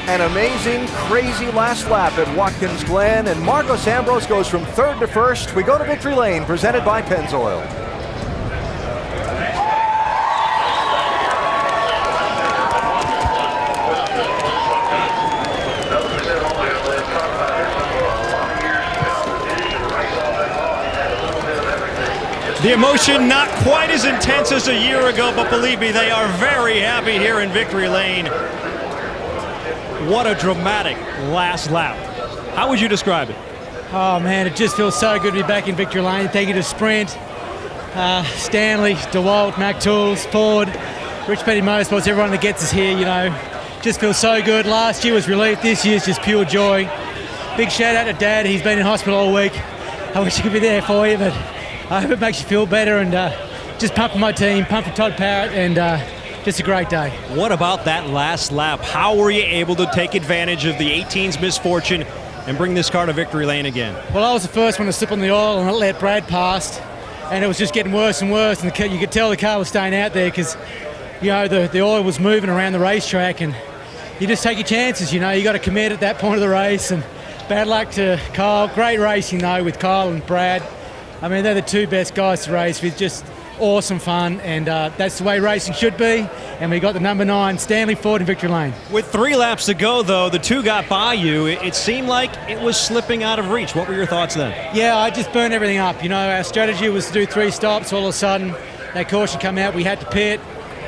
An amazing, crazy last lap at Watkins Glen, and Marcos Ambrose goes from 3rd to 1st. We go to Victory Lane, presented by Pennzoil. The emotion not quite as intense as a year ago, but believe me, they are very happy here in victory lane. What a dramatic last lap. How would you describe it? Oh man, it just feels so good to be back in victory lane. Thank you to Sprint, Stanley, DeWalt, Mac Tools, Ford, Rich Petty Motorsports, everyone that gets us here, you know. Just feels so good. Last year was relief, this year's just pure joy. Big shout out to Dad, he's been in hospital all week. I wish I could be there for you, but I hope it makes you feel better, and just pumping my team, pumping Todd Parrott, and just a great day. What about that last lap? How were you able to take advantage of the 18's misfortune and bring this car to victory lane again? Well, I was the first one to slip on the oil and let Brad past, and it was just getting worse and worse, and you could tell the car was staying out there because, you know, the oil was moving around the racetrack, and you just take your chances, you know. You got to commit at that point of the race, and bad luck to Kyle. Great racing, though, with Kyle and Brad. I mean, they're the two best guys to race with. Just awesome fun, and that's the way racing should be. And we got the number 9 Stanley Ford in victory lane. With 3 laps to go, though, the 2 got by you. It seemed like it was slipping out of reach. What were your thoughts then? Yeah, I just burned everything up. You know, our strategy was to do 3 stops. All of a sudden, that caution came out. We had to pit,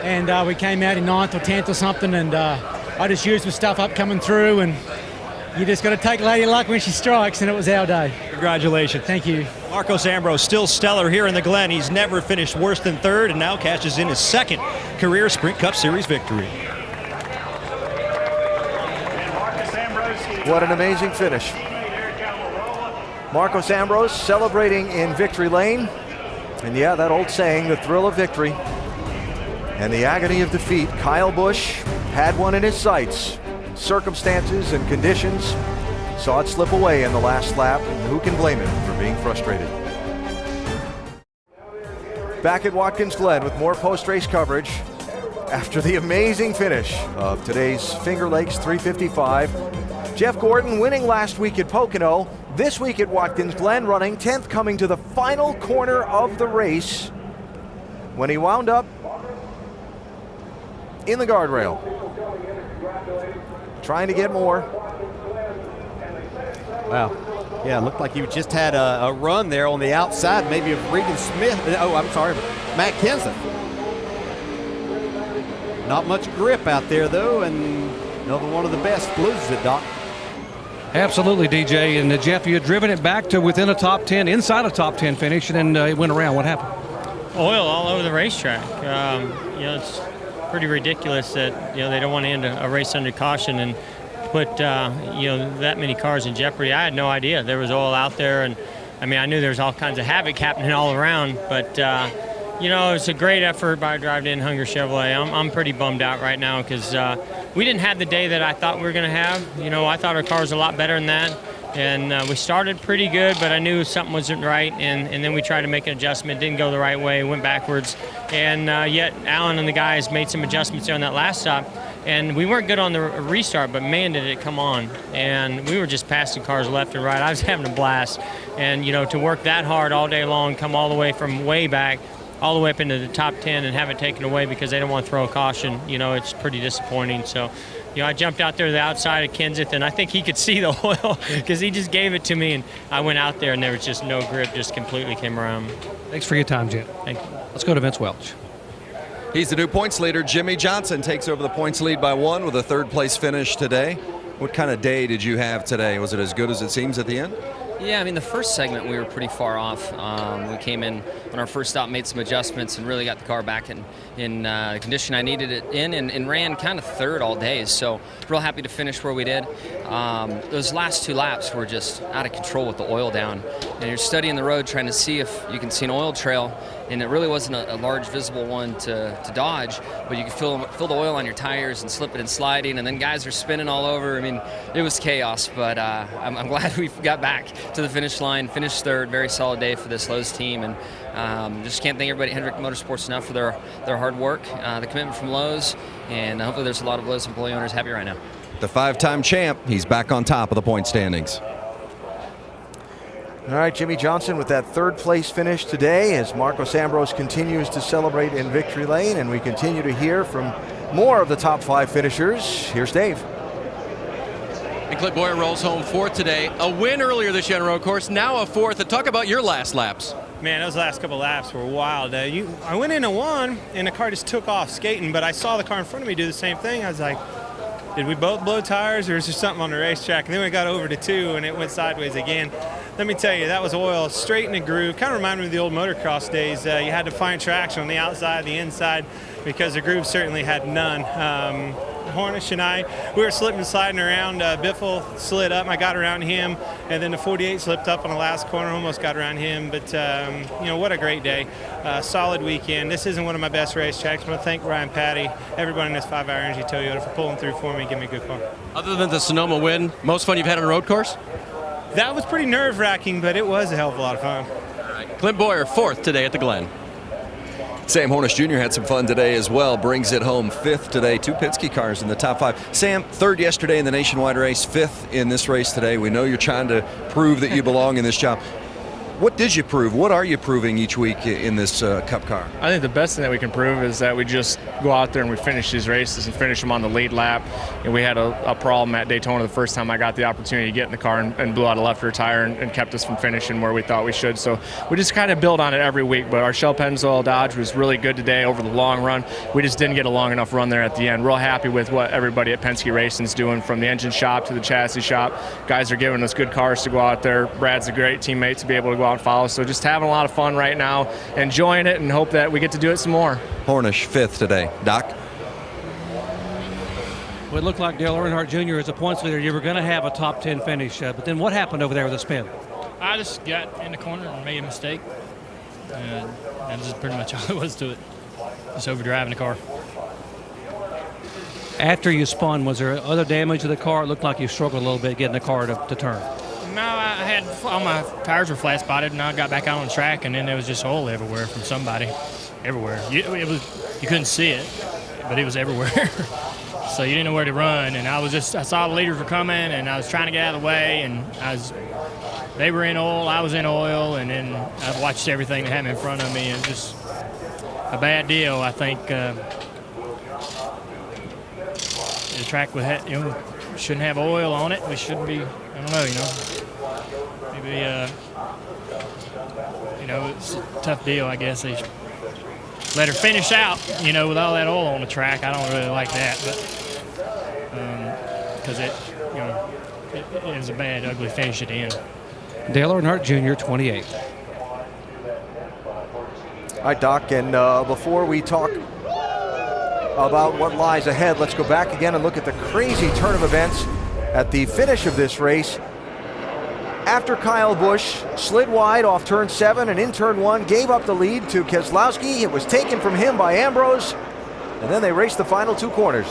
and we came out in 9th or 10th or something, and I just used the stuff up coming through, and you just got to take Lady Luck when she strikes, and it was our day. Congratulations. Thank you. Marcos Ambrose still stellar here in the Glen. He's never finished worse than 3rd, and now cashes in his 2nd career Sprint Cup Series victory. What an amazing finish. Marcos Ambrose celebrating in victory lane. And yeah, that old saying, the thrill of victory and the agony of defeat. Kyle Busch had one in his sights. Circumstances and conditions saw it slip away in the last lap, and who can blame him for being frustrated? Back at Watkins Glen with more post-race coverage after the amazing finish of today's Finger Lakes 355. Jeff Gordon winning last week at Pocono, this week at Watkins Glen, running 10th, coming to the final corner of the race when he wound up in the guardrail, trying to get more. Wow. Yeah, it looked like he just had a run there on the outside, maybe of Regan Smith. Oh, I'm sorry, Matt Kenseth. Not much grip out there, though, and another one of the best loses it, Doc. Absolutely, DJ. And Jeff, you had driven it back to within a top 10, inside a top 10 finish, and then it went around. What happened? Oil all over the racetrack. You know, it's pretty ridiculous that, you know, they don't want to end a race under caution and put you know, that many cars in jeopardy. I had no idea there was oil out there, and I mean, I knew there was all kinds of havoc happening all around, but you know, it's a great effort by Drive In Hunger Chevrolet. I'm pretty bummed out right now because we didn't have the day that I thought we were going to have. You know, I thought our car was a lot better than that, and we started pretty good, but I knew something wasn't right, and then we tried to make an adjustment. Didn't go the right way, went backwards, and yet Alan and the guys made some adjustments there on that last stop. And we weren't good on the restart, but man, did it come on. And we were just passing cars left and right. I was having a blast. And, you know, to work that hard all day long, come all the way from way back, all the way up into the top 10 and have it taken away because they don't want to throw a caution, you know, it's pretty disappointing. So, you know, I jumped out there to the outside of Kenseth, and I think he could see the oil because he just gave it to me. And I went out there, and there was just no grip, just completely came around. Thanks for your time, Jeff. Thank you. Let's go to Vince Welch. He's the new points leader. Jimmy Johnson takes over the points lead by 1 with a 3rd place finish today. What kind of day did you have today? Was it as good as it seems at the end? Yeah, I mean, the first segment we were pretty far off. We came in on our first stop, made some adjustments, and really got the car back in the condition I needed it in, and ran kind of 3rd all day. So real happy to finish where we did. Those last 2 laps were just out of control with the oil down. And you're studying the road, trying to see if you can see an oil trail. And it really wasn't a large visible one to dodge, but you could feel the oil on your tires and slipping and sliding, and then guys are spinning all over. I mean, it was chaos, but I'm glad we got back to the finish line, finished 3rd. Very solid day for this Lowe's team, and just can't thank everybody at Hendrick Motorsports enough for their hard work, the commitment from Lowe's, and hopefully there's a lot of Lowe's employee owners happy right now. The 5-time champ, he's back on top of the point standings. All right, Jimmy Johnson with that 3rd place finish today as Marcos Ambrose continues to celebrate in victory lane, and we continue to hear from more of the top 5 finishers. Here's Dave. And Clint Boyer rolls home 4th today. A win earlier this year on road course, now a 4th. And talk about your last laps. Man, those last couple laps were wild. I went into one, and the car just took off skating, but I saw the car in front of me do the same thing. I was like, did we both blow tires, or is there something on the racetrack? And then we got over to 2, and it went sideways again. Let me tell you, that was oil straight in the groove. Kind of reminded me of the old motocross days. You had to find traction on the outside, the inside, because the groove certainly had none. Hornish and I, we were slipping and sliding around. Biffle slid up, I got around him, and then the 48 slipped up on the last corner, almost got around him. But, what a great day. Solid weekend. This isn't one of my best racetracks, but I thank Ryan Patty, everybody in this 5-Hour Energy Toyota for pulling through for me and giving me a good car. Other than the Sonoma win, most fun you've had on a road course? That was pretty nerve-wracking, but it was a hell of a lot of fun. All right. Clint Boyer, 4th today at the Glen. Sam Hornish Jr. had some fun today as well. Brings it home 5th today. 2 Penske cars in the top 5. Sam, 3rd yesterday in the nationwide race, 5th in this race today. We know you're trying to prove that you belong in this job. What did you prove? What are you proving each week in this Cup car? I think the best thing that we can prove is that we just go out there and we finish these races and finish them on the lead lap. And we had a problem at Daytona the first time I got the opportunity to get in the car and blew out a left rear tire and kept us from finishing where we thought we should. So we just kind of build on it every week. But our Shell Pennzoil Dodge was really good today over the long run. We just didn't get a long enough run there at the end. Real happy with what everybody at Penske Racing's doing, from the engine shop to the chassis shop. Guys are giving us good cars to go out there. Brad's a great teammate to be able to go out and follow. So just having a lot of fun right now, enjoying it, and hope that we get to do it some more. Hornish 5th today. Doc? Well, it looked like Dale Earnhardt Jr. as a points leader, you were going to have a top 10 finish. But then what happened over there with the spin? I just got in the corner and made a mistake. And that's just pretty much all it was to it. Just overdriving the car. After you spun, was there other damage to the car? It looked like you struggled a little bit getting the car to turn. No, I had all my tires were flat spotted, and I got back out on the track, and then there was just oil everywhere from somebody, everywhere. You couldn't see it, but it was everywhere. So you didn't know where to run, and I saw the leaders were coming, and I was trying to get out of the way, and they were in oil, I was in oil, and then I watched everything that happened in front of me, and just a bad deal. I think the track shouldn't have oil on it. We shouldn't be. I don't know, maybe, it's a tough deal, I guess. They let her finish out, with all that oil on the track. I don't really like that, but because it was a bad, ugly finish at the end. Dale Earnhardt Jr., 28. All right, Doc, and before we talk about what lies ahead, let's go back again and look at the crazy turn of events at the finish of this race. After Kyle Busch slid wide off turn 7 and in turn 1, gave up the lead to Keselowski. It was taken from him by Ambrose, and then they raced the final 2 corners.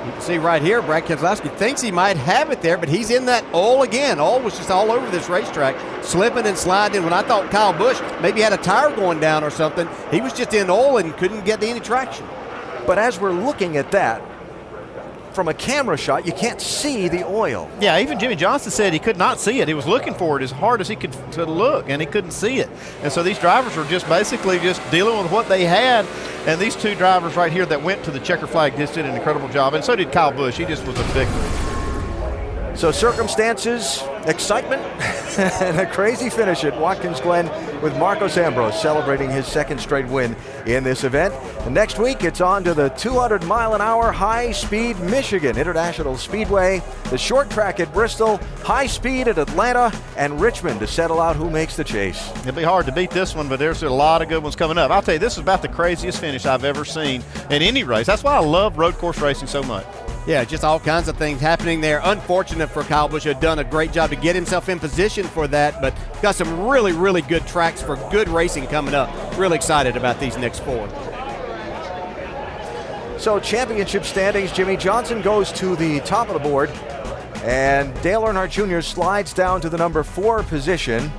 You can see right here, Brad Keselowski thinks he might have it there, but he's in that oil again. Oil was just all over this racetrack, slipping and sliding. When I thought Kyle Busch maybe had a tire going down or something, he was just in oil and couldn't get any traction. But as we're looking at that, from a camera shot, you can't see the oil. Yeah, even Jimmy Johnson said he could not see it. He was looking for it as hard as he could to look, and he couldn't see it. And so these drivers were just basically just dealing with what they had. And these 2 drivers right here that went to the checker flag just did an incredible job. And so did Kyle Busch. He just was a victory. So circumstances, excitement, and a crazy finish at Watkins Glen with Marcos Ambrose celebrating his 2nd straight win in this event. And next week, it's on to the 200-mile-an-hour high-speed Michigan International Speedway, the short track at Bristol, high speed at Atlanta, and Richmond to settle out who makes the chase. It'll be hard to beat this one, but there's a lot of good ones coming up. I'll tell you, this is about the craziest finish I've ever seen in any race. That's why I love road course racing so much. Yeah, just all kinds of things happening there. Unfortunate for Kyle Busch, who had done a great job to get himself in position for that, but got some really, really good tracks for good racing coming up. Really excited about these next 4. So championship standings, Jimmy Johnson goes to the top of the board, and Dale Earnhardt Jr. slides down to the number 4 position.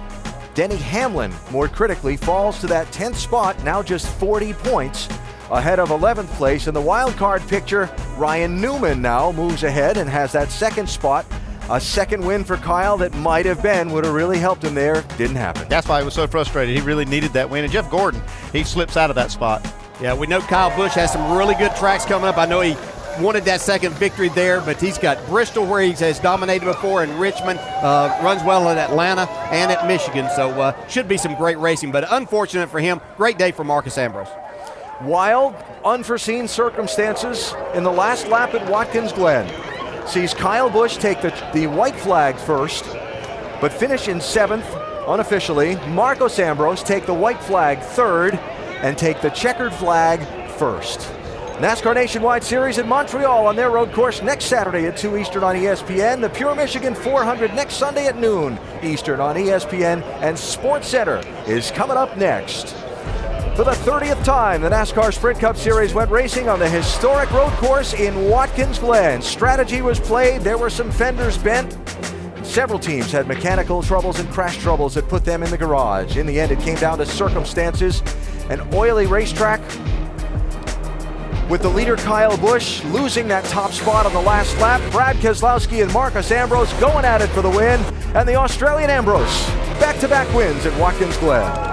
Denny Hamlin, more critically, falls to that 10th spot, now just 40 points. Ahead of 11th place in the wild card picture, Ryan Newman now moves ahead and has that 2nd spot. A 2nd win for Kyle that might have would have really helped him there. Didn't happen. That's why he was so frustrated. He really needed that win. And Jeff Gordon, he slips out of that spot. Yeah, we know Kyle Busch has some really good tracks coming up. I know he wanted that second victory there, but he's got Bristol where he has dominated before, and Richmond, runs well in Atlanta and at Michigan, so should be some great racing, but unfortunate for him. Great day for Marcus Ambrose. Wild, unforeseen circumstances in the last lap at Watkins Glen. Sees Kyle Busch take the white flag first, but finish in 7th unofficially. Marcos Ambrose take the white flag 3rd and take the checkered flag 1st. NASCAR Nationwide Series in Montreal on their road course next Saturday at 2 Eastern on ESPN. The Pure Michigan 400 next Sunday at noon Eastern on ESPN. And Sports Center is coming up next. For the 30th time, the NASCAR Sprint Cup Series went racing on the historic road course in Watkins Glen. Strategy was played. There were some fenders bent. Several teams had mechanical troubles and crash troubles that put them in the garage. In the end, it came down to circumstances. An oily racetrack with the leader Kyle Busch losing that top spot on the last lap. Brad Keselowski and Marcus Ambrose going at it for the win. And the Australian Ambrose, back-to-back wins at Watkins Glen.